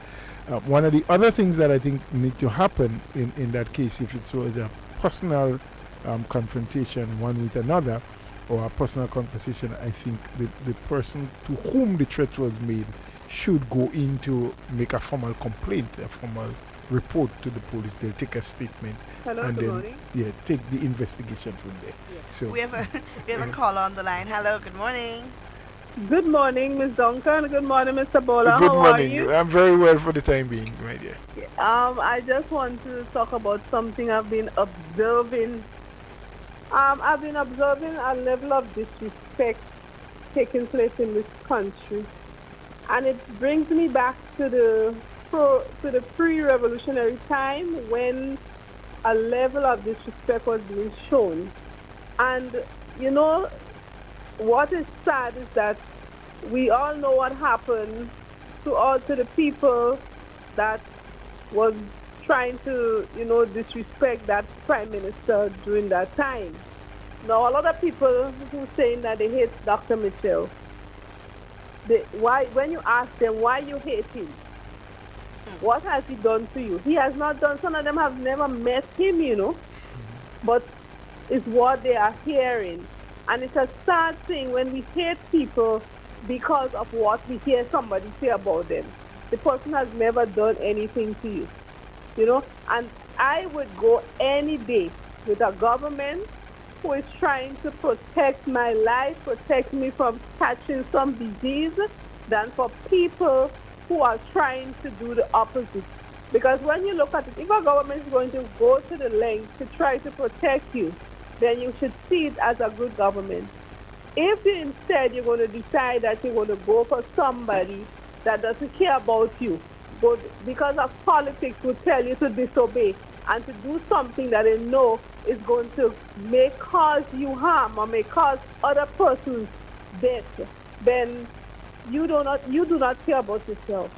one of the other things that I think need to happen in that case, if it was a personal confrontation one with another, or a personal conversation, I think the person to whom the threat was made should go in to make a formal complaint, a formal report to the police. They'll take a statement. Hello, and good then morning. take the investigation from there. So We have a caller on the line. Hello, good morning. Good morning, Ms. Duncan. Good morning, Mr. Bola. good How morning. are you? I'm very well for the time being, my dear. I just want to talk about something I've been observing. I've been observing a level of disrespect taking place in this country, and it brings me back to the pre-revolutionary time when a level of disrespect was being shown. And you know, what is sad is that we all know what happened to the people that was trying to, disrespect that prime minister during that time. Now, a lot of people who saying that they hate Dr. Mitchell, when you ask them why you hate him, what has he done to you? He has not done. Some of them have never met him, but it's what they are hearing. And it's a sad thing when we hate people because of what we hear somebody say about them. The person has never done anything to you, And I would go any day with a government who is trying to protect my life, protect me from catching some disease, than for people who are trying to do the opposite. Because when you look at it, if a government is going to go to the length to try to protect you, then you should see it as a good government. If you instead you're going to decide that you're going to go for somebody that doesn't care about you, but because of politics will tell you to disobey and to do something that they know is going to may cause you harm or may cause other persons death, then you do not care about yourself.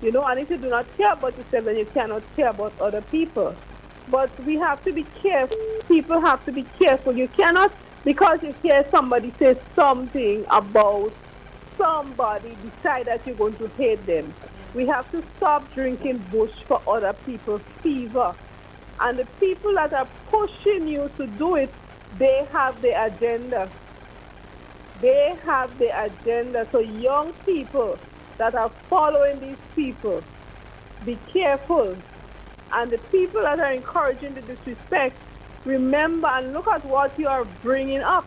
And if you do not care about yourself, then you cannot care about other people. But we have to be careful. People have to be careful. You cannot, because you hear somebody say something about somebody, decide that you're going to hate them. We have to stop drinking bush for other people's fever. And the people that are pushing you to do it, they have the agenda. They have the agenda. So young people that are following these people, be careful. And the people that are encouraging the disrespect, remember and look at what you are bringing up.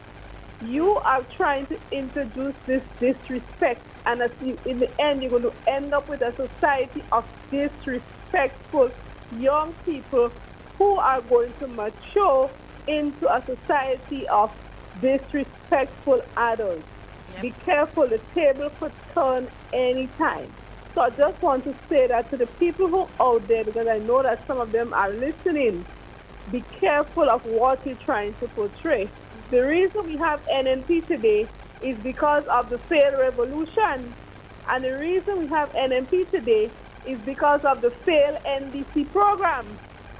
You are trying to introduce this disrespect, and in the end, you're going to end up with a society of disrespectful young people who are going to mature into a society of disrespectful adults. Yep. Be careful, the table could turn any time. So I just want to say that to the people who are out there, because I know that some of them are listening, be careful of what you're trying to portray. The reason we have NNP today is because of the failed revolution. And the reason we have NNP today is because of the failed NDC program.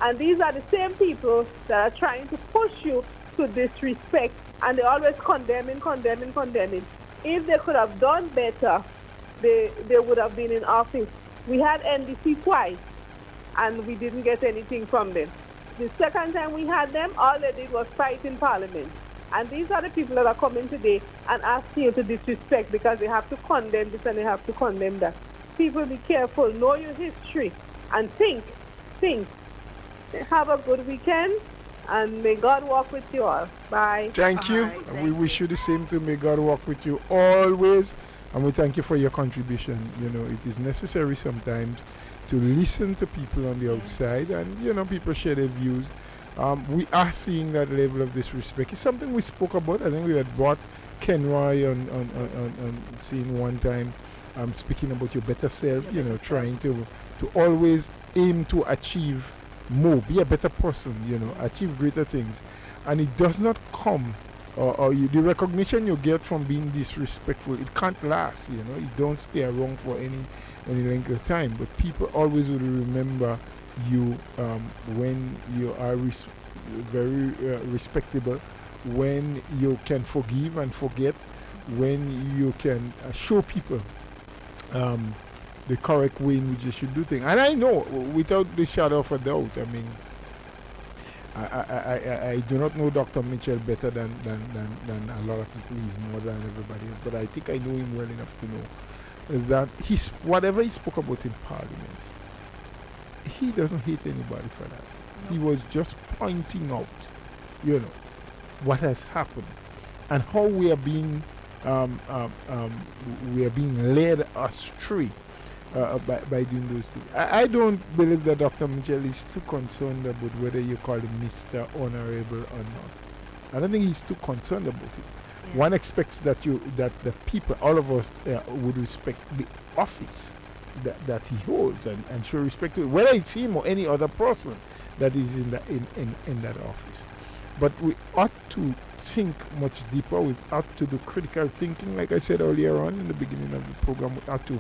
And these are the same people that are trying to push you to disrespect. And they're always condemning. If they could have done better, they would have been in office. We had NDC twice, and we didn't get anything from them. The second time we had them, all they did was fight in Parliament. And these are the people that are coming today and asking you to disrespect because they have to condemn this and they have to condemn that. People, be careful. Know your history and think. Have a good weekend, and may God walk with you all. Bye. Thank you. Right, We wish you the same too. May God walk with you always. And we thank you for your contribution. It is necessary sometimes to listen to people on the outside, and people share their views. We are seeing that level of disrespect. It's something we spoke about. I think we had brought Ken Roy on scene one time, speaking about your better self. Trying to always aim to achieve more, be a better person. Achieve greater things, and it does not come. The recognition you get from being disrespectful, it can't last. It don't stay around for any length of time. But people always will remember you when you are very respectable, when you can forgive and forget, when you can show people the correct way in which they should do things. And I know, without the shadow of a doubt, I mean, I do not know Dr. Mitchell better than a lot of people. He's more than everybody else. But I think I know him well enough to know that whatever he spoke about in Parliament, he doesn't hate anybody for that. He was just pointing out, what has happened and how we are being led astray by doing those things. I don't believe that Dr. Mitchell is too concerned about whether you call him Mr. Honorable or not. I don't think he's too concerned about it. Yeah. One expects that the people, all of us, would respect the office that he holds and show respect to it, whether it's him or any other person that is in that office. But we ought to think much deeper. We ought to do critical thinking, like I said earlier on in the beginning of the program. We ought to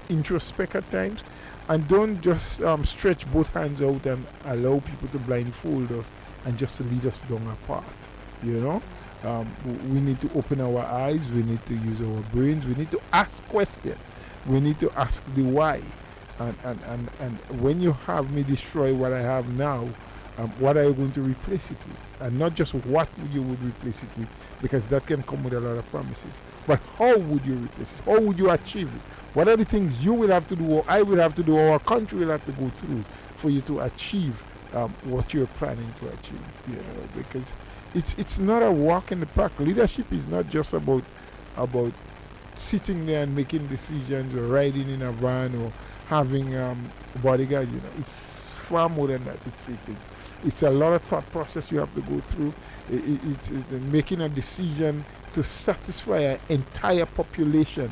introspect at times, and don't just stretch both hands out and allow people to blindfold us and just lead us down a path. We need to open our eyes. We need to use our brains. We need to ask questions. We need to ask the why. And when you have me destroy what I have now, what are you going to replace it with? And not just what you would replace it with, because that can come with a lot of promises. But how would you replace it? How would you achieve it? What are the things you will have to do, or I will have to do, or our country will have to go through for you to achieve what you're planning to achieve? Because it's not a walk in the park. Leadership is not just about sitting there and making decisions, or riding in a van, or having bodyguards. It's far more than that. It's a lot of thought process you have to go through. It's making a decision to satisfy an entire population.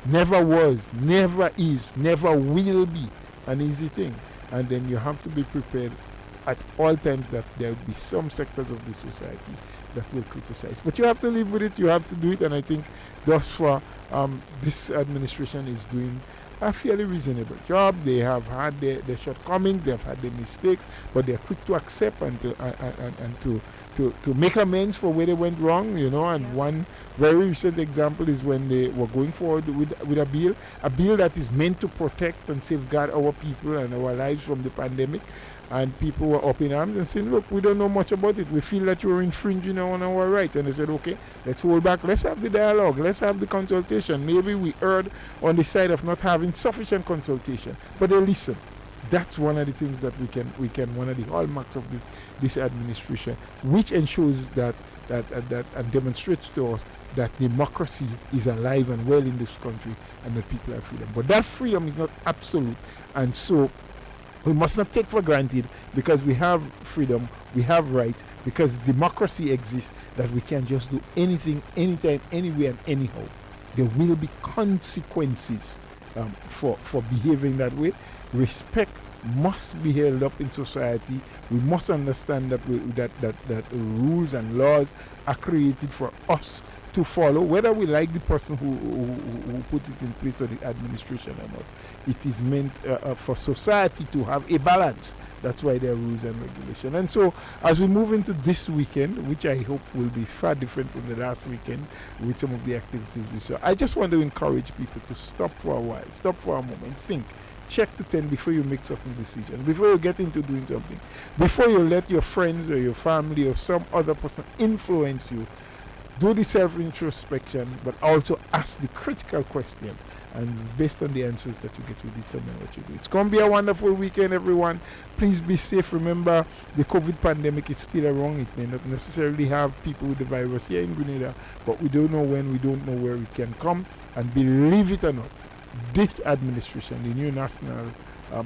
Never was, never is, never will be an easy thing. And then you have to be prepared at all times that there will be some sectors of the society that will criticize. But you have to live with it, you have to do it, and I think thus far this administration is doing a fairly reasonable job. They have had their shortcomings, they have had their mistakes, but they're quick to accept and to make amends for where they went wrong, and one very recent example is when they were going forward with a bill that is meant to protect and safeguard our people and our lives from the pandemic, and people were up in arms and saying, look, we don't know much about it, we feel that you're infringing on our rights. And they said, okay, let's hold back, let's have the dialogue, let's have the consultation. Maybe we erred on the side of not having sufficient consultation, but they listen. That's one of the things that we can one of the hallmarks of this administration, which ensures that and demonstrates to us that democracy is alive and well in this country, and that people have freedom. But that freedom is not absolute, and so we must not take for granted, because we have freedom, we have rights, because democracy exists, that we can just do anything, anytime, anywhere, and anyhow. There will be consequences for behaving that way. Respect must be held up in society. We must understand that that rules and laws are created for us to follow, whether we like the person who put it in place, or the administration or not. It is meant for society to have a balance. That's why there are rules and regulations. And so, as we move into this weekend, which I hope will be far different from the last weekend with some of the activities we saw, I just want to encourage people to stop for a while, stop for a moment, think. Check to 10 before you make certain decisions, before you get into doing something, before you let your friends or your family or some other person influence you. Do the self-introspection, but also ask the critical questions, and based on the answers that you get, you determine what you do. It's going to be a wonderful weekend, everyone. Please be safe. Remember, the COVID pandemic is still around. It may not necessarily have people with the virus here in Grenada, but we don't know when, we don't know where it can come. And believe it or not, this administration, the new National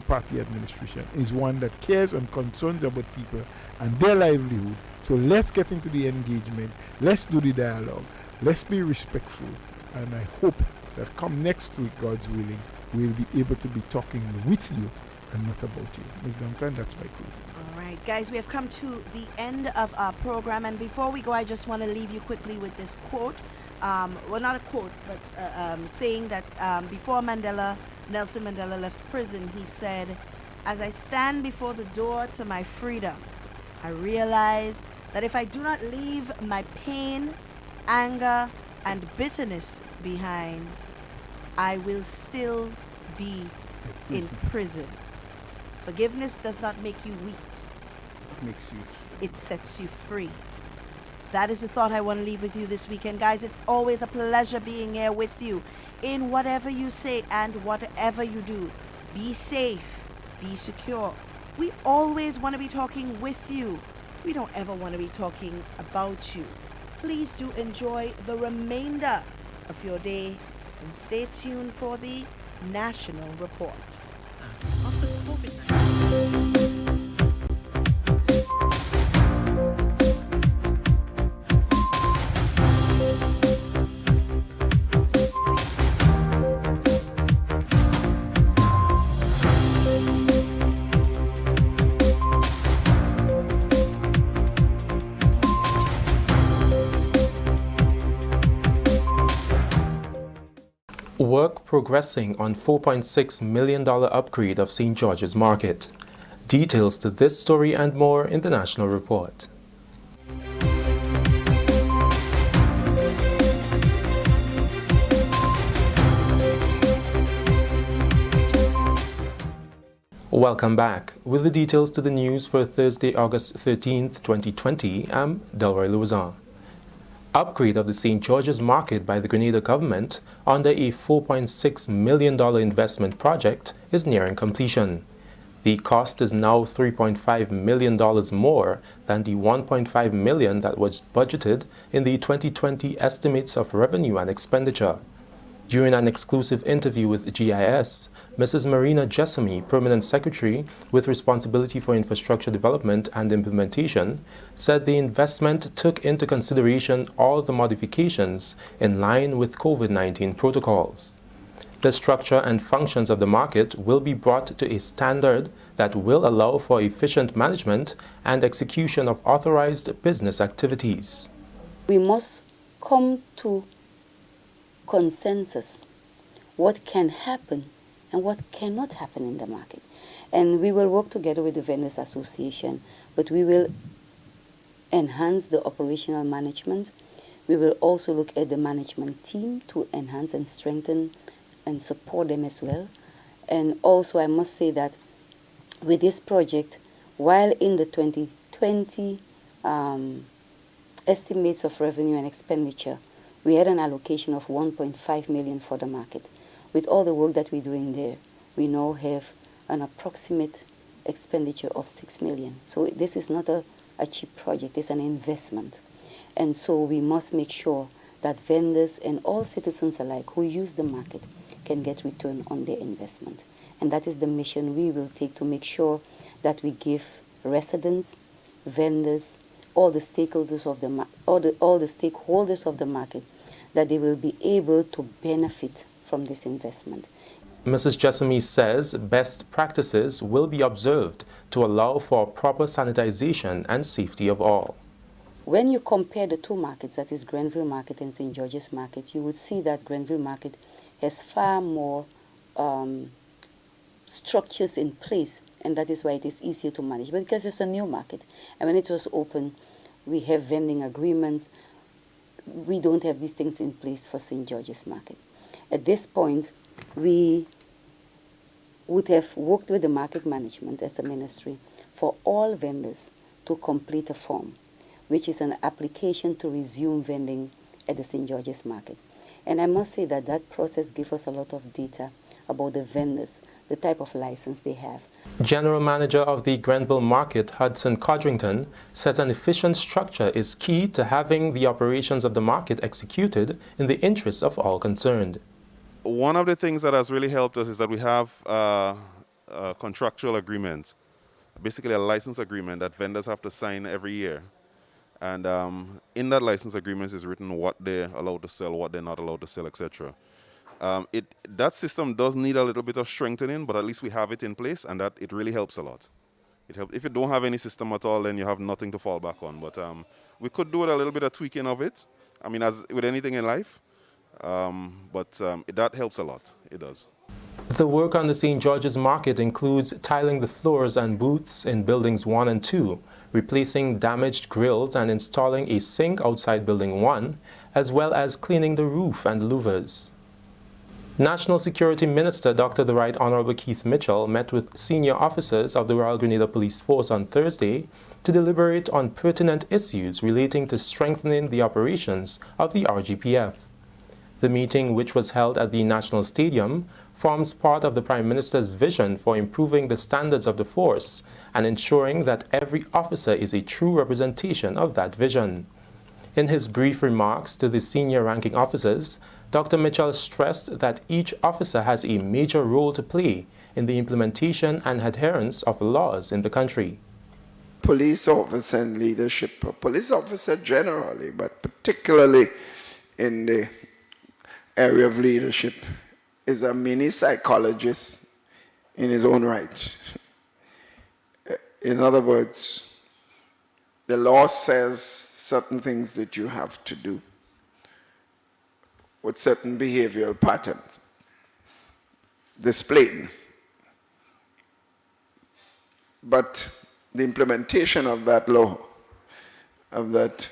Party administration, is one that cares and concerns about people and their livelihood. So let's get into the engagement. Let's do the dialogue. Let's be respectful. And I hope that come next week, God's willing, we'll be able to be talking with you and not about you. Ms. Duncan, that's my closing. All right, guys, we have come to the end of our program. And before we go, I just want to leave you quickly with this quote. Well, not a quote, but saying that before Nelson Mandela left prison, he said, "As I stand before the door to my freedom, I realize that if I do not leave my pain, anger, and bitterness behind, I will still be in prison. Forgiveness does not make you weak. Makes you. It sets you free. That is the thought I want to leave with you this weekend, guys. It's always a pleasure being here with you in whatever you say and whatever you do. Be safe, be secure. We always want to be talking with you. We don't ever want to be talking about you. Please do enjoy the remainder of your day and stay tuned for the National Report. Of the COVID-19. Work progressing on $4.6 million upgrade of St. George's Market. Details to this story and more in the National Report. Welcome back. With the details to the news for Thursday, August 13th, 2020, I'm Delroy Louison. Upgrade of the St. George's Market by the Grenada government under a $4.6 million investment project is nearing completion. The cost is now $3.5 million more than the $1.5 million that was budgeted in the 2020 estimates of revenue and expenditure. During an exclusive interview with GIS, Mrs. Marina Jessamy, Permanent Secretary with responsibility for infrastructure development and implementation, said the investment took into consideration all the modifications in line with COVID-19 protocols. The structure and functions of the market will be brought to a standard that will allow for efficient management and execution of authorized business activities. We must come to consensus what can happen and what cannot happen in the market, and we will work together with the Vendors Association, but we will enhance the operational management. We will also look at the management team to enhance and strengthen and support them as well. And also I must say that with this project, while in the 2020 estimates of revenue and expenditure, we had an allocation of $1.5 million for the market. With all the work that we're doing there, we now have an approximate expenditure of $6 million. So this is not a cheap project, it's an investment. And so we must make sure that vendors and all citizens alike who use the market can get return on their investment. And that is the mission we will take to make sure that we give residents, vendors, all the stakeholders of the stakeholders of the market, that they will be able to benefit from this investment. Mrs. Jessamy says best practices will be observed to allow for proper sanitization and safety of all. When you compare the two markets, that is Grenville Market and St. George's Market, you would see that Grenville Market has far more structures in place, and that is why it is easier to manage. But because it's a new market, and when it was open, we have vending agreements. We don't have these things in place for St. George's Market. At this point, we would have worked with the market management as a ministry for all vendors to complete a form, which is an application to resume vending at the St. George's Market. And I must say that that process gives us a lot of data about the vendors, the type of license they have. General Manager of the Grenville Market, Hudson Codrington, says an efficient structure is key to having the operations of the market executed in the interests of all concerned. One of the things that has really helped us is that we have a contractual agreement, basically a license agreement that vendors have to sign every year. And in that license agreement is written what they're allowed to sell, what they're not allowed to sell, etc. That system does need a little bit of strengthening, but at least we have it in place, and that it really helps a lot. If you don't have any system at all, then you have nothing to fall back on. But we could do a little bit of tweaking of it. I mean, as with anything in life, but that helps a lot. It does. The work on the St. George's Market includes tiling the floors and booths in buildings 1 and 2, replacing damaged grills and installing a sink outside building 1, as well as cleaning the roof and louvers. National Security Minister Dr. The Right Honorable Keith Mitchell met with senior officers of the Royal Grenada Police Force on Thursday to deliberate on pertinent issues relating to strengthening the operations of the RGPF. The meeting, which was held at the National Stadium, forms part of the Prime Minister's vision for improving the standards of the force and ensuring that every officer is a true representation of that vision. In his brief remarks to the senior ranking officers, Dr. Mitchell stressed that each officer has a major role to play in the implementation and adherence of laws in the country. Police officer and leadership, police officer generally, but particularly in the area of leadership, is a mini psychologist in his own right. In other words, the law says certain things that you have to do with certain behavioral patterns displayed. But the implementation of that law, of that,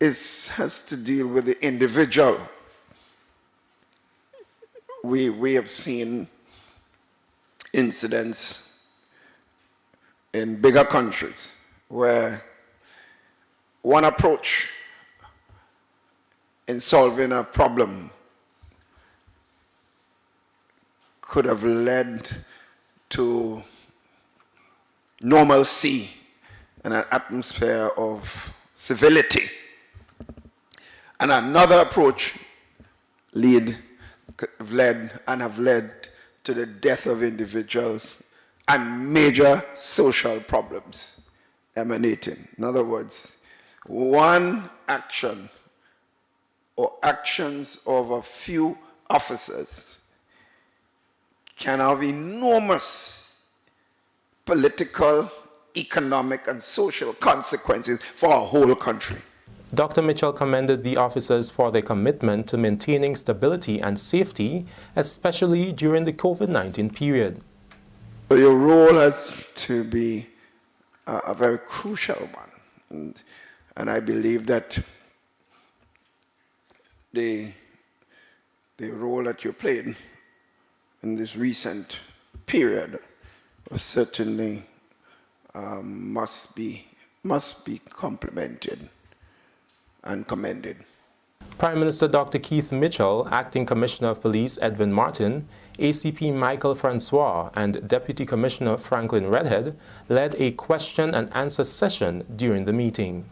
has to deal with the individual. We have seen incidents in bigger countries where one approach in solving a problem could have led to normalcy and an atmosphere of civility. And another approach could have led to the death of individuals and major social problems emanating. In other words, one action or actions of a few officers can have enormous political, economic, and social consequences for a whole country. Dr. Mitchell commended the officers for their commitment to maintaining stability and safety, especially during the COVID-19 period. So your role has to be a very crucial one. And I believe that the role that you played in this recent period was certainly must be complimented and commended. Prime Minister Dr. Keith Mitchell, Acting Commissioner of Police Edwin Martin, ACP Michael Francois, and Deputy Commissioner Franklin Redhead led a question and answer session during the meeting.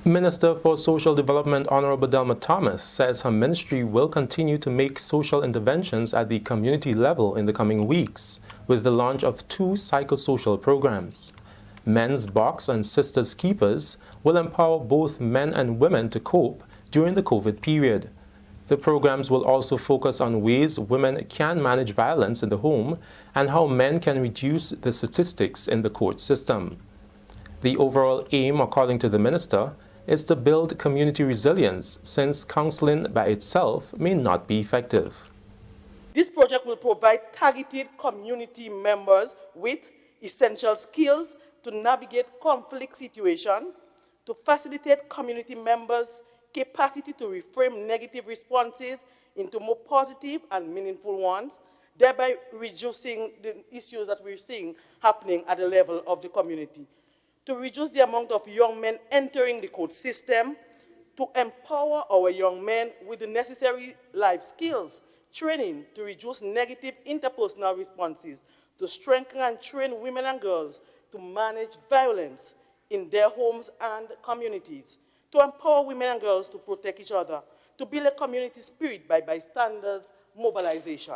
Minister for Social Development Honorable Delma Thomas says her ministry will continue to make social interventions at the community level in the coming weeks with the launch of 2 psychosocial programs. Men's Box and Sisters Keepers will empower both men and women to cope during the COVID period. The programs will also focus on ways women can manage violence in the home and how men can reduce the statistics in the court system. The overall aim, according to the minister, is to build community resilience, since counseling by itself may not be effective. This project will provide targeted community members with essential skills to navigate conflict situations, to facilitate community members' capacity to reframe negative responses into more positive and meaningful ones, thereby reducing the issues that we're seeing happening at the level of the community, to reduce the amount of young men entering the court system, to empower our young men with the necessary life skills, training to reduce negative interpersonal responses, to strengthen and train women and girls to manage violence in their homes and communities, to empower women and girls to protect each other, to build a community spirit by bystanders mobilization.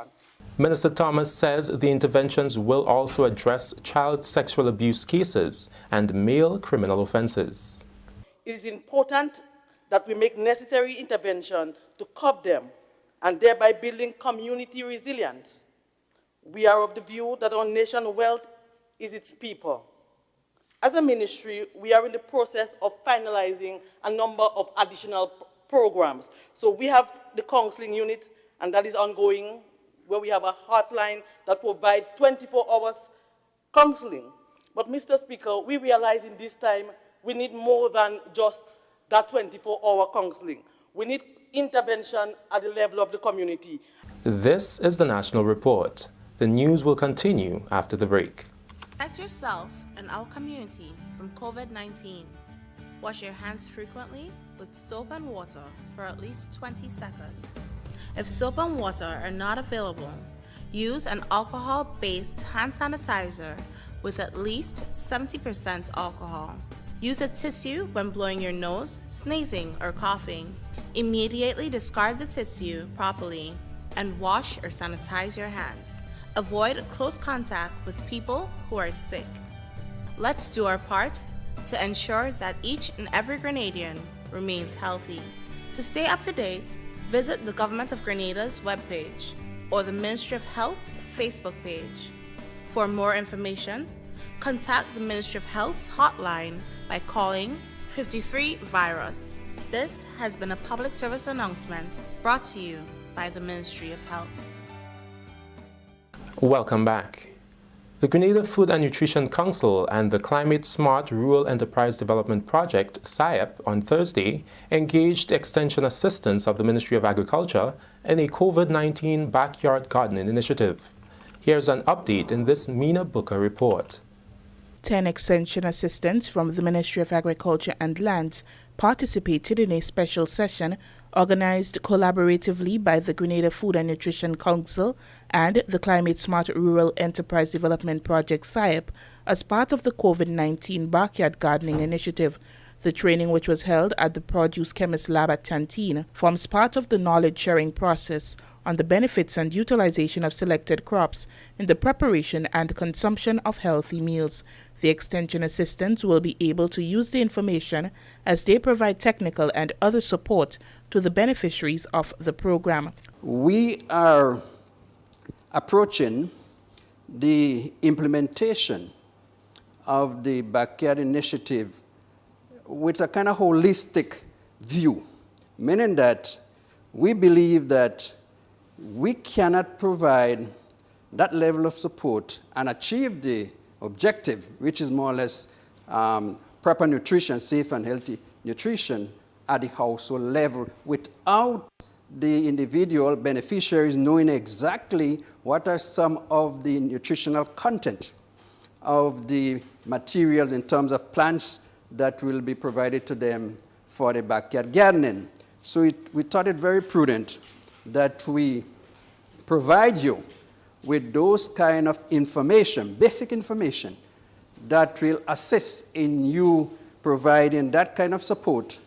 Minister Thomas says the interventions will also address child sexual abuse cases and male criminal offenses. It is important that we make necessary intervention to curb them and thereby building community resilience. We are of the view that our nation's wealth is its people. As a ministry, we are in the process of finalizing a number of additional programs. So we have the counseling unit and that is ongoing, where we have a hotline that provides 24 hours counseling. But Mr. Speaker, we realize in this time we need more than just that 24-hour counseling. We need intervention at the level of the community. This is the National Report. The news will continue after the break. Protect yourself and our community from COVID-19. Wash your hands frequently with soap and water for at least 20 seconds. If soap and water are not available, use an alcohol-based hand sanitizer with at least 70% alcohol. Use a tissue when blowing your nose, sneezing, or coughing. Immediately discard the tissue properly and wash or sanitize your hands. Avoid close contact with people who are sick. Let's do our part to ensure that each and every Grenadian remains healthy. To stay up to date, visit the Government of Grenada's webpage or the Ministry of Health's Facebook page. For more information, contact the Ministry of Health's hotline by calling 53-VIRUS. This has been a public service announcement brought to you by the Ministry of Health. Welcome back. The Grenada Food and Nutrition Council and the Climate Smart Rural Enterprise Development Project, CSIEP, on Thursday engaged extension assistance of the Ministry of Agriculture in a COVID-19 backyard gardening initiative. Here's an update in this Mina Booker report. 10 extension assistants from the Ministry of Agriculture and Lands participated in a special session organized collaboratively by the Grenada Food and Nutrition Council and the Climate Smart Rural Enterprise Development Project CSIEP as part of the COVID-19 Backyard Gardening Initiative. The training, which was held at the Produce Chemist Lab at Tantine, forms part of the knowledge-sharing process on the benefits and utilization of selected crops in the preparation and consumption of healthy meals. The extension assistants will be able to use the information as they provide technical and other support to the beneficiaries of the program. We are approaching the implementation of the Backyard Initiative with a kind of holistic view, meaning that we believe that we cannot provide that level of support and achieve the objective, which is more or less proper nutrition, safe and healthy nutrition at the household level, without the individual beneficiaries knowing exactly what are some of the nutritional content of the materials in terms of plants that will be provided to them for the backyard gardening. So we thought it very prudent that we provide you with those kind of information, basic information, that will assist in you providing that kind of support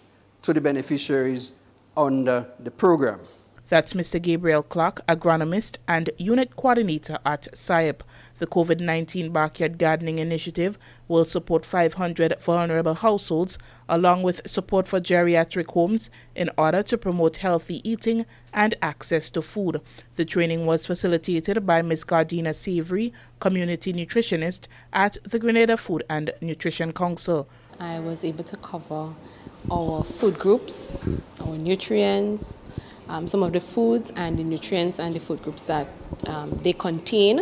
to the beneficiaries under the program. That's Mr. Gabriel Clark, agronomist and unit coordinator at CSIEP. The COVID-19 Backyard Gardening Initiative will support 500 vulnerable households along with support for geriatric homes in order to promote healthy eating and access to food. The training was facilitated by Ms. Gardina Savory, community nutritionist at the Grenada Food and Nutrition Council. I was able to cover our food groups, our nutrients, some of the foods and the nutrients and the food groups that they contain,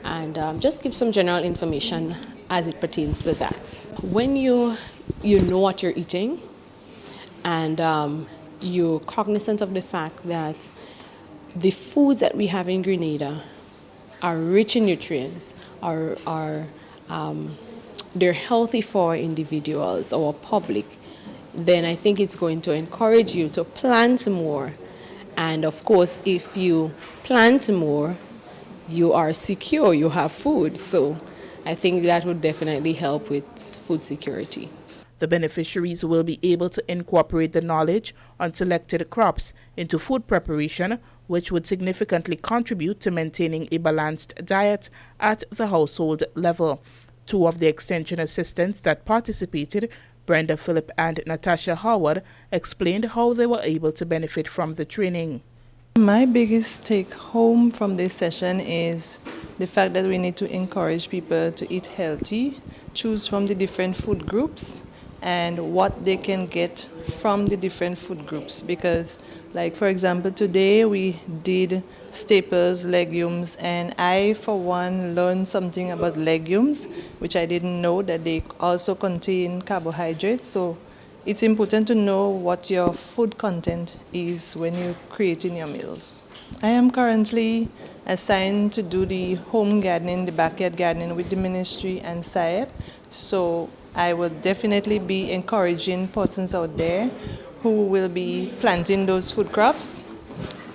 and just give some general information as it pertains to that. When you know what you're eating and you're cognizant of the fact that the foods that we have in Grenada are rich in nutrients, they're healthy for individuals or public, then I think it's going to encourage you to plant more. And of course, if you plant more, you are secure, you have food. So I think that would definitely help with food security. The beneficiaries will be able to incorporate the knowledge on selected crops into food preparation, which would significantly contribute to maintaining a balanced diet at the household level. Two of the extension assistants that participated, Brenda Phillip and Natasha Howard, explained how they were able to benefit from the training. My biggest take home from this session is the fact that we need to encourage people to eat healthy, choose from the different food groups, and what they can get from the different food groups. Because, like for example, today we did staples, legumes, and I, for one, learned something about legumes, which I didn't know, that they also contain carbohydrates. So it's important to know what your food content is when you're creating your meals. I am currently assigned to do the home gardening, the backyard gardening with the ministry and SIEP. So I will definitely be encouraging persons out there who will be planting those food crops,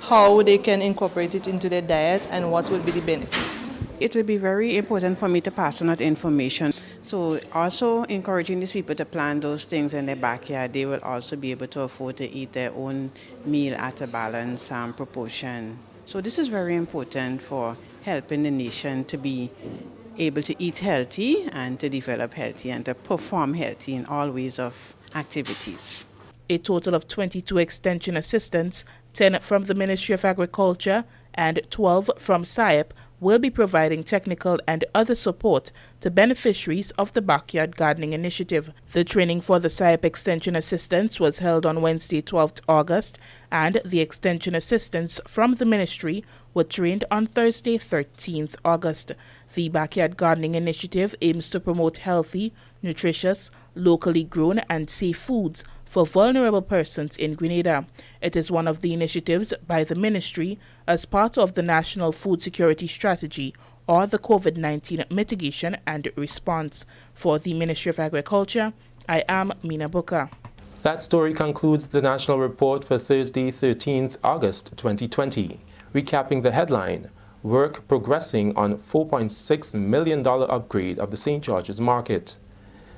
how they can incorporate it into their diet and what will be the benefits. It will be very important for me to pass on that information. So also encouraging these people to plant those things in their backyard, they will also be able to afford to eat their own meal at a balanced proportion. So this is very important for helping the nation to be able to eat healthy and to develop healthy and to perform healthy in all ways of activities. A total of 22 extension assistants, 10 from the Ministry of Agriculture and 12 from SIEP, will be providing technical and other support to beneficiaries of the Backyard Gardening Initiative. The training for the SIEP extension assistants was held on Wednesday, 12th August, and the extension assistants from the ministry were trained on Thursday, 13th August. The Backyard Gardening Initiative aims to promote healthy, nutritious, locally grown and safe foods for vulnerable persons in Grenada. It is one of the initiatives by the ministry as part of the National Food Security Strategy, or the COVID-19 Mitigation and Response. For the Ministry of Agriculture, I am Mina Buka. That story concludes the National Report for Thursday, 13th August 2020. Recapping the headline: work progressing on $4.6 million upgrade of the St. George's Market.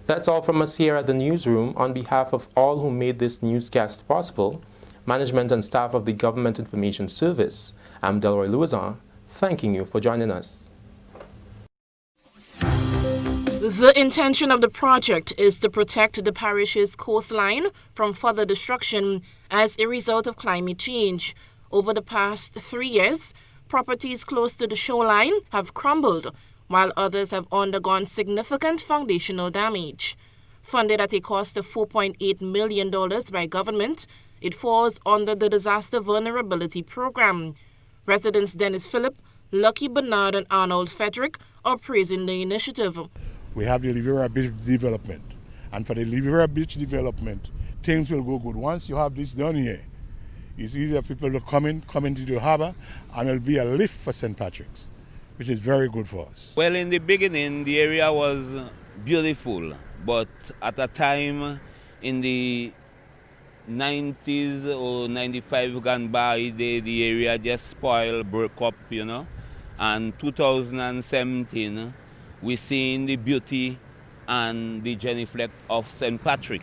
That's all from us here at the newsroom. On behalf of all who made this newscast possible, management and staff of the Government Information Service, I'm Delroy Louison, thanking you for joining us. The intention of the project is to protect the parish's coastline from further destruction as a result of climate change. Over the past 3 years, properties close to the shoreline have crumbled, while others have undergone significant foundational damage. Funded at a cost of $4.8 million by government, it falls under the Disaster Vulnerability Program. Residents Dennis Phillip, Lucky Bernard and Arnold Frederick are praising the initiative. We have the Rivera Beach development, and for the Rivera Beach development, things will go good. Once you have this done here, it's easier for people to come into the harbor, and it'll be a lift for St. Patrick's, which is very good for us. Well, in the beginning, the area was beautiful, but at a time in the 90s or 95 gone by, the area just spoiled, broke up, you know. And 2017, we seen the beauty and the genuflect of St. Patrick.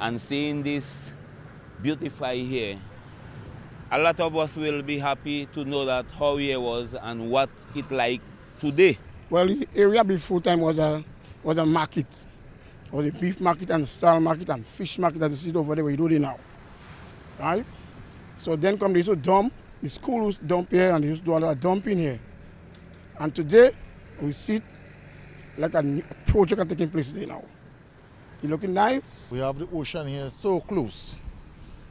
And seeing this beautify here, a lot of us will be happy to know that how here was and what it like today. Well, the area before time was a market. It was a beef market and stall market and fish market that you see over there where you do it now. Right? So then come they used to dump, the school used to dump here and they used to do a lot of dumping here. And today we see like a project taking place there now. It's looking nice. We have the ocean here so close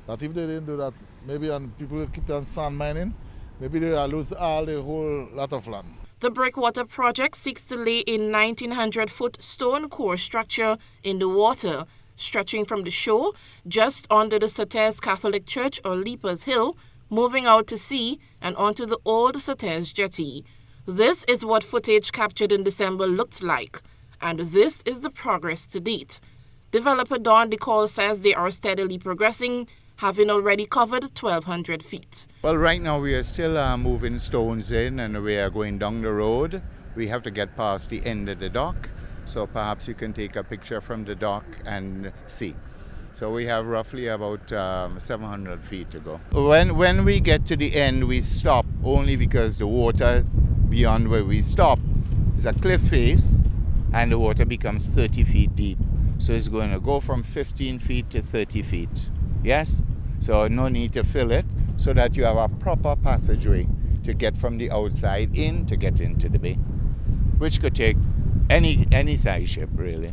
that if they didn't do that, maybe people will keep on sand mining, maybe they will lose the whole lot of land. The Breakwater project seeks to lay a 1,900-foot stone core structure in the water, stretching from the shore just under the Sautez Catholic Church or Leapers Hill, moving out to sea and onto the old Sautez jetty. This is what footage captured in December looked like, and this is the progress to date. Developer Don DeCall says they are steadily progressing, having already covered 1,200 feet. Well, right now we are still moving stones in and we are going down the road. We have to get past the end of the dock, so perhaps you can take a picture from the dock and see. So we have roughly about 700 feet to go. When we get to the end, we stop only because the water beyond where we stop is a cliff face and the water becomes 30 feet deep. So it's going to go from 15 feet to 30 feet. Yes? So no need to fill it so that you have a proper passageway to get from the outside in to get into the bay, which could take any size ship really.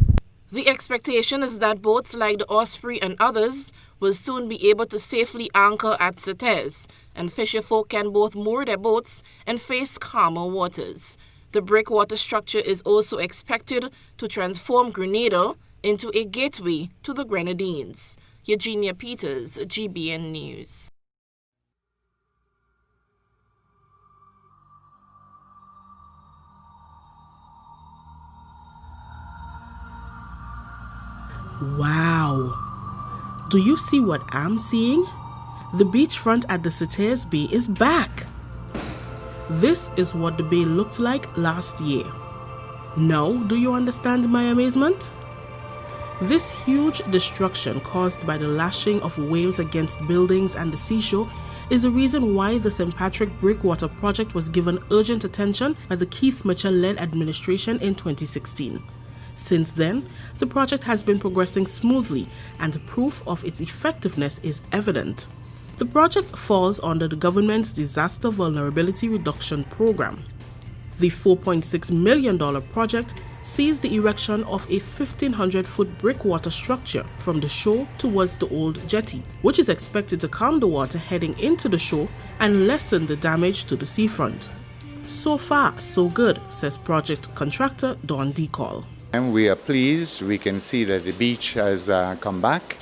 The expectation is that boats like the Osprey and others will soon be able to safely anchor at Sates, and fisherfolk can both moor their boats and face calmer waters. The breakwater structure is also expected to transform Grenada into a gateway to the Grenadines. Eugenia Peters, GBN News. Wow! Do you see what I'm seeing? The beachfront at the Sates Bay is back! This is what the bay looked like last year. Now, do you understand my amazement? This huge destruction caused by the lashing of waves against buildings and the seashore is the reason why the St. Patrick Breakwater project was given urgent attention by the Keith Mitchell-led administration in 2016. Since then, the project has been progressing smoothly and proof of its effectiveness is evident. The project falls under the government's Disaster Vulnerability Reduction Program. The $4.6 million project sees the erection of a 1,500-foot breakwater structure from the shore towards the old jetty, which is expected to calm the water heading into the shore and lessen the damage to the seafront. So far, so good, says project contractor Don Decall. And we are pleased. We can see that the beach has come back.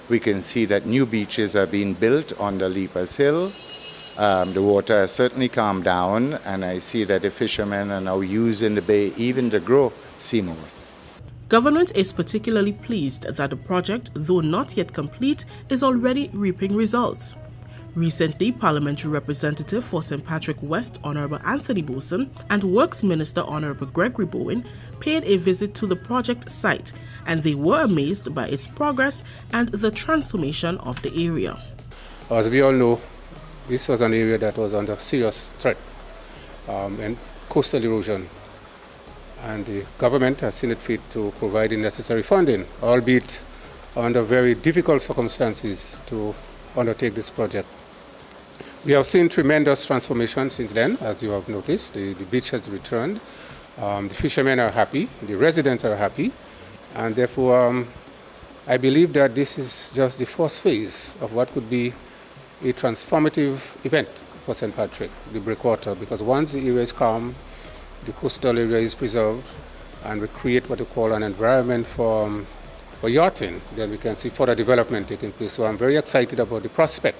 We can see that new beaches are being built on the Leapers Hill. The water has certainly calmed down, and I see that the fishermen are now using the bay even to grow sea moss. Government is particularly pleased that the project, though not yet complete, is already reaping results. Recently, Parliamentary Representative for St. Patrick West Honourable Anthony Boson and Works Minister Honourable Gregory Bowen paid a visit to the project site, and they were amazed by its progress and the transformation of the area. As we all know, this was an area that was under serious threat and coastal erosion, and the government has seen it fit to provide the necessary funding, albeit under very difficult circumstances, to undertake this project. We have seen tremendous transformation since then, as you have noticed. The beach has returned. The fishermen are happy, the residents are happy, and therefore I believe that this is just the first phase of what could be a transformative event for St. Patrick, the breakwater, because once the area is calm, the coastal area is preserved, and we create what we call an environment for yachting, then we can see further development taking place. So I'm very excited about the prospect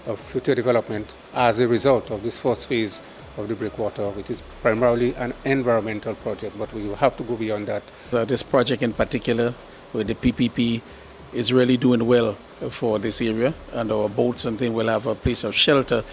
of future development as a result of this first phase of the breakwater, which is primarily an environmental project, but we will have to go beyond that. This project in particular, with the PPP, is really doing well for this area, and our boats and things will have a place of shelter,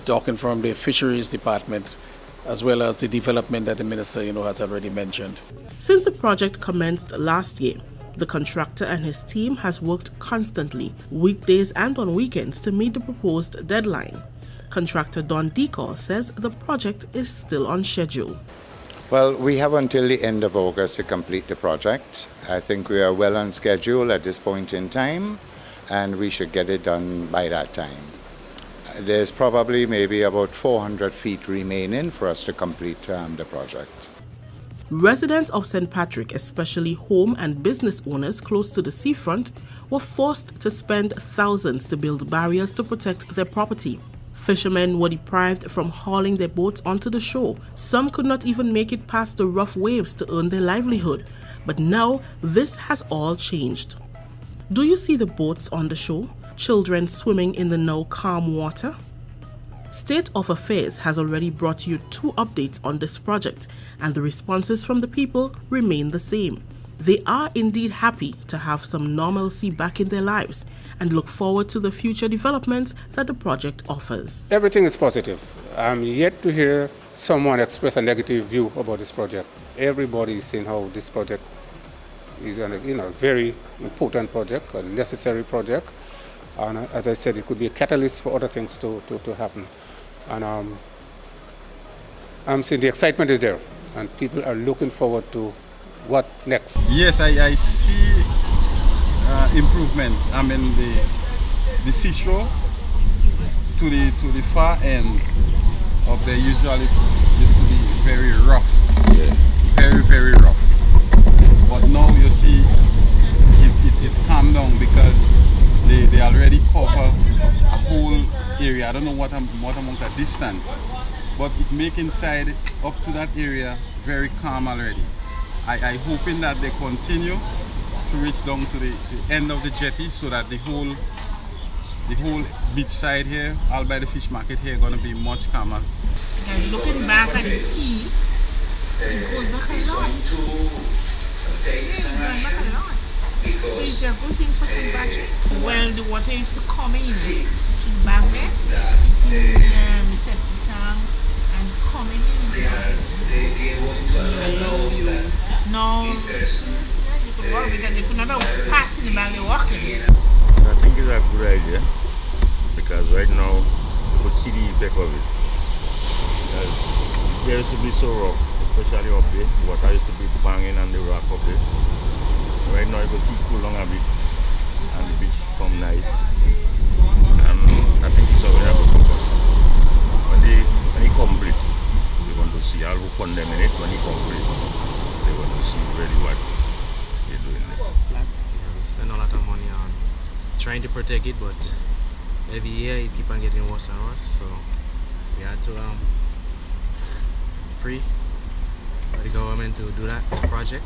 talking from the fisheries department, as well as the development that the minister has already mentioned. Since the project commenced last year, the contractor and his team has worked constantly, weekdays and on weekends, to meet the proposed deadline. Contractor Don Decall says the project is still on schedule. Well, we have until the end of August to complete the project. I think we are well on schedule at this point in time, and we should get it done by that time. There's probably maybe about 400 feet remaining for us to complete the project. Residents of St. Patrick, especially home and business owners close to the seafront, were forced to spend thousands to build barriers to protect their property. Fishermen were deprived from hauling their boats onto the shore. Some could not even make it past the rough waves to earn their livelihood. But now, this has all changed. Do you see the boats on the shore? Children swimming in the now calm water? State of Affairs has already brought you 2 updates on this project, and the responses from the people remain the same. They are indeed happy to have some normalcy back in their lives and look forward to the future developments that the project offers. Everything is positive. I'm yet to hear someone express a negative view about this project. Everybody is saying how this project is a very important project, a necessary project. And as I said, it could be a catalyst for other things to happen. And I'm saying the excitement is there, and people are looking forward to what next. Yes, I see improvement. I mean, the seashore to the far end of the usually used to be very rough. Yeah. Very, very rough. But now you see it's calmed down because they already cover a whole area. I don't know what amount of distance, but it make inside up to that area very calm already. I hoping that they continue to reach down to the end of the jetty so that the whole beach side here, all by the fish market here, gonna be much calmer. And looking back at the sea, it goes back a lot. So it's a good thing for St. Patrick. Well, the water is coming in back there, it's in the septic tank and coming in. No, you could work because they could not pass in the back, they're walking. I think it's a good idea because right now you could see the effect of it. It used to be so rough, especially up there. The water used to be banging on the rock up there. Right now you could see cool down a bit and the beach come nice. And I think it's already a good focus. When it complete, you're going to see all who condemn in it. When it complete, they're going to see really what they're doing there. We spend a lot of money on trying to protect it, but every year it keeps on getting worse and worse. So we had to pray for the government to do that project.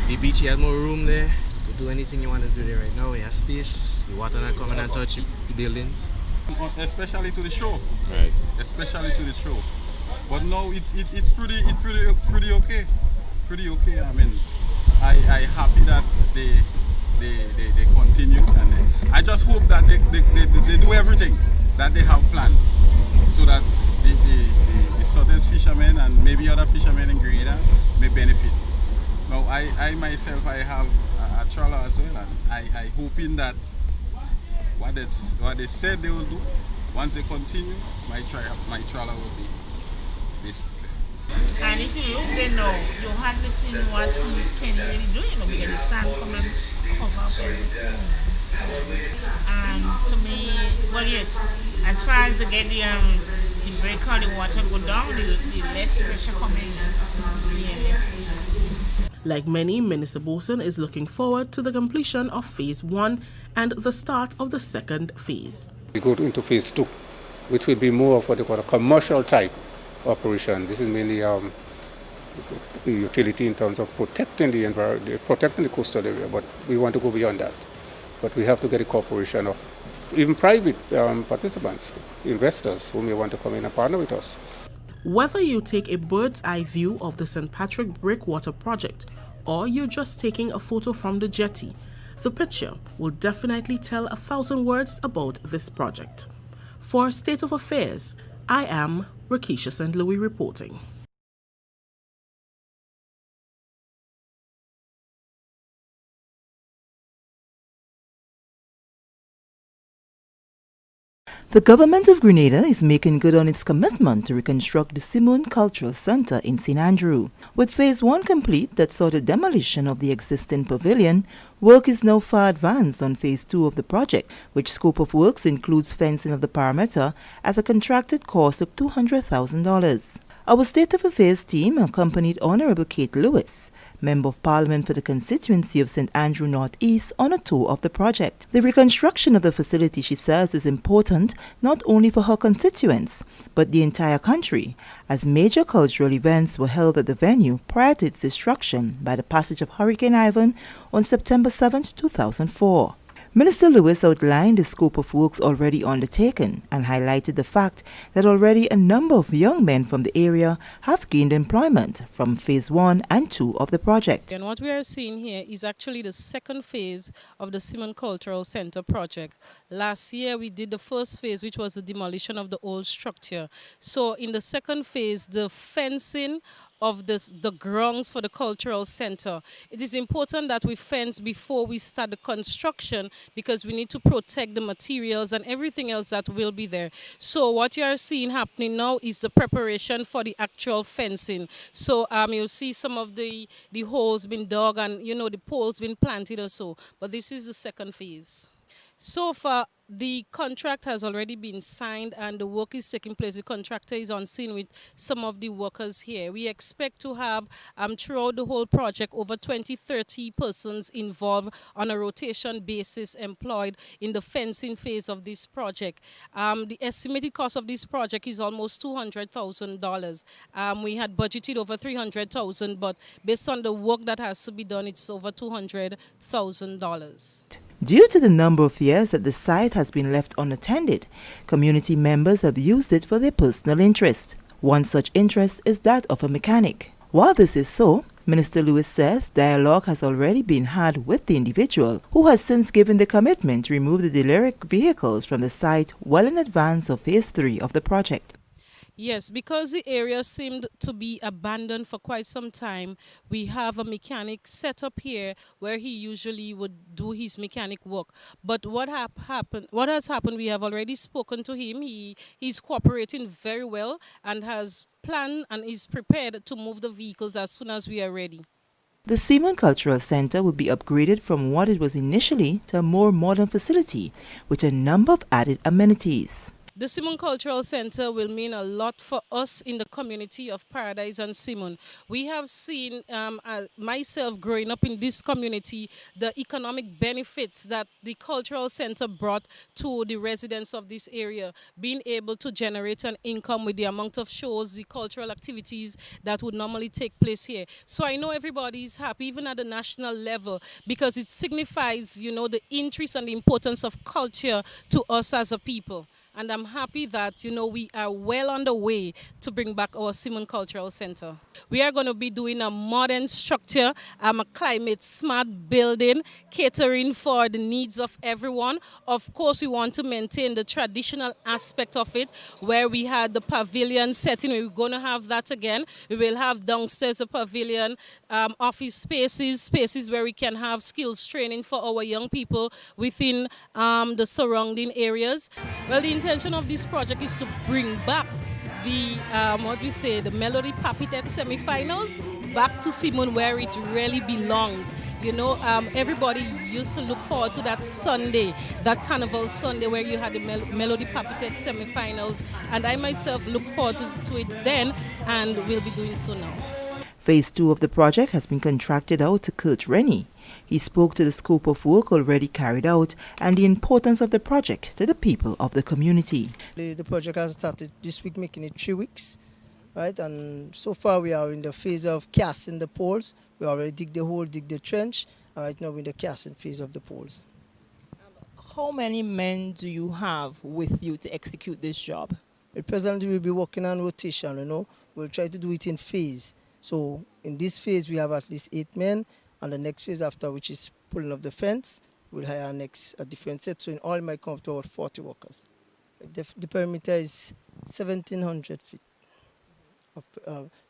The beach, you have more room there to do anything you want to do there right now. You have space, the water not coming and touch the buildings. Especially to the shore. Right. Especially to the shore. But no, it's pretty okay. Pretty okay. I mean, I happy that they continue, and I just hope that they do everything that they have planned, so that the southern fishermen and maybe other fishermen in Grenada may benefit. Now, I myself, I have a trawler as well, and I hoping that what they said they will do, once they continue, my trawler will be this. And if you look there now, you hardly see what you can really do, because the sand come and cover up everything. And to me, well, yes, as far as they get the break out, the water go down, the less pressure coming in. Yeah, less pressure. Like many, Minister Boson is looking forward to the completion of Phase 1 and the start of the second phase. We go into Phase 2, which will be more of what they call a commercial type operation. This is mainly the utility in terms of protecting the environment, protecting the coastal area, but we want to go beyond that. But we have to get a cooperation of even private participants, investors who may want to come in and partner with us. Whether you take a bird's eye view of the St. Patrick Breakwater project or you're just taking a photo from the jetty, the picture will definitely tell 1,000 words about this project. For State of Affairs, I am Rakisha St. Louis reporting. The government of Grenada is making good on its commitment to reconstruct the Simone Cultural Center in St. Andrew. With Phase 1 complete that saw the demolition of the existing pavilion, work is now far advanced on Phase 2 of the project, which scope of works includes fencing of the perimeter at a contracted cost of $200,000. Our State of Affairs team accompanied Honorable Kate Lewis, Member of Parliament for the constituency of St. Andrew North East, on a tour of the project. The reconstruction of the facility, she says, is important not only for her constituents, but the entire country, as major cultural events were held at the venue prior to its destruction by the passage of Hurricane Ivan on September 7, 2004. Minister Lewis outlined the scope of works already undertaken and highlighted the fact that already a number of young men from the area have gained employment from Phase 1 and 2 of the project. And what we are seeing here is actually the second phase of the Simone Cultural Center project. Last year we did the first phase, which was the demolition of the old structure. So in the second phase, the fencing of the grounds for the cultural center. It is important that we fence before we start the construction because we need to protect the materials and everything else that will be there. So what you are seeing happening now is the preparation for the actual fencing. So you'll see some of the holes been dug and the poles been planted or so. But this is the second phase. So far, the contract has already been signed and the work is taking place. The contractor is on scene with some of the workers here. We expect to have, throughout the whole project, over 20-30 persons involved on a rotation basis employed in the fencing phase of this project. The estimated cost of this project is almost $200,000. We had budgeted over $300,000, but based on the work that has to be done, it's over $200,000. Due to the number of years that the site has been left unattended, community members have used it for their personal interest. One such interest is that of a mechanic. While this is so, Minister Lewis says dialogue has already been had with the individual, who has since given the commitment to remove the derelict vehicles from the site well in advance of Phase 3 of the project. Yes, because the area seemed to be abandoned for quite some time, we have a mechanic set up here where he usually would do his mechanic work. But what has happened, we have already spoken to him. He's cooperating very well and has planned and is prepared to move the vehicles as soon as we are ready. The Seaman Cultural Center will be upgraded from what it was initially to a more modern facility with a number of added amenities. The Seaman Cultural Center will mean a lot for us in the community of Paradise and Seaman. We have seen, myself growing up in this community, the economic benefits that the Cultural Center brought to the residents of this area, being able to generate an income with the amount of shows, the cultural activities that would normally take place here. So I know everybody is happy, even at the national level, because it signifies, the interest and the importance of culture to us as a people. And I'm happy that, we are well on the way to bring back our Seaman Cultural Center. We are going to be doing a modern structure, a climate-smart building, catering for the needs of everyone. Of course, we want to maintain the traditional aspect of it, where we had the pavilion setting. We're going to have that again. We will have downstairs a pavilion, office spaces where we can have skills training for our young people within the surrounding areas. Well, the intention of this project is to bring back the the Melody Papitet semi-finals back to Seaman where it really belongs. Everybody used to look forward to that Sunday, that Carnival Sunday where you had the Melody Papitet semi-finals, and I myself looked forward to it then, and will be doing so now. Phase 2 of the project has been contracted out to Kurt Rennie. He spoke to the scope of work already carried out and the importance of the project to the people of the community. The project has started this week, making it 3 weeks, right? And so far we are in the phase of casting the poles. We already dig the hole, dig the trench. Right now we're in the casting phase of the poles. How many men do you have with you to execute this job? At present we'll be working on rotation, We'll try to do it in phase. So in this phase we have at least 8 men. And the next phase after, which is pulling up the fence, we'll hire a different set. So in all, it might come up to about 40 workers. The perimeter is 1,700 feet,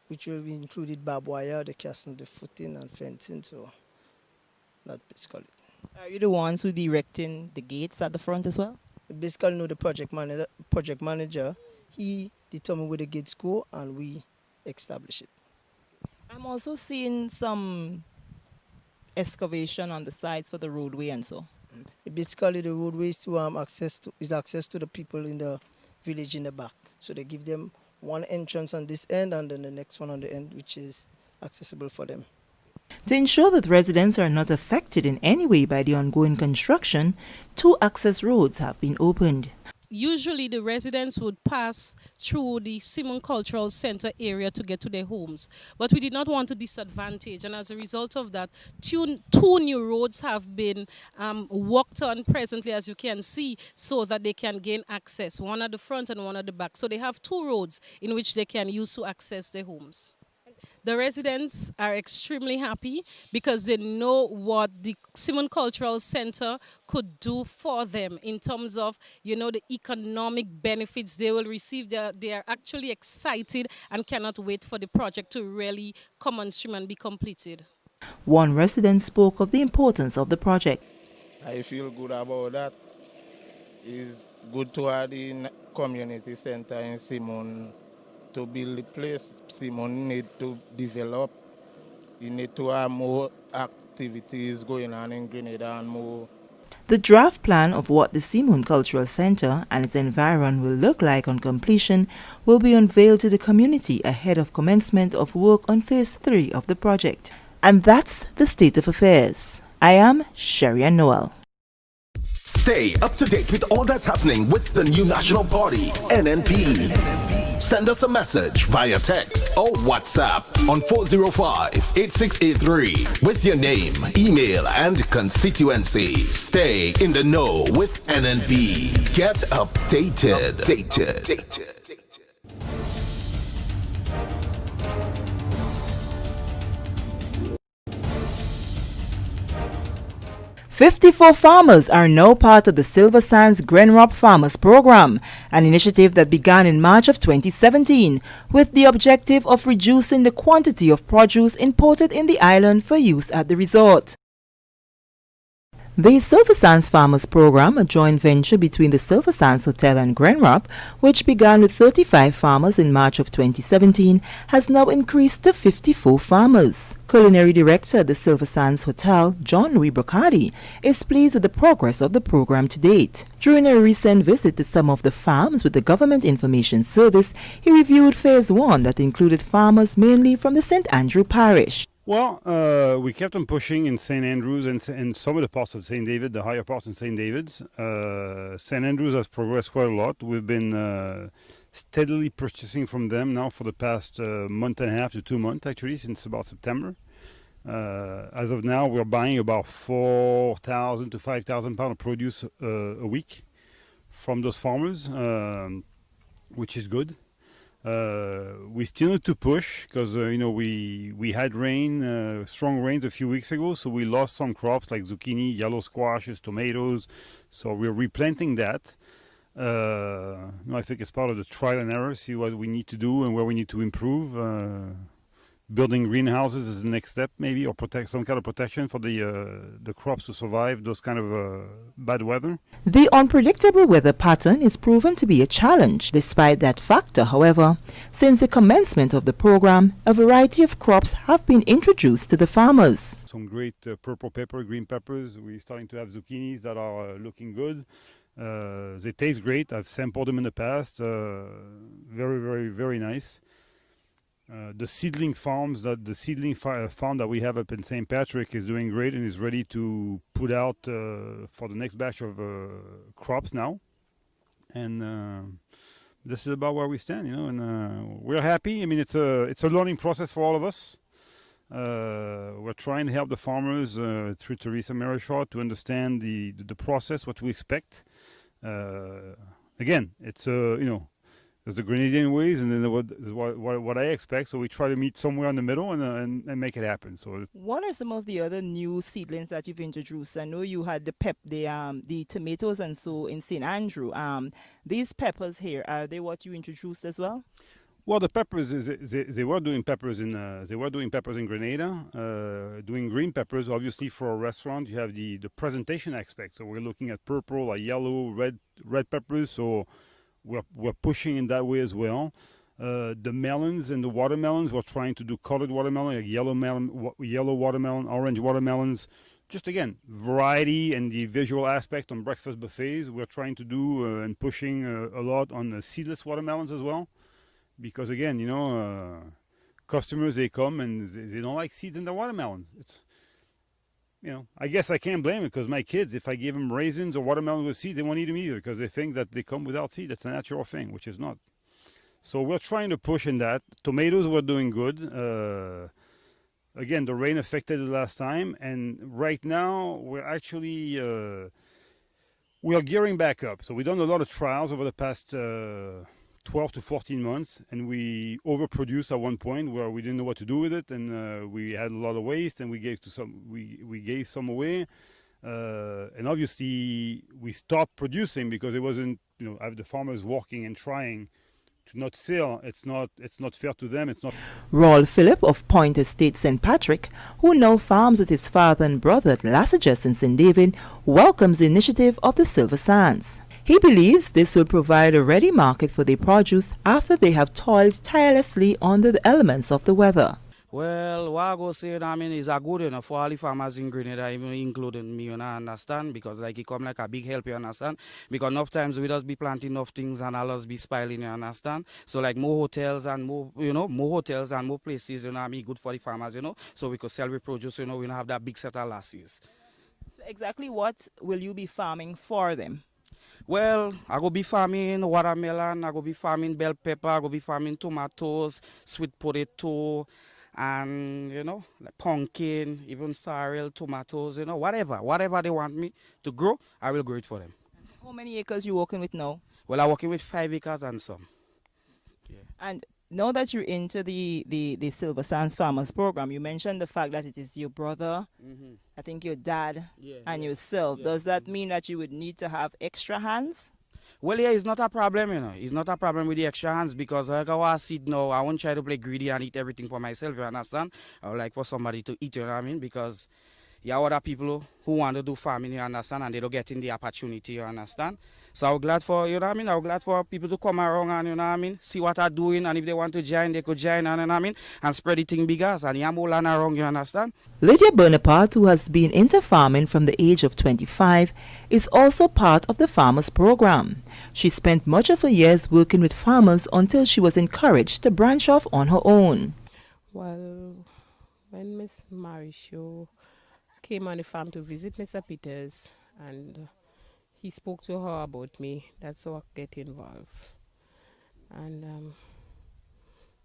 which will be included barbed wire, the casting, the footing, and fencing. So that's basically it. Are you the ones who be erecting the gates at the front as well? Basically, no, the project manager, he determines where the gates go, and we establish it. I'm also seeing some excavation on the sides for the roadway and so. Basically, the roadway is access to the people in the village in the back. So they give them one entrance on this end and then the next one on the end, which is accessible for them. To ensure that residents are not affected in any way by the ongoing construction, 2 access roads have been opened. Usually the residents would pass through the Seaman Cultural Center area to get to their homes. But we did not want to disadvantage, and as a result of that, 2 new roads have been worked on presently, as you can see, so that they can gain access, one at the front and one at the back. So they have 2 roads in which they can use to access their homes. The residents are extremely happy because they know what the Seaman Cultural Center could do for them in terms of, the economic benefits they will receive. They are actually excited and cannot wait for the project to really come on stream and be completed. One resident spoke of the importance of the project. I feel good about that. It's good to have the community center in Seaman. To build the place, Seaman need to develop. You need to have more activities going on in Grenada and more. The draft plan of what the Simon Cultural Center and its environ will look like on completion will be unveiled to the community ahead of commencement of work on Phase 3 of the project. And that's the state of affairs. I am Sherry-Ann Noel. Stay up to date with all that's happening with the new National Party, NNP. Send us a message via text or WhatsApp on 405-8683 with your name, email, and constituency. Stay in the know with NNP. Get updated. 54 farmers are now part of the Silver Sands Grenrop Farmers Program, an initiative that began in March of 2017 with the objective of reducing the quantity of produce imported in the island for use at the resort. The Silver Sands Farmers Program, a joint venture between the Silver Sands Hotel and Grenrop, which began with 35 farmers in March of 2017, has now increased to 54 farmers. Culinary Director at the Silver Sands Hotel, John Louis Brocardi, is pleased with the progress of the program to date. During a recent visit to some of the farms with the Government Information Service, he reviewed Phase 1 that included farmers mainly from the St. Andrew Parish. Well, we kept on pushing in St. Andrews and some of the parts of St. David, the higher parts in St. David's. St. Andrews has progressed quite a lot. We've been steadily purchasing from them now for the past month and a half to 2 months, actually, since about September. As of now, we're buying about 4,000 to 5,000 pounds of produce a week from those farmers, which is good. We still need to push because we had rain, strong rains a few weeks ago, so we lost some crops like zucchini, yellow squashes, tomatoes. So we're replanting that. I think it's part of the trial and error, see what we need to do and where we need to improve. Building greenhouses is the next step, maybe, or protect some kind of protection for the crops to survive those kind of bad weather. The unpredictable weather pattern is proven to be a challenge. Despite that factor, however, since the commencement of the program, a variety of crops have been introduced to the farmers. Some great purple pepper, green peppers. We're starting to have zucchinis that are looking good. They taste great. I've sampled them in the past. Very, very, very nice. The seedling farm that we have up in St. Patrick is doing great and is ready to put out for the next batch of crops now. And this is about where we stand, and we're happy. I mean, it's a learning process for all of us. We're trying to help the farmers through Teresa Marichard to understand the process, what we expect. Again, it's there's the Grenadian ways, and then what I expect. So we try to meet somewhere in the middle and make it happen. So, what are some of the other new seedlings that you've introduced? I know you had the tomatoes and so in St. Andrew. These peppers here, are they what you introduced as well? Well, the peppers they were doing peppers in Grenada, doing green peppers. Obviously, for a restaurant, you have the presentation aspect. So we're looking at purple, or yellow, red peppers. So we're pushing in that way as well. The melons and the watermelons, we're trying to do colored watermelon, like yellow watermelon, orange watermelons. Just again, variety and the visual aspect on breakfast buffets. We're trying to do and pushing a lot on seedless watermelons as well. Because again, customers, they come and they don't like seeds in their watermelons. It's, I guess I can't blame it because my kids, if I give them raisins or watermelon with seeds, they won't eat them either because they think that they come without seed. That's a natural thing, which is not. So we're trying to push in that. Tomatoes were doing good. Again, the rain affected it last time. And right now, we're actually, we are gearing back up. So we've done a lot of trials over the past 12 to 14 months, and we overproduced at one point where we didn't know what to do with it, and we had a lot of waste, and we gave some away, and obviously we stopped producing because it wasn't, have the farmers walking and trying to not sell. It's not fair to them. It's not. Raul Phillip of Point Estate St. Patrick, who now farms with his father and brother at Lassages in St. David, welcomes the initiative of the Silver Sands. He believes this will provide a ready market for their produce after they have toiled tirelessly under the elements of the weather. Well, what I go say, you know, I mean, is a good, you know, for all the farmers in Grenada, even including me, you know, understand, because like it come like a big help, you understand, because enough times we just be planting enough things and all us be spoiling, you understand, so like more hotels and more, you know, more hotels and more places, you know, I mean, good for the farmers, you know, so we could sell the produce, you know, we don't have that big set of losses. So exactly what will you be farming for them? Well, I go be farming watermelon, I go be farming bell pepper, I go be farming tomatoes, sweet potato, and, you know, like pumpkin, even sorrel, tomatoes, you know, whatever they want me to grow, I will grow it for them. How many acres you working with now? Well, I'm working with 5 acres and some. Yeah. And now that you're into the Silver Sands Farmers Program, you mentioned the fact that it is your brother, I think your dad, and yourself. Does that mean that you would need to have extra hands? Well, yeah, it's not a problem, you know. It's not a problem with the extra hands because like I sit now, I won't try to play greedy and eat everything for myself, you understand? I would like for somebody to eat, you know what I mean? Because there are other people who want to do farming, you understand, and they don't get in the opportunity, you understand? So I'm glad for, you know what I mean? I'm glad for people to come around and, you know what I mean, see what I'm doing, and if they want to join, they could join, and, you know what I mean, and spread the thing bigger, and I'm all around, you understand? Lydia Bonaparte, who has been into farming from the age of 25, is also part of the farmers program. She spent much of her years working with farmers until she was encouraged to branch off on her own. Well, when Miss Marisho came on the farm to visit Mr. Peters, and he spoke to her about me, that's how I get involved. And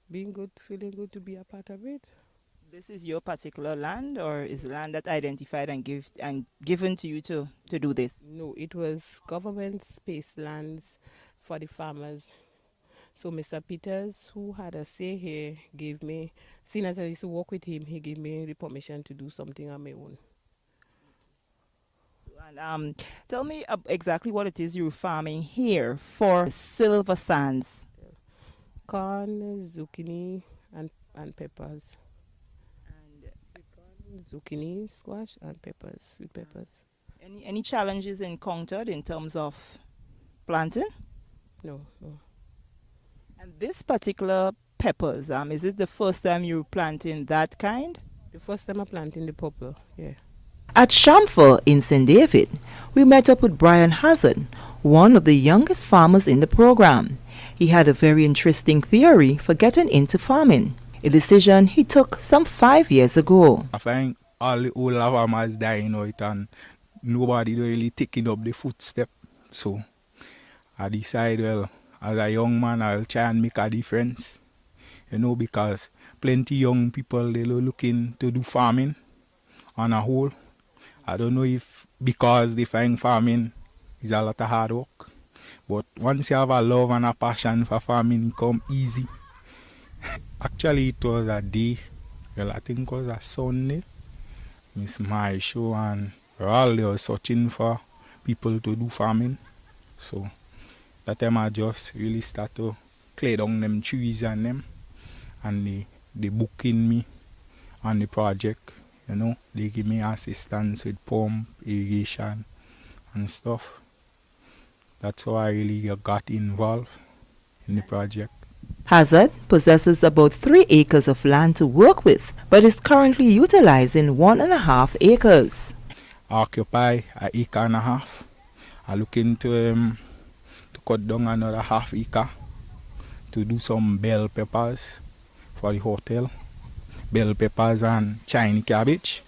being good, feeling good to be a part of it. This is your particular land, or is land that identified and given to you to do this? No, it was government space lands for the farmers. So Mr. Peters, who had a say here, gave me, seeing as I used to work with him, he gave me the permission to do something on my own. And tell me exactly what it is you're farming here for Silver Sands. Corn, zucchini, and peppers. And zucchini, squash, and peppers, sweet peppers. Any challenges encountered in terms of planting? No. And this particular peppers, is it the first time you're planting that kind? The first time I'm planting the purple, yeah. At Chamfer in St. David, we met up with Brian Hazard, one of the youngest farmers in the program. He had a very interesting theory for getting into farming, a decision he took some 5 years ago. I find all the old farmers dying out and nobody really taking up the footstep. So I decided, well, as a young man, I'll try and make a difference, because plenty young people, they're looking to do farming on a whole. I don't know if because they find farming is a lot of hard work, but once you have a love and a passion for farming, it come easy. Actually, it was a day, I think it was a Sunday, Miss Marisho and all they were searching for people to do farming. So that time I just really start to clear down them trees and them, and they booking me on the project. They give me assistance with pump, irrigation, and stuff. That's how I really got involved in the project. Hazard possesses about 3 acres of land to work with, but is currently utilizing 1.5 acres. I occupy an acre and a half. I'm looking to cut down another half acre to do some bell peppers for the hotel. Bell peppers and Chinese cabbage.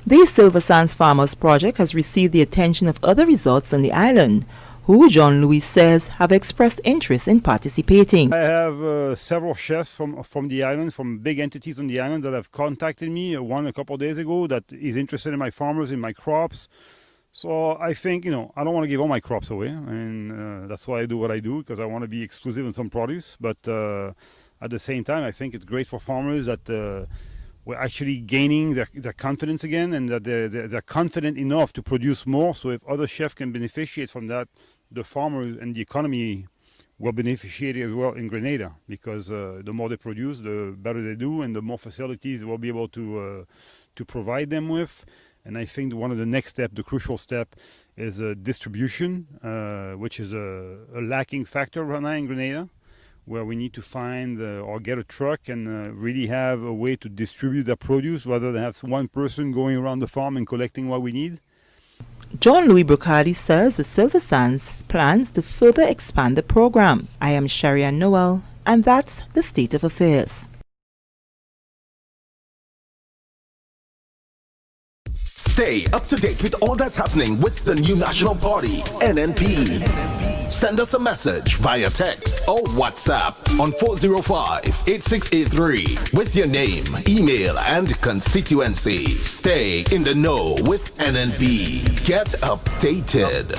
The Silver Sands Farmers Project has received the attention of other resorts on the island, who John Louis says have expressed interest in participating. I have several chefs from the island, from big entities on the island that have contacted me. One a couple of days ago that is interested in my farmers, in my crops. So I think, I don't want to give all my crops away. And that's why I do what I do, because I want to be exclusive in some produce. But at the same time, I think it's great for farmers that we're actually gaining their confidence again, and that they're confident enough to produce more. So if other chefs can beneficiate from that, the farmers and the economy will beneficiate as well in Grenada, because the more they produce, the better they do, and the more facilities we'll be able to provide them with. And I think one of the next steps, the crucial step, is distribution, which is a lacking factor right now in Grenada. where we need to find or get a truck and really have a way to distribute the produce rather than have one person going around the farm and collecting what we need. John Louis Brocardi says the Silver Sands plans to further expand the program. I am Sharian Noel, and that's the state of affairs. Stay up to date with all that's happening with the new National Party, NNP. Send us a message via text or WhatsApp on 405-8683 with your name, email, and constituency. Stay in the know with NNP. Get updated.